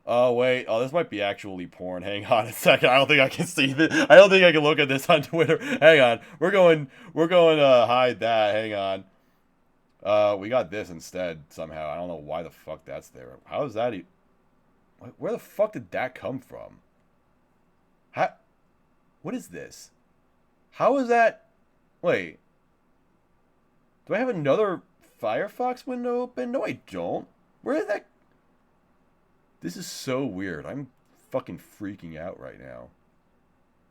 Oh, wait. Oh, this might be actually porn. Hang on a second. I don't think I can see this. I don't think I can look at this on Twitter. Hang on. We're going hide that. Hang on. We got this instead somehow. I don't know why the fuck that's there. How is that where the fuck did that come from? What is this? How is that? Wait. Do I have another Firefox window open? No, I don't. Where did that... This is so weird. I'm fucking freaking out right now.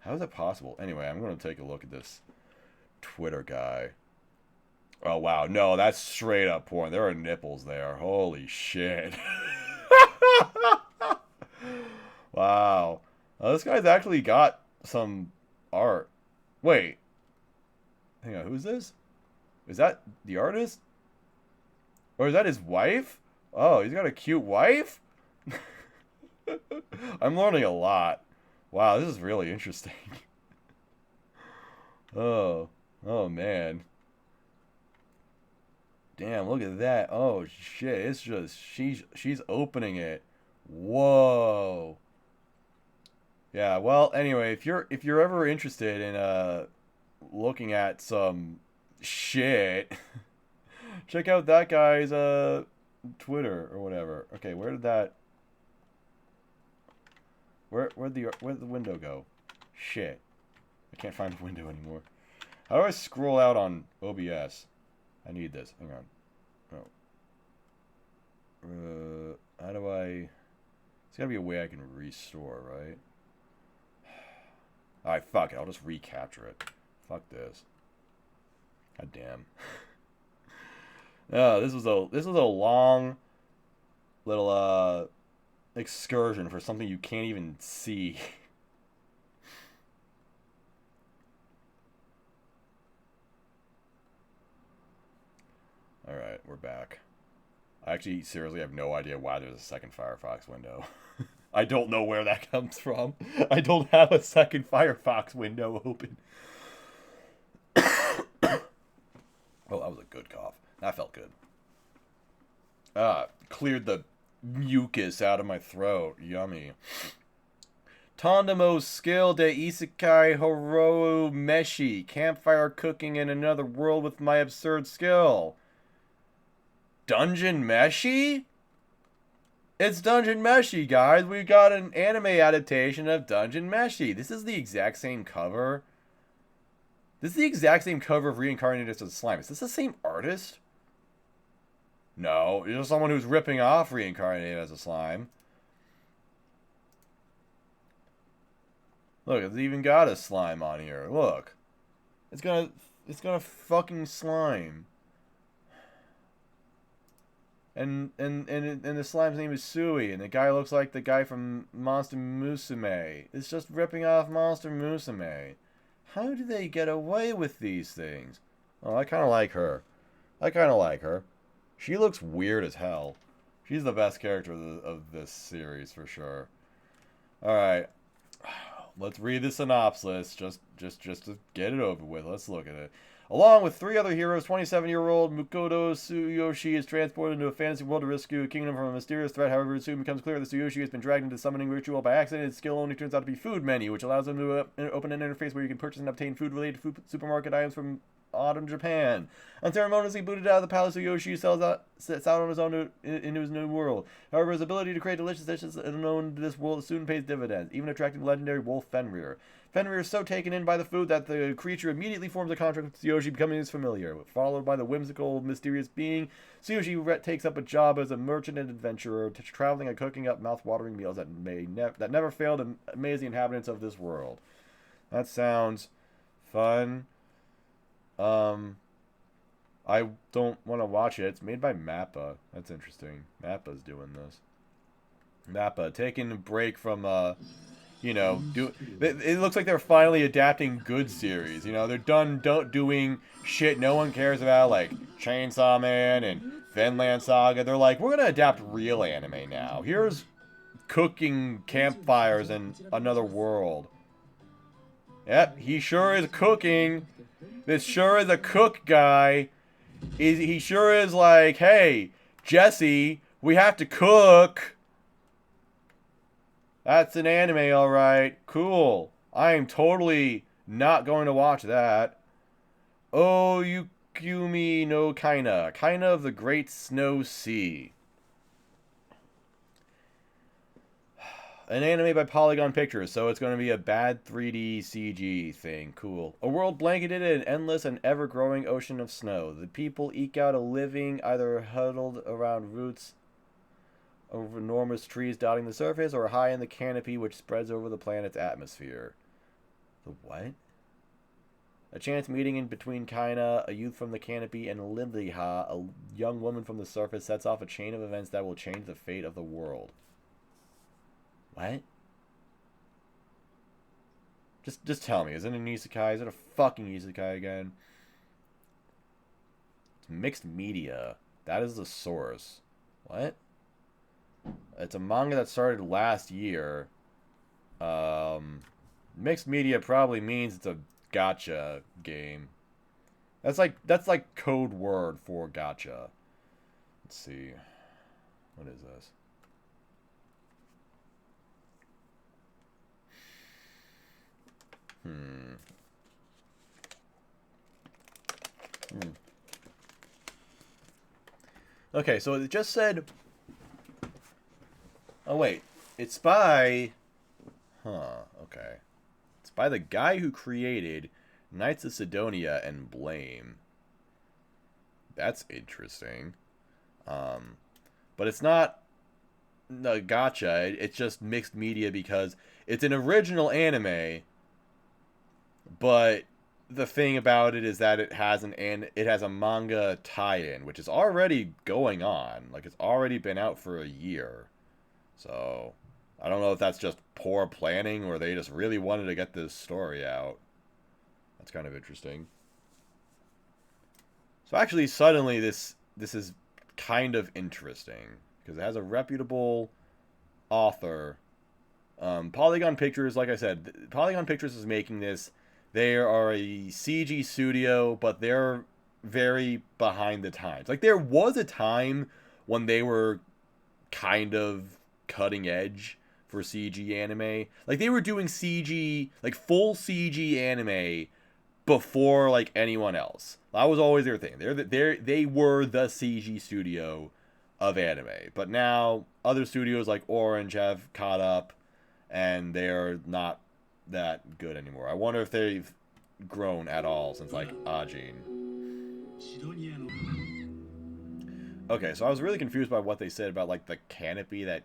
How is that possible? Anyway, I'm going to take a look at this Twitter guy. Oh, wow. No, that's straight up porn. There are nipples there. Holy shit. Wow. This guy's actually got some art. Wait. Hang on. Who's this? Is that the artist? Or is that his wife? Oh, he's got a cute wife? I'm learning a lot. Wow, this is really interesting. Oh man. Damn, look at that. Oh shit, it's just she's opening it. Whoa. Yeah, well, anyway, if you're ever interested in looking at some shit, check out that guy's Twitter or whatever. Okay, where did that where'd the window go? Shit. I can't find the window anymore. How do I scroll out on OBS? I need this. Hang on. How do I... There's gotta be a way I can restore, right? Alright, fuck it. I'll just recapture it. Fuck this. God damn. Oh, this was a long little excursion for something you can't even see. Alright, we're back. I actually seriously have no idea why there's a second Firefox window. I don't know where that comes from. I don't have a second Firefox window open. Oh, that was a good cough. That felt good. Cleared the mucus out of my throat. Yummy. Tondomo's skill de isekai horou meshi. Campfire cooking in another world with my absurd skill. Dungeon Meshi? It's Dungeon Meshi, guys. We got an anime adaptation of Dungeon Meshi. This is the exact same cover. This is the exact same cover of Reincarnated as a Slime. Is this the same artist? No, it's just someone who's ripping off Reincarnated as a Slime. Look, it's even got a slime on here. Look. It's gonna fucking slime. And the slime's name is Sui, and the guy looks like the guy from Monster Musume. It's just ripping off Monster Musume. How do they get away with these things? Oh, I kind of like her. I kind of like her. She looks weird as hell. She's the best character of this series for sure. All right, let's read the synopsis just to get it over with. Let's look at it. Along with 3 other heroes, 27-year-old Mukoto Tsuyoshi is transported into a fantasy world to rescue a kingdom from a mysterious threat. However, it soon becomes clear that Tsuyoshi has been dragged into summoning ritual by accident. His skill only turns out to be food menu, which allows him to open an interface where you can purchase and obtain food-related supermarket items from autumn Japan. Unceremoniously booted out of the palace, Tsuyoshi sets out on his own into his new world. However, his ability to create delicious dishes unknown to this world soon pays dividends, even attracting the legendary wolf Fenrir. Fenrir is so taken in by the food that the creature immediately forms a contract with Tsuyoshi, becoming his familiar. Followed by the whimsical, mysterious being, Tsuyoshi takes up a job as a merchant and adventurer, traveling and cooking up mouth-watering meals that never fail to amaze the inhabitants of this world. That sounds fun. I don't want to watch it. It's made by Mappa. That's interesting. Mappa's doing this. Mappa taking a break from it looks like they're finally adapting good series. You know, they're done doing shit no one cares about, like Chainsaw Man and Vinland Saga. They're like, we're gonna adapt real anime now. Here's cooking campfires in another world. Yep, he sure is cooking. This sure is a cook guy. He sure is like, hey, Jesse, we have to cook. That's an anime, alright. Cool. I am totally not going to watch that. Oh, Yukimi no Kaina. Kaina of the Great Snow Sea. An anime by Polygon Pictures, so it's going to be a bad 3D CG thing. Cool. A world blanketed in an endless and ever-growing ocean of snow. The people eke out a living either huddled around roots over enormous trees dotting the surface, or high in the canopy which spreads over the planet's atmosphere. The what? A chance meeting in between Kaina, a youth from the canopy, and Liliha, a young woman from the surface, sets off a chain of events that will change the fate of the world. What? Just tell me, is it an isekai? Is it a fucking isekai again? It's mixed media. That is the source. What? It's a manga that started last year. Mixed media probably means it's a gacha game. That's like code word for gacha. Let's see. What is this? Hmm. Hmm. Okay, so it just said... Oh, wait. It's by... Huh, okay. It's by the guy who created Knights of Sidonia and Blame. That's interesting. But it's not a gacha. It's just mixed media because it's an original anime, but the thing about it is that it has a manga tie-in, which is already going on. Like, it's already been out for a year. So I don't know if that's just poor planning or they just really wanted to get this story out. That's kind of interesting. So actually, suddenly this is kind of interesting because it has a reputable author. Polygon Pictures, like I said, Polygon Pictures is making this. They are a CG studio, but they're very behind the times. Like, there was a time when they were kind of cutting edge for CG anime. Like, they were doing CG, like full CG anime before like anyone else. That was always their thing. They were the CG studio of anime. But now other studios like Orange have caught up and they're not that good anymore. I wonder if they've grown at all since like Ajin. Okay, so I was really confused by what they said about like the canopy that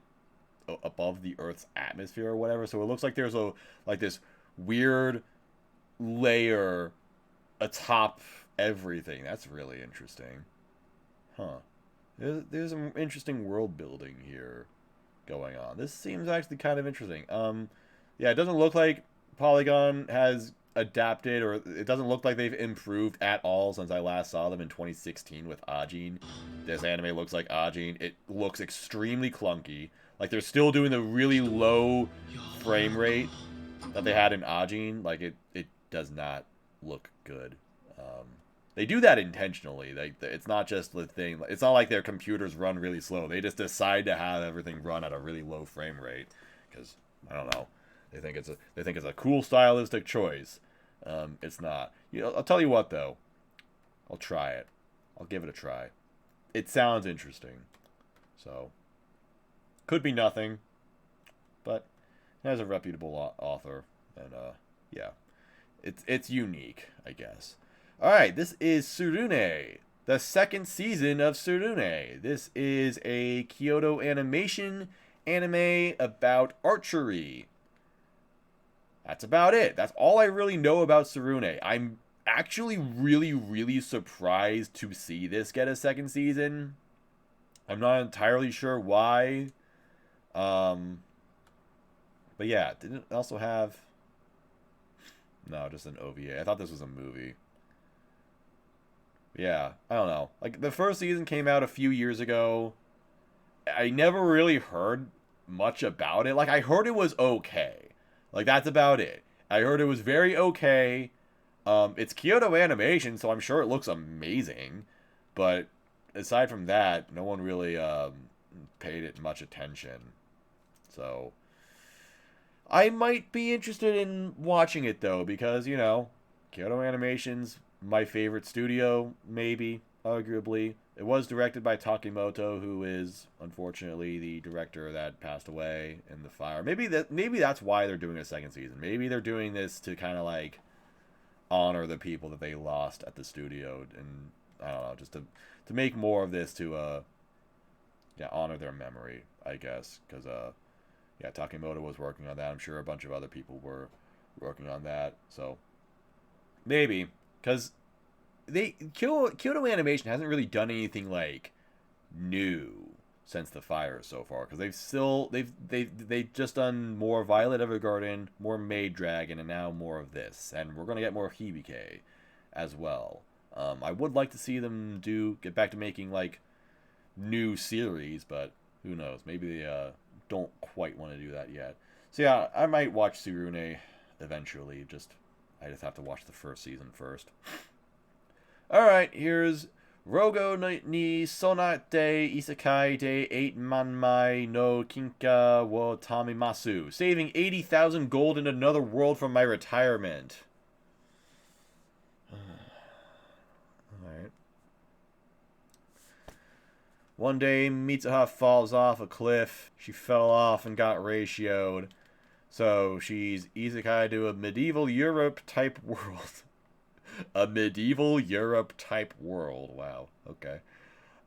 above the Earth's atmosphere or whatever. So it looks like there's a like this weird layer atop everything. That's really interesting. Huh. There's some interesting world building here going on. This seems actually kind of interesting. Yeah, it doesn't look like Polygon has adapted, or it doesn't look like they've improved at all since I last saw them in 2016 with Ajin. This anime looks like Ajin. It looks extremely clunky. Like, they're still doing the really low frame rate that they had in Ajin. Like, it does not look good. They do that intentionally. Like, it's not just the thing. It's not like their computers run really slow. They just decide to have everything run at a really low frame rate because I don't know. They think it's a cool stylistic choice. It's not. You know, I'll tell you what though. I'll try it. I'll give it a try. It sounds interesting. So could be nothing, but it has a reputable author, and yeah, it's unique, I guess. All right, this is Tsurune, the second season of Tsurune. This is a Kyoto Animation anime about archery. That's about it. That's all I really know about Tsurune. I'm actually really, really surprised to see this get a second season. I'm not entirely sure why. But yeah, didn't it also have... No, just an OVA. I thought this was a movie. Yeah, I don't know. Like, the first season came out a few years ago. I never really heard much about it. Like, I heard it was okay. Like, that's about it. I heard it was very okay. It's Kyoto Animation, so I'm sure it looks amazing. But aside from that, no one really paid it much attention. So I might be interested in watching it, though, because, you know, Kyoto Animation's my favorite studio, maybe, arguably. It was directed by Takimoto, who is unfortunately the director that passed away in the fire. Maybe that's why they're doing a second season. Maybe they're doing this to kind of like honor the people that they lost at the studio, and I don't know, just to make more of this to yeah, honor their memory, I guess, because yeah, Takimoto was working on that. I'm sure a bunch of other people were working on that, so maybe. Because Kyoto Animation hasn't really done anything like new since the fire so far. Because they've just done more Violet Evergarden, more Maid Dragon, and now more of this. And we're gonna get more Hibike as well. I would like to see them get back to making like new series, but who knows? Maybe they don't quite want to do that yet. So yeah, I might watch Tsurune eventually. I just have to watch the first season first. Alright, here's Rogo ni sonate isekai de 8 manmai no kinka wo tamimasu. Saving 80,000 gold in another world from my retirement. Alright. One day, Mitsuha falls off a cliff. She fell off and got ratioed. So, she's isekai to a medieval Europe type world. A medieval Europe type world. Wow. Okay.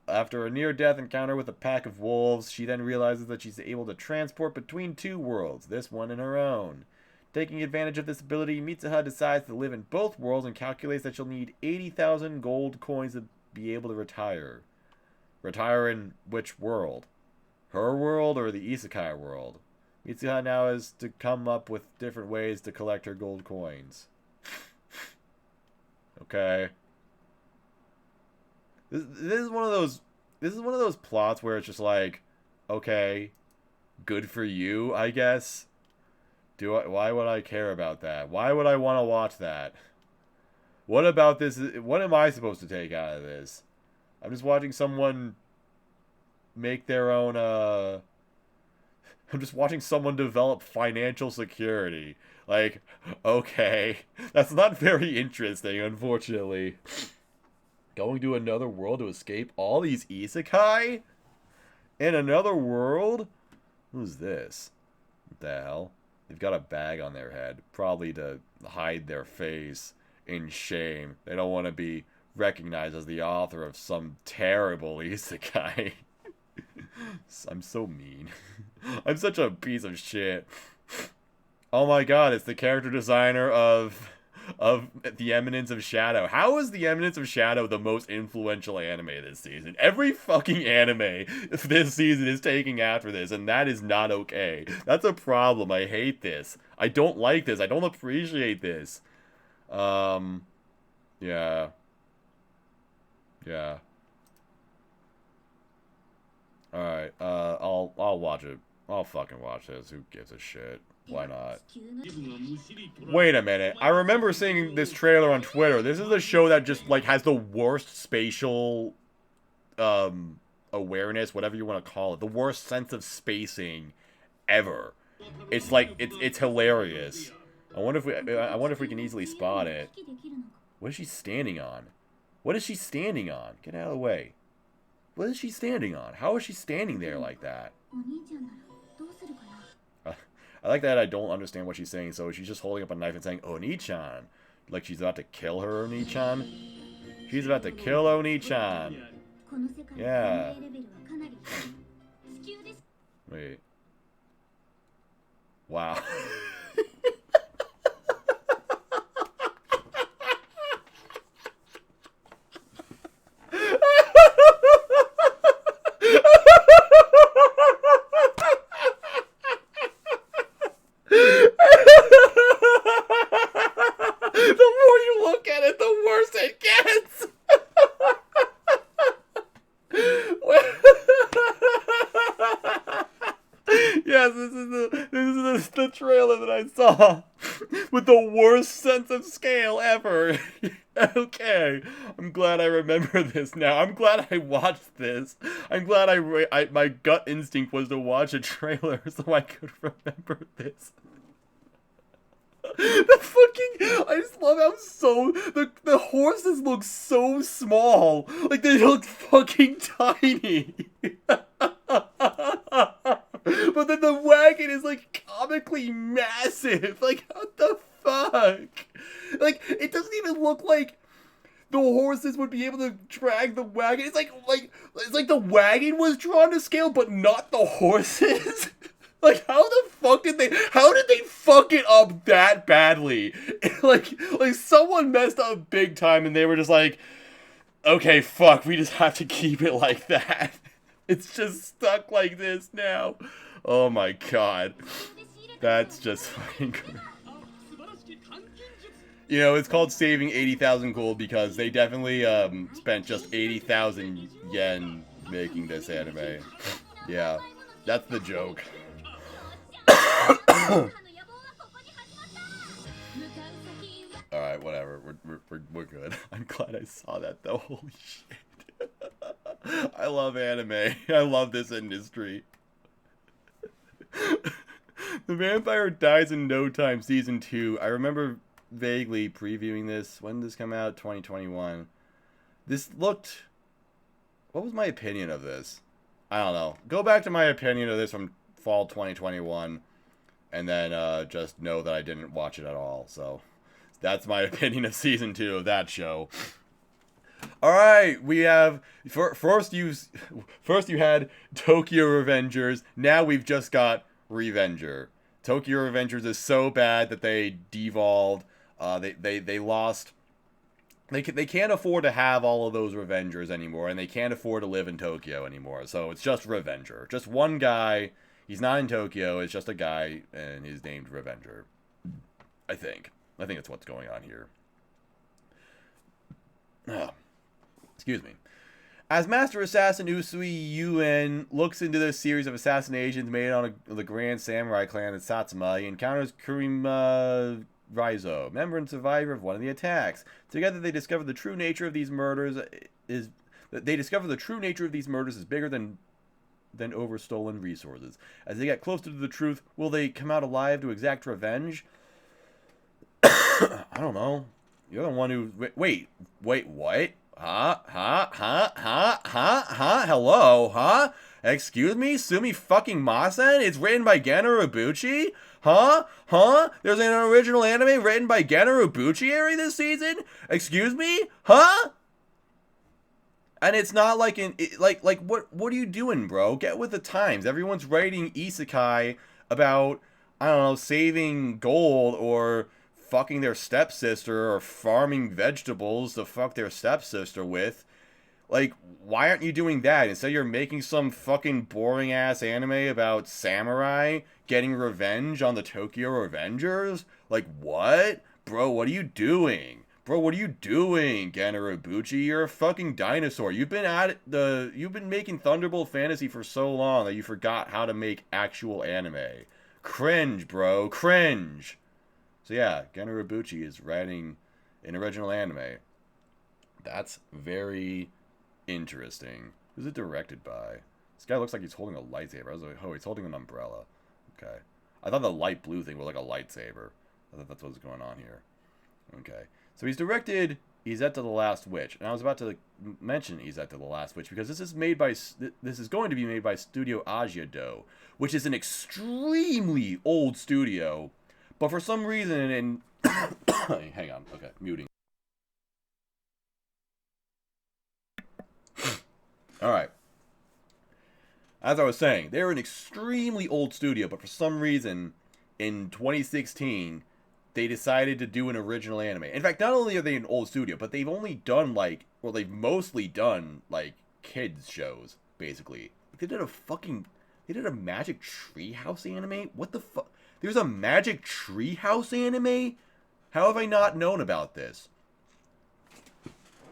After a near-death encounter with a pack of wolves, she then realizes that she's able to transport between two worlds, this one and her own. Taking advantage of this ability, Mitsuha decides to live in both worlds and calculates that she'll need 80,000 gold coins to be able to retire. Retire in which world? Her world or the isekai world? Mitsuha now has to come up with different ways to collect her gold coins. Okay. This is one of those plots where it's just like, okay, good for you, I guess. Why would I care about that? Why would I want to watch that? What about this? What am I supposed to take out of this? I'm just watching someone make their own I'm just watching someone develop financial security. Like, okay. That's not very interesting, unfortunately. Going to another world to escape all these isekai? In another world? Who's this? What the hell? They've got a bag on their head. Probably to hide their face in shame. They don't want to be recognized as the author of some terrible isekai. I'm so mean. I'm such a piece of shit. Oh my god, it's the character designer of The Eminence of Shadow. How is The Eminence of Shadow the most influential anime this season? Every fucking anime this season is taking after this, and that is not okay. That's a problem. I hate this. I don't like this. I don't appreciate this. Yeah. Yeah. Alright, I'll watch it. I'll fucking watch this. Who gives a shit? Why not? Wait a minute. I remember seeing this trailer on Twitter. This is a show that just, like, has the worst spatial, awareness, whatever you want to call it. The worst sense of spacing ever. It's like, it's hilarious. I wonder if we can easily spot it. What is she standing on? What is she standing on? Get out of the way. What is she standing on? How is she standing there like that? I like that I don't understand what she's saying, so she's just holding up a knife and saying, Oni-chan. Like she's about to kill her Oni-chan. She's about to kill Oni-chan. Yeah. Wait. Wow. With the worst sense of scale ever. Okay, I'm glad I remember this now. I'm glad I watched this. I'm glad my gut instinct was to watch a trailer so I could remember this. The fucking, I just love how the horses look so small. Like they look fucking tiny. But then the wagon is like comically massive. Like what the fuck? Like it doesn't even look like the horses would be able to drag the wagon. It's like the wagon was drawn to scale, but not the horses. Like how did they fuck it up that badly? like someone messed up big time and they were just like, okay, fuck, we just have to keep it like that. It's just stuck like this now. Oh my god. That's just fucking crazy. You know, it's called saving 80,000 gold because they definitely spent just 80,000 yen making this anime. Yeah, that's the joke. Alright, whatever. We're good. I'm glad I saw that though. Holy shit. I love anime. I love this industry. The Vampire Dies in No Time Season 2. I remember vaguely previewing this. When did this come out? 2021. This looked... What was my opinion of this? I don't know. Go back to my opinion of this from fall 2021. And then just know that I didn't watch it at all. So that's my opinion of Season 2 of that show. Alright, we have... First you had Tokyo Revengers. Now we've just got Revenger. Tokyo Revengers is so bad that they devolved. They lost. They can't afford to have all of those Revengers anymore, and they can't afford to live in Tokyo anymore. So it's just Revenger. Just one guy. He's not in Tokyo. It's just a guy, and he's named Revenger. I think that's what's going on here. Excuse me. As Master Assassin Usui Yuen looks into this series of assassinations made on the Grand Samurai clan in Satsuma, he encounters Kurima Raizo, member and survivor of one of the attacks. Together, they discover the true nature of these murders is bigger than over stolen resources. As they get closer to the truth, will they come out alive to exact revenge? I don't know. You're the one who... Wait, what? Hello, Excuse me, Sumi fucking Masen? It's written by Geno Uebuchi? There's an original anime written by Geno Uebuchi this season? Excuse me? And it's not like what are you doing, bro? Get with the times. Everyone's writing isekai about, I don't know, saving gold or fucking their stepsister or farming vegetables to fuck their stepsister with. Like, why aren't you doing that? Instead you're making some fucking boring ass anime about samurai getting revenge on the Tokyo Revengers? Like, what? Bro, what are you doing? Bro, what are you doing, Geno Uebuchi? You're a fucking dinosaur. You've been making Thunderbolt Fantasy for so long that you forgot how to make actual anime. Cringe, bro. Cringe. So yeah, Geno Uebuchi is writing an original anime. That's very interesting. Who's it directed by? This guy looks like he's holding a lightsaber. I was like, oh, he's holding an umbrella. Okay. I thought the light blue thing was like a lightsaber. I thought that's what was going on here. Okay. So he's directed Izetta the Last Witch. And I was about to mention Izetta the Last Witch because this is going to be made by Studio Ajiado, which is an extremely old studio. But for some reason, hang on, okay, muting. Alright. As I was saying, they're an extremely old studio, but for some reason, in 2016, they decided to do an original anime. In fact, not only are they an old studio, but they've only done, they've mostly done, kids shows, basically. They did a Magic Treehouse anime? What the fuck? There's a Magic Treehouse anime? How have I not known about this?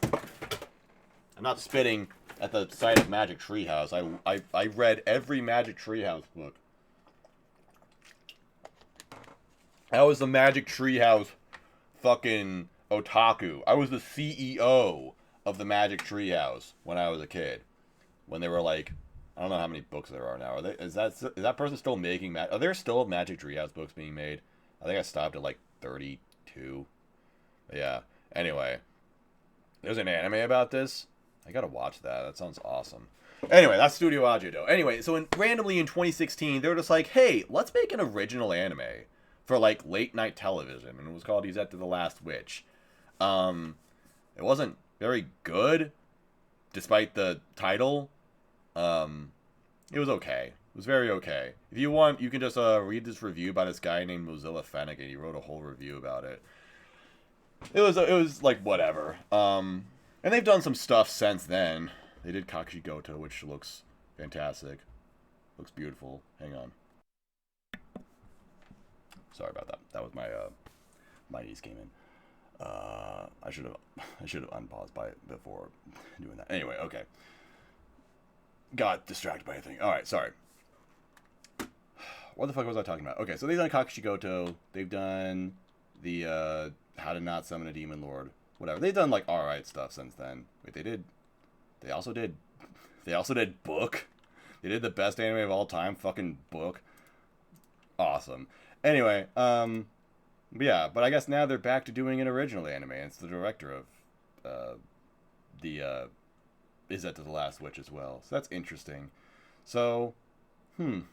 I'm not spitting at the sight of Magic Treehouse. I read every Magic Treehouse book. I was the Magic Treehouse fucking otaku. I was the CEO of the Magic Treehouse when I was a kid. When they were like... I don't know how many books there are now. Is that person still making... Are there still Magic Treehouse books being made? I think I stopped at 32. But yeah. Anyway. There's an anime about this. I gotta watch that. That sounds awesome. Anyway, that's Studio Ajiado. Anyway, so randomly in 2016, they were just like, hey, let's make an original anime for late night television. And it was called Izetta the Last Witch. It wasn't very good, despite the title. It was okay. It was very okay. If you want, you can just read this review by this guy named Mozilla Fennec, and he wrote a whole review about it. It was whatever. And they've done some stuff since then. They did Kakushigoto, which looks fantastic. Looks beautiful. Hang on. Sorry about that. That was my niece came in. I should have unpaused before doing that. Anyway, okay. Got distracted by a thing. Alright, sorry. What the fuck was I talking about? Okay, so they've done Kakushigoto. They've done the How to Not Summon a Demon Lord. Whatever. They've done alright stuff since then. Wait, they also did They also did Book. They did the best anime of all time, fucking Book. Awesome. Anyway, yeah, but I guess now they're back to doing an original anime. And it's the director of Is That the Last Witch as well. So that's interesting. So, you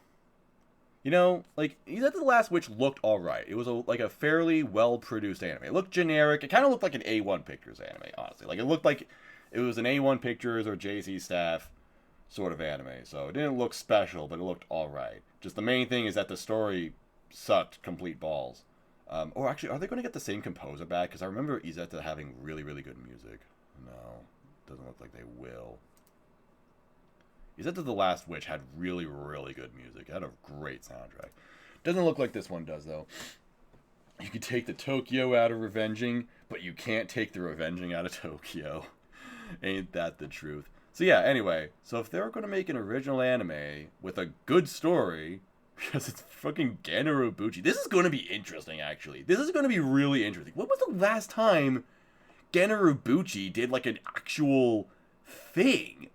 know, like, Is That the Last Witch looked alright. It was like a fairly well-produced anime. It looked generic. It kind of looked like an A1 Pictures anime, honestly. Like, it looked like it was an A1 Pictures or JC Staff sort of anime. So it didn't look special, but it looked alright. Just the main thing is that the story sucked complete balls. Or actually, are they going to get the same composer back? Because I remember Izetta having really, really good music. No, doesn't look like they will. Izetta the Last Witch had really, really good music. It had a great soundtrack. Doesn't look like this one does, though. You can take the Tokyo out of Revenging, but you can't take the Revenging out of Tokyo. Ain't that the truth? So yeah, anyway. So if they were going to make an original anime with a good story, because it's fucking Gakuin, this is going to be interesting, actually. This is going to be really interesting. When was the last time Gakuin did, like, an actual thing?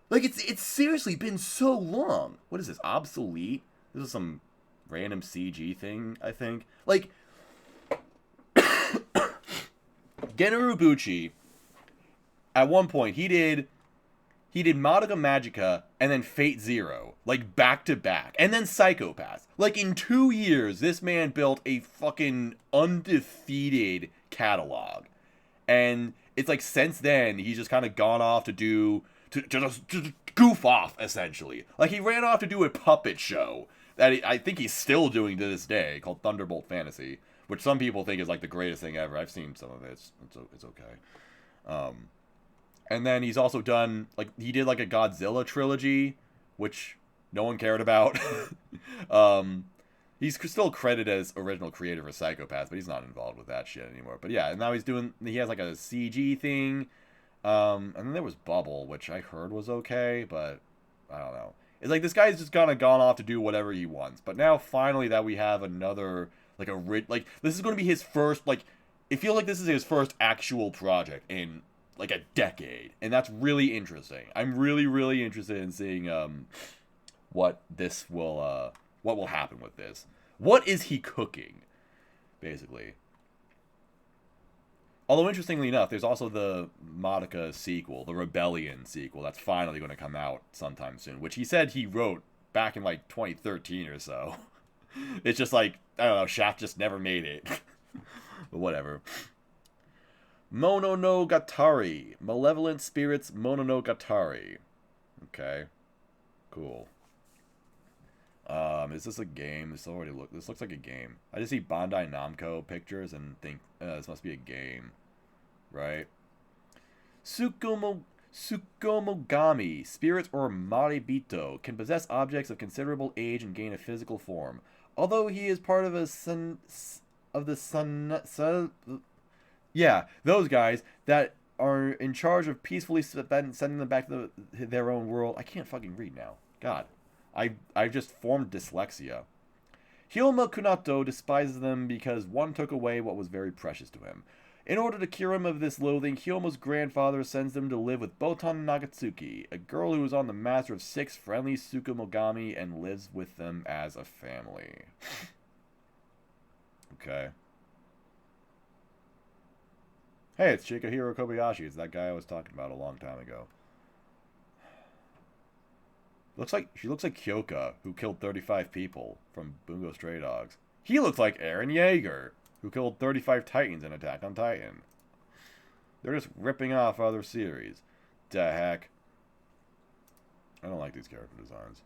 Like, it's seriously been so long. What is this, obsolete? This is some random CG thing, I think. Like, Gakuin, at one point, he did Madoka Magica and then Fate Zero, like, back to back. And then Psychopath. Like, in 2 years, this man built a fucking undefeated catalog. And it's like, since then, he's just kind of gone off to do... To just goof off, essentially. Like, he ran off to do a puppet show that I think he's still doing to this day, called Thunderbolt Fantasy, which some people think is, like, the greatest thing ever. I've seen some of it. It's okay. And then he's also done, like, he did, like, a Godzilla trilogy, which no one cared about. He's still credited as original creator for Psychopath, but he's not involved with that shit anymore. But yeah, and now he has, like, a CG thing. And then there was Bubble, which I heard was okay, but I don't know. It's like, this guy's just kind of gone off to do whatever he wants. But now, finally, that we have another, like, this is going to be his first, like, it feels like this is his first actual project in, like, a decade. And that's really interesting. I'm really, really interested in seeing, what will happen with this. What is he cooking, basically? Although, interestingly enough, there's also the Madoka sequel, the Rebellion sequel, that's finally going to come out sometime soon, which he said he wrote back in, like, 2013 or so. It's just like, I don't know, Shaft just never made it. But whatever. Mononogatari. Malevolent Spirits Mononogatari. Okay. Cool. Is this a game? This looks like a game. I just see Bandai Namco pictures and think, this must be a game. Right? Tsukumogami, spirits or Maribito, can possess objects of considerable age and gain a physical form. Although he is part of yeah, those guys that are in charge of peacefully sending them back to their own world. I can't fucking read now. God. I've just formed dyslexia. Hyoma Kunato despises them because one took away what was very precious to him. In order to cure him of this loathing, Hyoma's grandfather sends them to live with Botan Nagatsuki, a girl who is on the master of 6 friendly Tsukumogami and lives with them as a family. Okay. Hey, it's Chikahiro Kobayashi. It's that guy I was talking about a long time ago. She looks like Kyoka, who killed 35 people from Bungo Stray Dogs. He looks like Eren Yeager, who killed 35 Titans in Attack on Titan. They're just ripping off other series. Da heck. I don't like these character designs.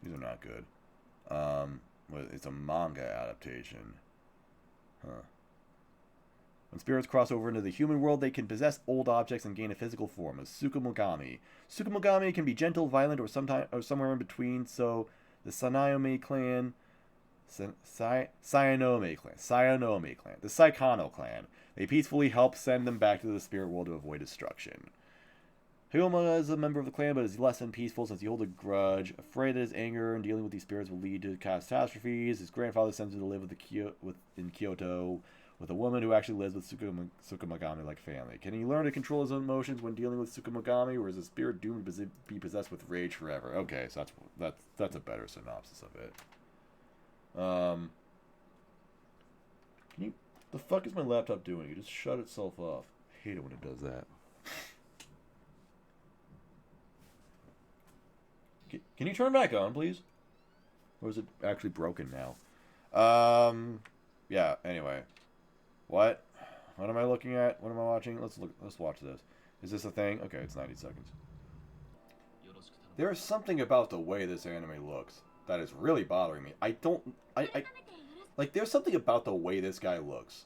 These are not good. It's a manga adaptation. Huh. When spirits cross over into the human world, they can possess old objects and gain a physical form as Tsukumogami. Tsukumogami can be gentle, violent, or somewhere in between, so the Sanayome clan... Sayanome clan. The Saikano clan. They peacefully help send them back to the spirit world to avoid destruction. Hyoma is a member of the clan, but is less than peaceful since he holds a grudge. Afraid that his anger and dealing with these spirits will lead to catastrophes, his grandfather sends him to live in Kyoto, with a woman who actually lives with Tsukumogami like family. Can he learn to control his own emotions when dealing with Tsukumogami, or is his spirit doomed to be possessed with rage forever? Okay, so that's a better synopsis of it. The fuck is my laptop doing? It just shut itself off. I hate it when it does that. Can you turn it back on, please? Or is it actually broken now? Yeah, anyway. What am I looking at? What am I watching? Let's watch this. Is this a thing? Okay, it's 90 seconds. There is something about the way this anime looks that is really bothering me. Like, there's something about the way this guy looks.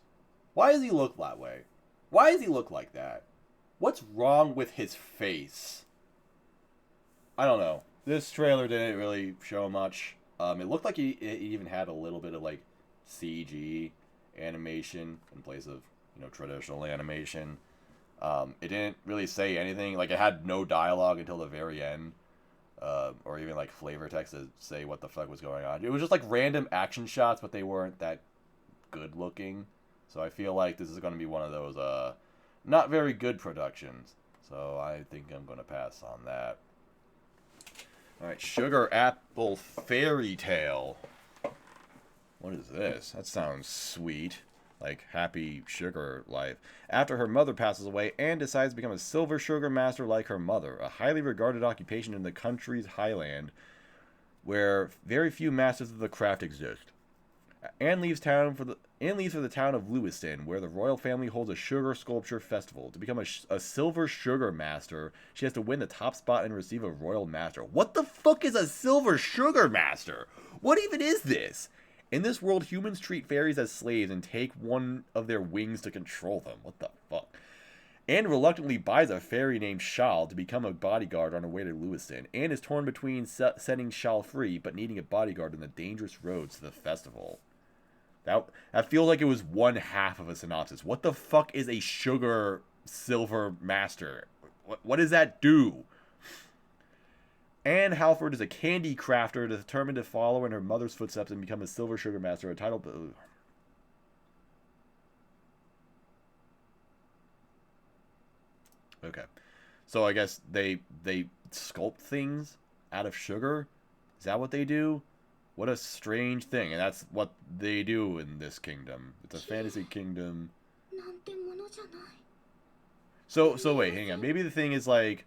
Why does he look that way? Why does he look like that? What's wrong with his face? I don't know. This trailer didn't really show much. It looked like it even had a little bit of, like, CG animation in place of, traditional animation. It didn't really say anything. Like, it had no dialogue until the very end. Or even, like, flavor text to say what the fuck was going on. It was just, like, random action shots, but they weren't that good looking. So I feel like this is going to be one of those, not very good productions. So I think I'm going to pass on that. Alright, Sugar Apple Fairy Tale. What is this? That sounds sweet. Like happy sugar life. After her mother passes away, Anne decides to become a silver sugar master like her mother, a highly regarded occupation in the country's highland, where very few masters of the craft exist. Anne leaves for the town of Lewiston, where the royal family holds a sugar sculpture festival. To become a silver sugar master, she has to win the top spot and receive a royal master. What the fuck is a silver sugar master? What even is this? In this world, humans treat fairies as slaves and take one of their wings to control them. What the fuck? Anne reluctantly buys a fairy named Shal to become a bodyguard on her way to Lewiston. Anne is torn between setting Shal free, but needing a bodyguard on the dangerous roads to the festival. That feels like it was one half of a synopsis. What the fuck is a sugar silver master? What does that do? Anne Halford is a candy crafter determined to follow in her mother's footsteps and become a silver sugar master. A title. Okay, so I guess they sculpt things out of sugar. Is that what they do? What a strange thing, and that's what they do in this kingdom. It's a fantasy kingdom. So wait, hang on. Maybe the thing is like,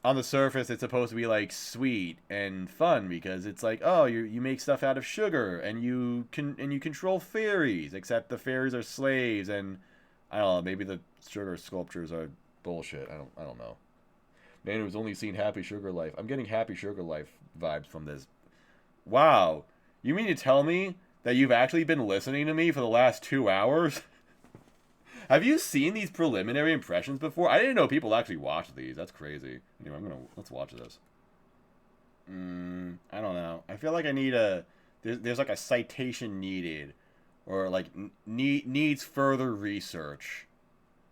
on the surface, it's supposed to be like sweet and fun because it's like, oh, you make stuff out of sugar and you control fairies, except the fairies are slaves, and I don't know. Maybe the sugar sculptures are bullshit. I don't know. Man who's only seen Happy Sugar Life. I'm getting Happy Sugar Life vibes from this. Wow, you mean to tell me that you've actually been listening to me for the last 2 hours? Have you seen these preliminary impressions before? I didn't know people actually watched these. That's crazy. Anyway, let's watch this. I don't know. I feel like I need there's like a citation needed, or like needs further research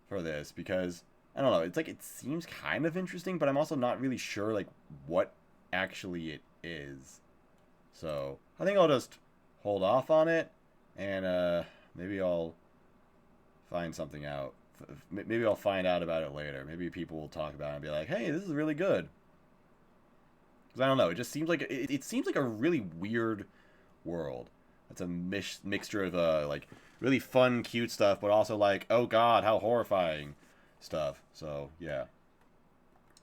for this, because I don't know. It's like, it seems kind of interesting, but I'm also not really sure like what actually it is. So I think I'll just hold off on it, and maybe I'll find something out. Maybe I'll find out about it later. Maybe people will talk about it and be like, "Hey, this is really good." Because I don't know. It just seems like it seems like a really weird world. It's a mixture of like really fun, cute stuff, but also like, oh god, how horrifying stuff. So yeah.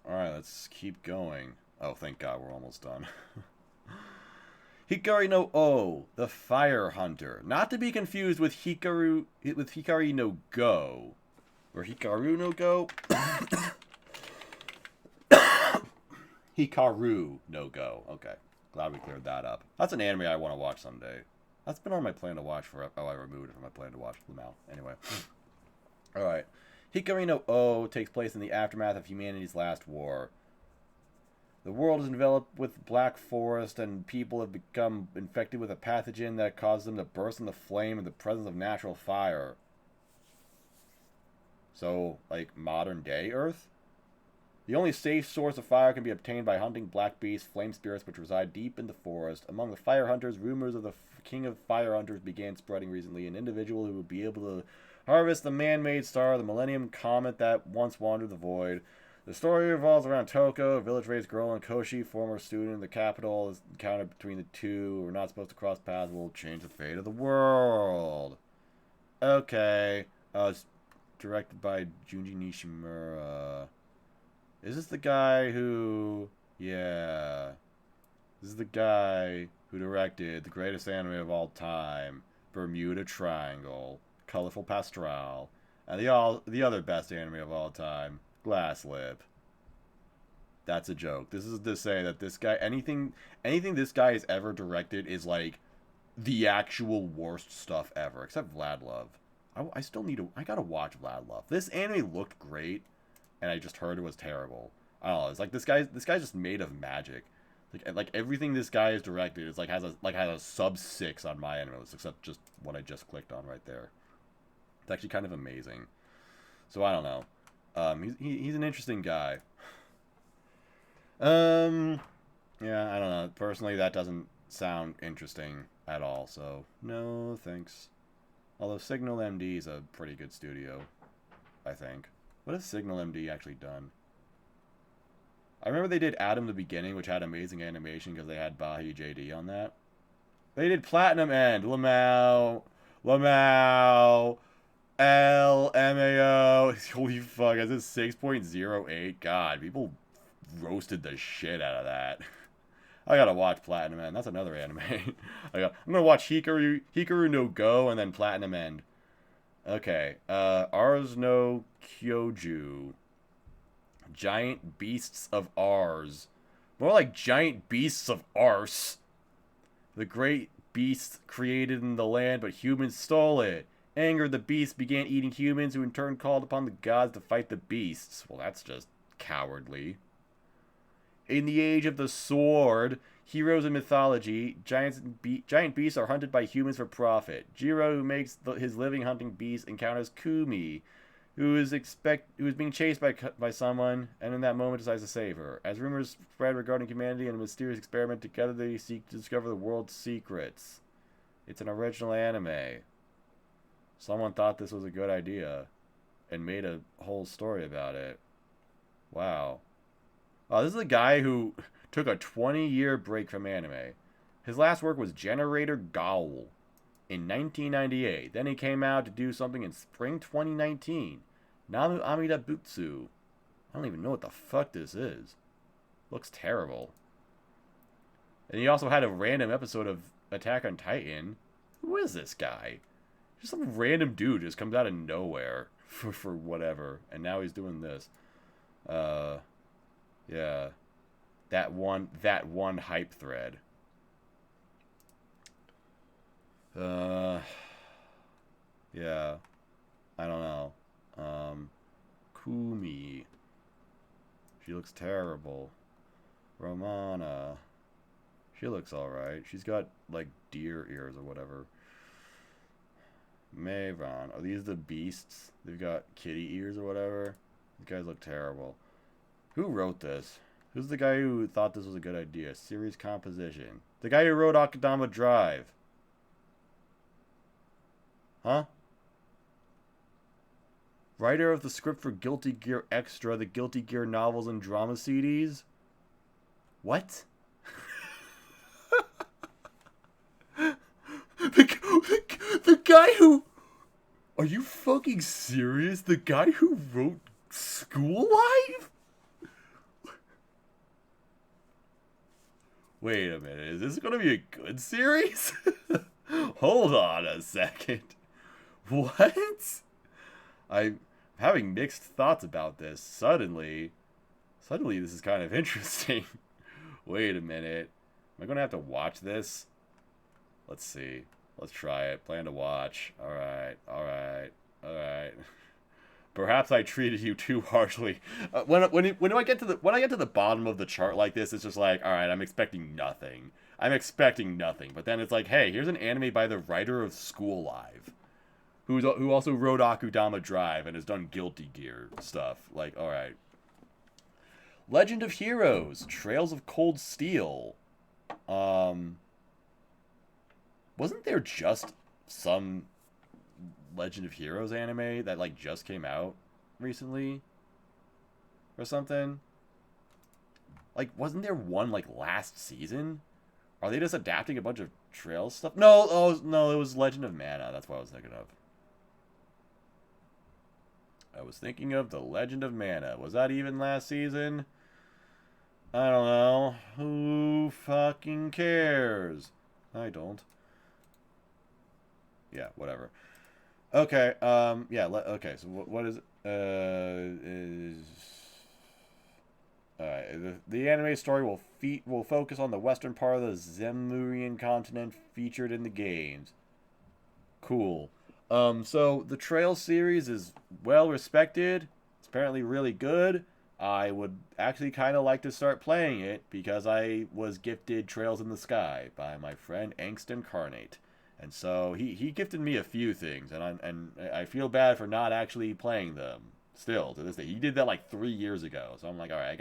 All right, let's keep going. Oh, thank God, we're almost done. Hikari no O, the Fire Hunter. Not to be confused with Hikari no Go. Or Hikaru no Go. Hikaru no Go. Okay. Glad we cleared that up. That's an anime I want to watch someday. That's been on my plan to watch for... Oh, I removed it from my plan to watch Maou. Anyway. Alright. Hikari no O takes place in the aftermath of humanity's last war. The world is enveloped with black forest, and people have become infected with a pathogen that causes them to burst into flame in the presence of natural fire. So, like, modern day Earth? The only safe source of fire can be obtained by hunting black beasts, flame spirits, which reside deep in the forest. Among the fire hunters, rumors of the king of fire hunters began spreading recently. An individual who would be able to harvest the man-made star, the Millennium Comet that once wandered the void. The story revolves around Toko, a village-raised girl, and Koshi, former student in the capital. Is encounter between the two, who are not supposed to cross paths, will change the fate of the world. Okay. It's directed by Junji Nishimura. Is this the guy who... Yeah. This is the guy who directed the greatest anime of all time, Bermuda Triangle, Colorful Pastoral, and the other best anime of all time, Glass Lip. That's a joke. This is to say that this guy... Anything this guy has ever directed is, like, the actual worst stuff ever, except Vlad Love. I still need to... I gotta watch Vlad Love. This anime looked great, and I just heard it was terrible. I don't know. It's like this guy's just made of magic. Like everything this guy has directed is has a sub 6 on my anime list, except just what I just clicked on right there. It's actually kind of amazing. So I don't know. He's an interesting guy. Yeah, I don't know. Personally, that doesn't sound interesting at all. So no thanks. Although Signal MD is a pretty good studio, I think. What has Signal MD actually done? I remember they did Adam the Beginning, which had amazing animation because they had Bahi JD on that. They did Platinum End, LMAO, LMAO. Holy fuck, is this 6.08? God, people roasted the shit out of that. I gotta watch Platinum End. That's another anime. I'm gonna watch Hikaru no Go and then Platinum End. Okay, Ars no Kyoju. Giant Beasts of Ars. More like Giant Beasts of Arse. The great beasts created in the land, but humans stole it. Angered, the beasts began eating humans, who in turn called upon the gods to fight the beasts. Well, that's just cowardly. In the age of the sword, heroes in mythology, giant beasts are hunted by humans for profit. Jiro, who makes his living hunting beasts, encounters Kumi, who is being chased by someone, and in that moment decides to save her. As rumors spread regarding humanity and a mysterious experiment, together they seek to discover the world's secrets. It's an original anime. Someone thought this was a good idea and made a whole story about it. Wow. Oh, this is a guy who took a 20-year break from anime. His last work was Generator Gaul in 1998. Then he came out to do something in spring 2019. Namu Amida Butsu. I don't even know what the fuck this is. Looks terrible. And he also had a random episode of Attack on Titan. Who is this guy? Just some random dude just comes out of nowhere for whatever. And now he's doing this. Yeah. That one hype thread. Yeah. I don't know. Kumi. She looks terrible. Romana. She looks alright. She's got, like, deer ears or whatever. Mayron. Are these the beasts? They've got kitty ears or whatever? These guys look terrible. Who wrote this? Who's the guy who thought this was a good idea? Series composition. The guy who wrote Akudama Drive. Huh? Writer of the script for Guilty Gear Extra, the Guilty Gear novels and drama CDs? What? the guy who... Are you fucking serious? The guy who wrote School Life? Wait a minute, is this going to be a good series? Hold on a second. What? I'm having mixed thoughts about this. Suddenly this is kind of interesting. Wait a minute. Am I going to have to watch this? Let's see. Let's try it. Plan to watch. Alright. Perhaps I treated you too harshly. When I get to the bottom of the chart like this, it's just like, all right, I'm expecting nothing. But then it's like, hey, here's an anime by the writer of School Live, who also wrote Akudama Drive and has done Guilty Gear stuff. Like, all right. Legend of Heroes, Trails of Cold Steel. Wasn't there just some Legend of Heroes anime that like just came out recently or something? Like, wasn't there one like last season? Are they just adapting a bunch of Trails stuff? No, oh no, it was Legend of Mana. That's what I was thinking of. I was thinking of the Legend of Mana. Was that even last season? I don't know. Who fucking cares? I don't. Yeah, whatever. Okay, yeah, okay, so what is it? The anime story will focus on the western part of the Zemurian continent featured in the games. Cool. So the Trail series is well respected. It's apparently really good. I would actually kind of like to start playing it because I was gifted Trails in the Sky by my friend Angst Incarnate. And so he gifted me a few things, and I feel bad for not actually playing them still to this day. He did that like 3 years ago, so I'm like, all right, I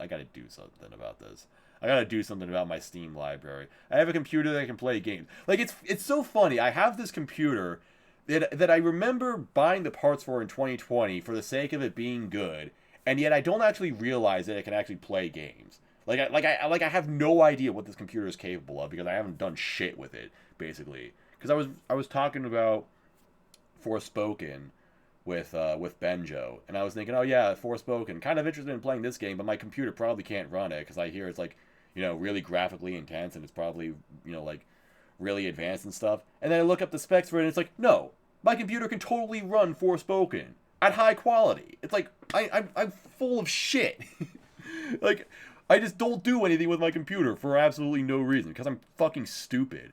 gotta do something about this. I gotta do something about my Steam library. I have a computer that can play games. Like it's so funny. I have this computer that I remember buying the parts for in 2020 for the sake of it being good, and yet I don't actually realize that it can actually play games. I have no idea what this computer is capable of because I haven't done shit with it basically. Because I was talking about Forspoken with Benjo, and I was thinking, oh yeah, Forspoken, kind of interested in playing this game, but my computer probably can't run it because I hear it's like, you know, really graphically intense and it's probably, you know, like really advanced and stuff. And then I look up the specs for it and it's like, no, my computer can totally run Forspoken at high quality. It's like I'm full of shit. Like I just don't do anything with my computer for absolutely no reason because I'm fucking stupid.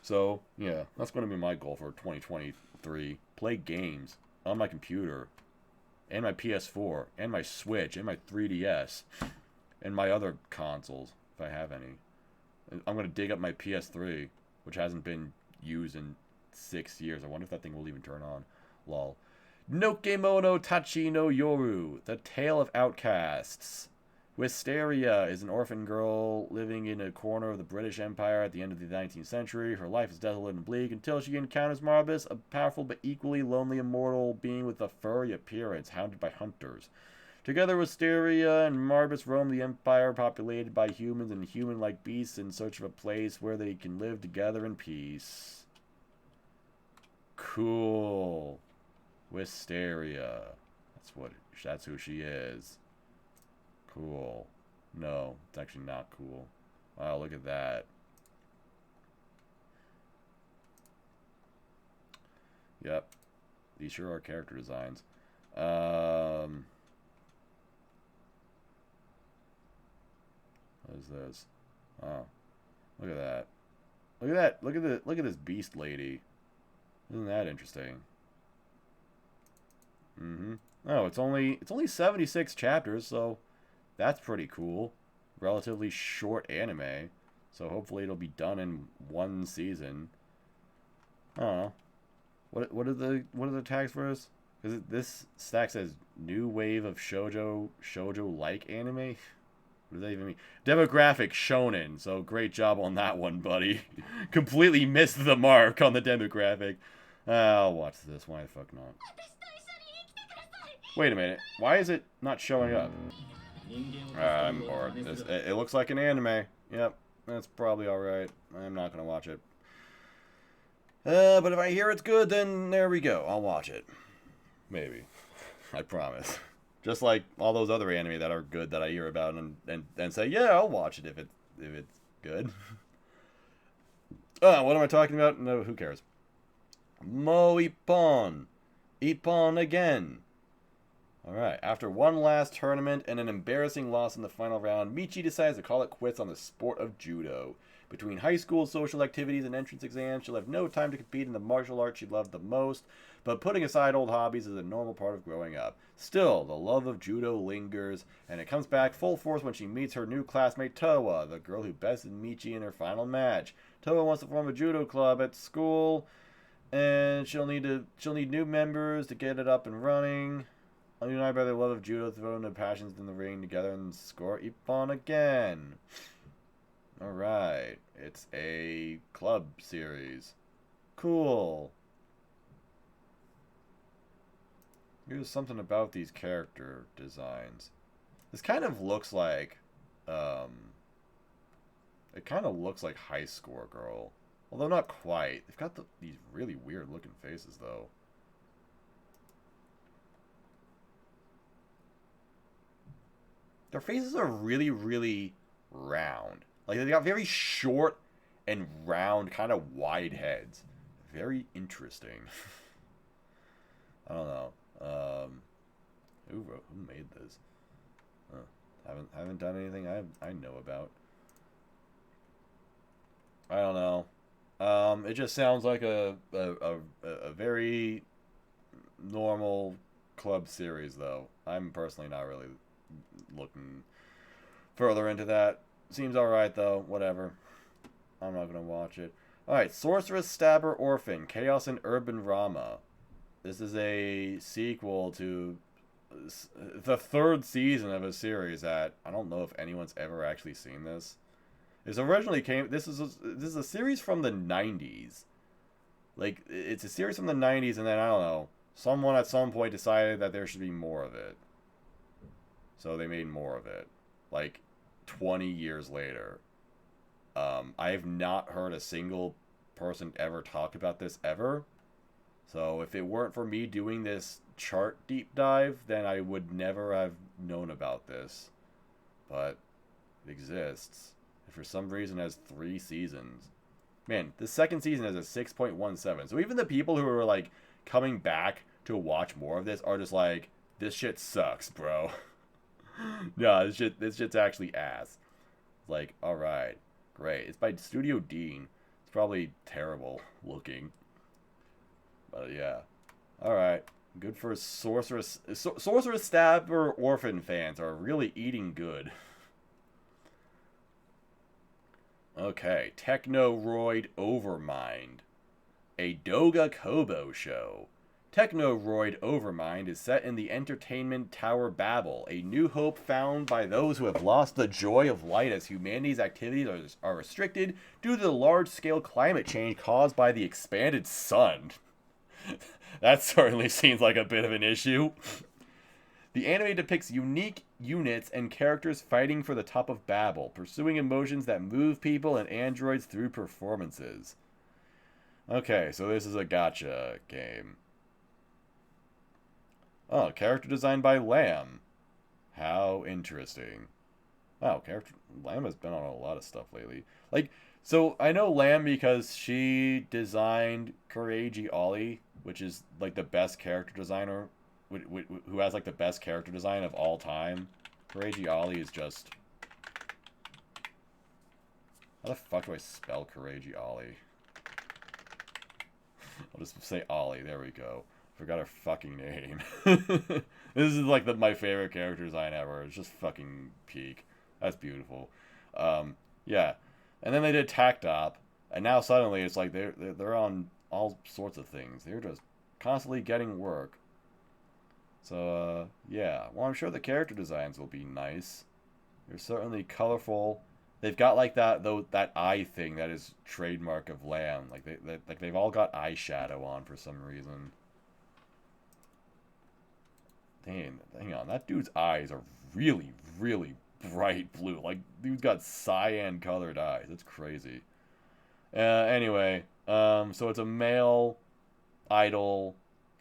So, yeah, that's going to be my goal for 2023. Play games on my computer, and my PS4, and my Switch, and my 3DS, and my other consoles, if I have any. I'm going to dig up my PS3, which hasn't been used in 6 years. I wonder if that thing will even turn on. Lol. Nokemono Tachi no Yoru, The Tale of Outcasts. Wisteria is an orphan girl living in a corner of the British Empire at the end of the 19th century. Her life is desolate and bleak until she encounters Marbus, a powerful but equally lonely immortal being with a furry appearance, hounded by hunters. Together, Wisteria and Marbus roam the Empire, populated by humans and human-like beasts, in search of a place where they can live together in peace. Cool. Wisteria. That's who she is. Cool. No, it's actually not cool. Wow, look at that. Yep. These sure are character designs. What is this? Oh. Look at that. Look at that. Look at this beast lady. Isn't that interesting? Mm-hmm. Oh, it's only 76 chapters, so that's pretty cool. Relatively short anime. So hopefully it'll be done in one season. I don't know. What are the tags for this? Because this stack says new wave of shoujo like anime. What does that even mean? Demographic shonen. So great job on that one, buddy. Completely missed the mark on the demographic. I'll watch this. Why the fuck not? Wait a minute. Why is it not showing up? I'm bored. It looks like an anime. Yep, that's probably alright. I'm not going to watch it. But if I hear it's good, then there we go. I'll watch it. Maybe. I promise. Just like all those other anime that are good that I hear about and say, yeah, I'll watch it if it's good. What am I talking about? No, who cares? Moou Ippon. Ippon again. Alright, after one last tournament and an embarrassing loss in the final round, Michi decides to call it quits on the sport of judo. Between high school social activities and entrance exams, she'll have no time to compete in the martial art she loved the most, but putting aside old hobbies is a normal part of growing up. Still, the love of judo lingers, and it comes back full force when she meets her new classmate Towa, the girl who bested Michi in her final match. Towa wants to form a judo club at school, and she'll need new members to get it up and running. United by their love of judo, throwing their passions in the ring together and score Ippon again. Alright. It's a club series. Cool. Here's something about these character designs. This kind of looks like, it kind of looks like High Score Girl. Although not quite. They've got these really weird looking faces, though. Their faces are really, really round. Like, they got very short and round, kind of wide heads. Very interesting. I don't know. Who made this? Haven't done anything I know about. I don't know. It just sounds like a very normal club series, though. I'm personally not really looking further into that. Seems alright, though. Whatever. I'm not gonna watch it. Alright, Sorceress, Stabber, Orphan, Chaos in Urban Rama. This is a sequel to the third season of a series that I don't know if anyone's ever actually seen this. This originally came. This is a series from the 90s. Like, it's a series from the 90s, and then I don't know. Someone at some point decided that there should be more of it. So they made more of it. Like 20 years later. I have not heard a single person ever talk about this ever. So if it weren't for me doing this chart deep dive, then I would never have known about this. But it exists. And for some reason it has 3 seasons. Man, the second season has a 6.17. So even the people who are like coming back to watch more of this are just like, this shit sucks, bro. No, this shit's actually ass. Like, alright, great. It's by Studio Dean. It's probably terrible looking. But yeah. Alright. Good for Sorceress. Sorceress, Stabber, Orphan fans are really eating good. Okay. Technoroid Overmind. A Doga Kobo show. Technoroid Overmind is set in the entertainment Tower Babel, a new hope found by those who have lost the joy of light as humanity's activities are restricted due to the large-scale climate change caused by the expanded sun. That certainly seems like a bit of an issue. The anime depicts unique units and characters fighting for the top of Babel, pursuing emotions that move people and androids through performances. Okay, so this is a gacha game. Oh, character design by Lamb. How interesting. Wow, Lamb has been on a lot of stuff lately. Like, so I know Lamb because she designed Kureiji Ollie, which is like the best character designer, who has like the best character design of all time. Kureiji Ollie is just... How the fuck do I spell Kureiji Ollie? I'll just say Ollie, there we go. Forgot her fucking name. This is like my favorite character design ever. It's just fucking peak. That's beautiful. Yeah. And then they did Tactop, and now suddenly it's like they're on all sorts of things. They're just constantly getting work. So yeah. Well, I'm sure the character designs will be nice. They're certainly colorful. They've got like that eye thing that is trademark of Lamb. Like they've all got eyeshadow on for some reason. Damn, hang on. That dude's eyes are really, really bright blue. Like, dude's got cyan colored eyes. That's crazy. Anyway, so it's a male idol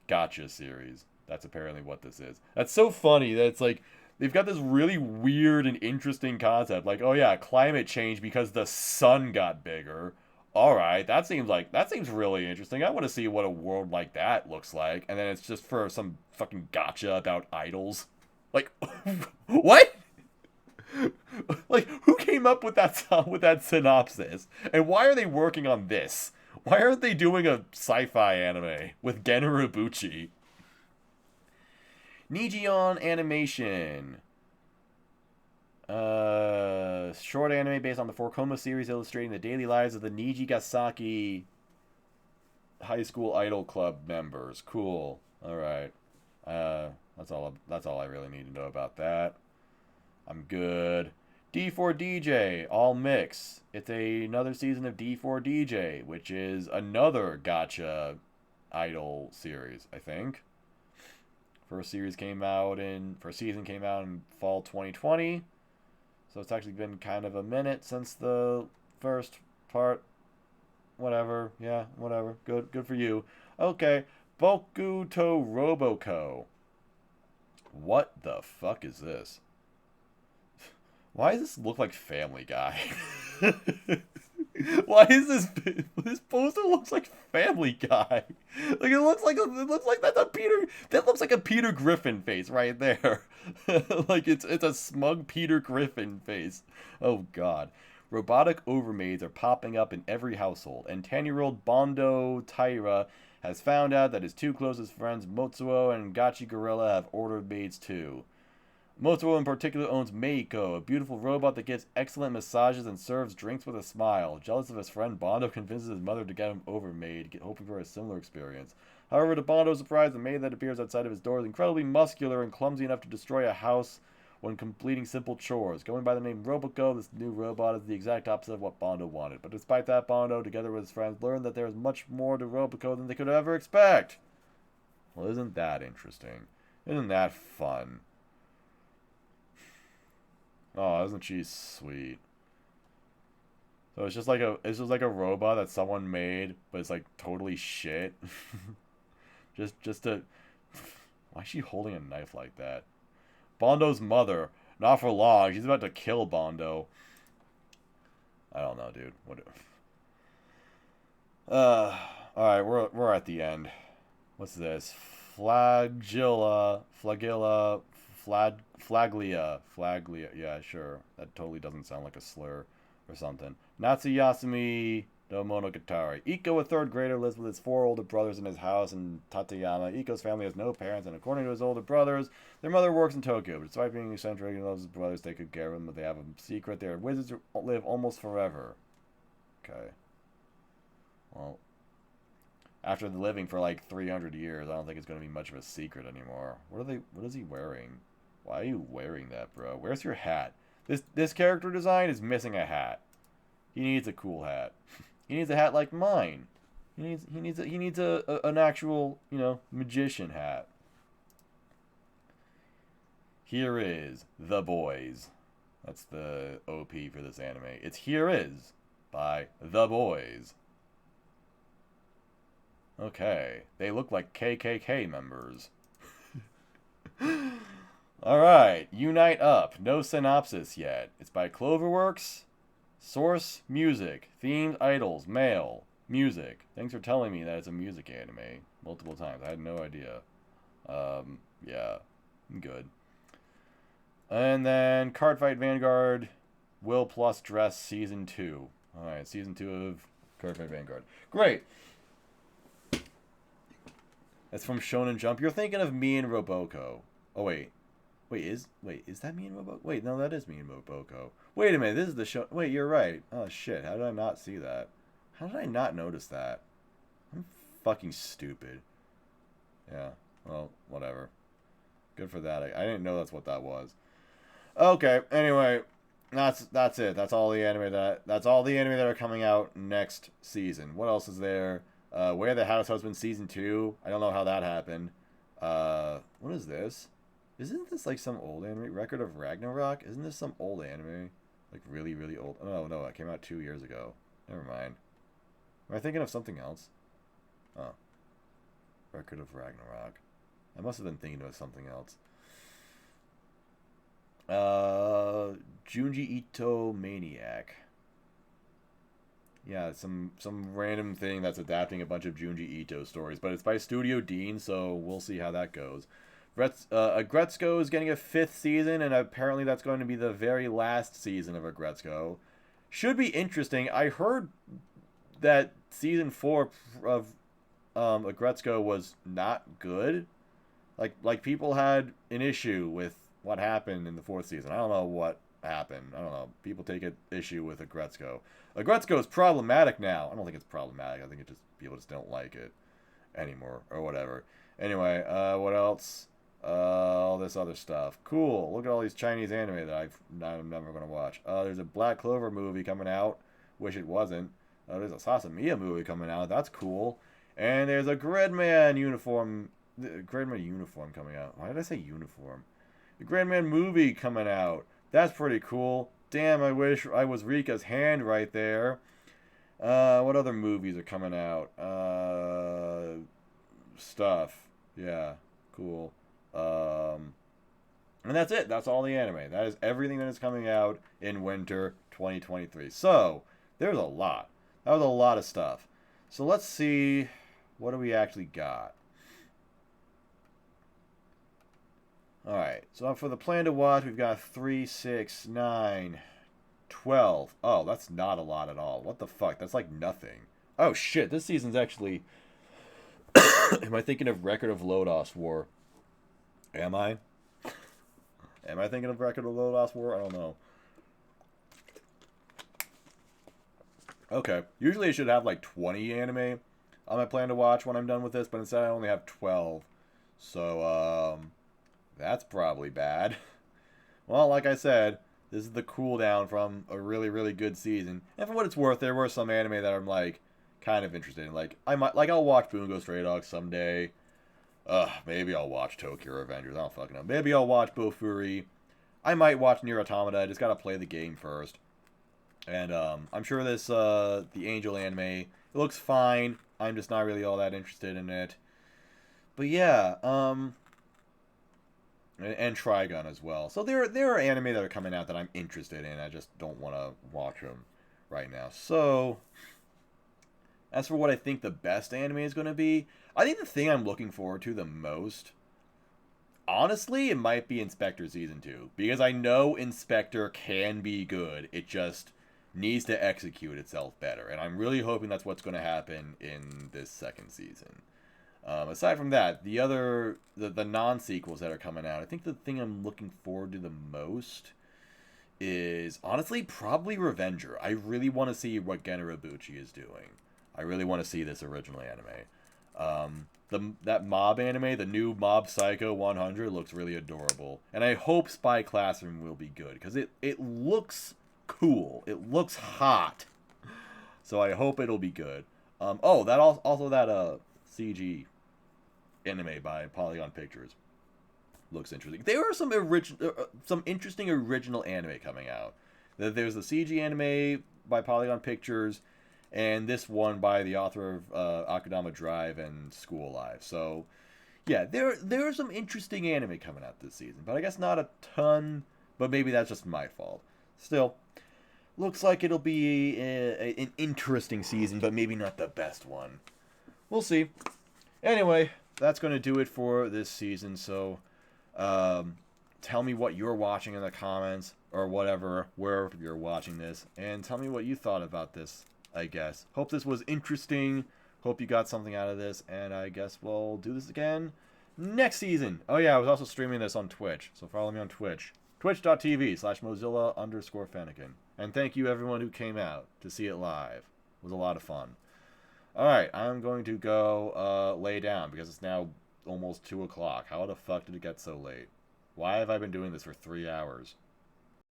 gacha series. That's apparently what this is. That's so funny that it's like, they've got this really weird and interesting concept. Like, oh yeah, climate change because the sun got bigger. Alright, that seems really interesting. I want to see what a world like that looks like. And then it's just for some fucking gacha about idols. Like, what? Like, who came up with that synopsis? And why are they working on this? Why aren't they doing a sci-fi anime with Gen Urobuchi? Nijion Animation. Short anime based on the 4-Koma series illustrating the daily lives of the Nijigasaki High School Idol Club members. Cool. Alright. That's all I really need to know about that. I'm good. D4DJ, all mix. It's another season of D4DJ, which is another gacha idol series, I think. First season came out in fall 2020. So it's actually been kind of a minute since the first part. Whatever. Yeah, whatever. Good for you. Okay. Boku to Roboko. What the fuck is this? Why does this look like Family Guy? Why is this poster looks like Family Guy? Like it looks like that looks like a Peter Griffin face right there. Like it's a smug Peter Griffin face. Oh god. Robotic overmaids are popping up in every household, and 10-year-old Bondo Taira has found out that his two closest friends Motsuo and Gachi Gorilla have ordered maids too. Motsuo in particular owns Meiko, a beautiful robot that gives excellent massages and serves drinks with a smile. Jealous of his friend, Bondo convinces his mother to get him overmaid, hoping for a similar experience. However, to Bondo's surprise, the maid that appears outside of his door is incredibly muscular and clumsy enough to destroy a house when completing simple chores. Going by the name Roboco, this new robot is the exact opposite of what Bondo wanted. But despite that, Bondo, together with his friends, learned that there is much more to Roboco than they could ever expect. Well, isn't that interesting? Isn't that fun? Oh, isn't she sweet? So it's just like a robot that someone made, but it's like totally shit. just to why is she holding a knife like that? Bondo's mother, not for long. She's about to kill Bondo. I don't know, dude. What? All right, we're at the end. What's this? Flagilla. Yeah, sure. That totally doesn't sound like a slur or something. Natsuyasumi no Monogatari. Iko, a third grader, lives with his 4 older brothers in his house in Tateyama. Iko's family has no parents, and according to his older brothers, their mother works in Tokyo. But despite being eccentric and loves his brothers, take good care of him, but they have a secret. They are wizards who live almost forever. Okay. Well, after living for like 300 years, I don't think it's going to be much of a secret anymore. What is he wearing? Why are you wearing that, bro? Where's your hat? This character design is missing a hat. He needs a cool hat. He needs a hat like mine. He needs an actual, magician hat. Here is The Boys. That's the OP for this anime. It's Here Is by The Boys. Okay, they look like KKK members. Alright, Unite Up. No synopsis yet. It's by Cloverworks. Source, music. Themed, idols, male. Music. Thanks for telling me that it's a music anime multiple times. I had no idea. Yeah, good. And then Cardfight Vanguard, Will Plus Dress Season 2. Alright, Season 2 of Cardfight Vanguard. Great. That's from Shonen Jump. You're thinking of Me and Roboko. Oh, wait. Is that Me and Roboko? Wait, no, that is Me and Roboko. Wait a minute, this is the show. Wait, you're right. Oh, shit. How did I not see that? How did I not notice that? I'm fucking stupid. Yeah, well, whatever. Good for that. I didn't know that's what that was. Okay, anyway, that's it. That's all the anime that are coming out next season. What else is there? Where the House Husband Season 2. I don't know how that happened. What is this? Isn't this like some old anime? Record of Ragnarok? Isn't this some old anime? Like really, really old? Oh, no, it came out 2 years ago. Never mind. Am I thinking of something else? Oh. Record of Ragnarok. I must have been thinking of something else. Junji Ito Maniac. Yeah, some random thing that's adapting a bunch of Junji Ito stories, but it's by Studio Dean, so we'll see how that goes. Agretzko is getting a 5th season, and apparently that's going to be the very last season of Agretzko. Should be interesting. I heard that season 4 of Agretzko was not good. Like people had an issue with what happened in the 4th season. I don't know what happened. I don't know. People take an issue with Agretzko. Agretzko is problematic now. I don't think it's problematic. I think people just don't like it anymore or whatever. Anyway, what else? All this other stuff. Cool. Look at all these Chinese anime that I'm never going to watch. There's a Black Clover movie coming out. Wish it wasn't. There's a Sasamiya movie coming out. That's cool. And there's a Gridman uniform. Gridman uniform coming out. Why did I say uniform? The Gridman movie coming out. That's pretty cool. Damn, I wish I was Rika's hand right there. What other movies are coming out? Stuff. Yeah, cool. And that's it. That's all the anime. That is everything that is coming out in winter 2023. So, there's a lot. That was a lot of stuff. So let's see, what do we actually got? Alright, so for the plan to watch, we've got 3, 6, 9, 12. Oh, that's not a lot at all. What the fuck? That's like nothing. Oh shit, this season's actually... Am I thinking of Record of Lodoss War? Am I? Am I thinking of Record of Lodoss War? I don't know. Okay. Usually I should have like 20 anime on my plan to watch when I'm done with this, but instead I only have 12. So, that's probably bad. Well, like I said, this is the cooldown from a really, really good season. And for what it's worth, there were some anime that I'm like kind of interested in. Like I'll watch Bungo Stray Dogs someday. Maybe I'll watch Tokyo Revengers. I don't fucking know. Maybe I'll watch BOFURI. I might watch NieR Automata. I just gotta play the game first. And I'm sure this the Angel anime, it looks fine. I'm just not really all that interested in it. But yeah, and Trigun as well. So there are anime that are coming out that I'm interested in. I just don't want to watch them right now. So as for what I think the best anime is going to be, I think the thing I'm looking forward to the most, honestly, it might be Inspector Season 2. Because I know Inspector can be good. It just needs to execute itself better. And I'm really hoping that's what's going to happen in this second season. Aside from that, the non-sequels that are coming out, I think the thing I'm looking forward to the most is, honestly, probably Revenger. I really want to see what Generabuchi is doing. I really want to see this original anime. That Mob anime, the new Mob Psycho 100, looks really adorable. And I hope Spy Classroom will be good, because it looks cool. It looks hot. So I hope it'll be good. That CG anime by Polygon Pictures looks interesting. There are some interesting original anime coming out. There's the CG anime by Polygon Pictures, and this one by the author of Akudama Drive and School Live. So yeah, there are some interesting anime coming out this season, but I guess not a ton. But maybe that's just my fault. Still, looks like it'll be an interesting season, but maybe not the best one. We'll see. Anyway, that's going to do it for this season. So, tell me what you're watching in the comments or whatever, wherever you're watching this, and tell me what you thought about this, I guess. Hope this was interesting. Hope you got something out of this, and I guess we'll do this again next season. Oh yeah, I was also streaming this on Twitch, so follow me on Twitch. Twitch.tv/Mozilla_Fennekin. And thank you everyone who came out to see it live. It was a lot of fun. Alright, I'm going to go lay down because it's now almost 2 o'clock. How the fuck did it get so late? Why have I been doing this for 3 hours?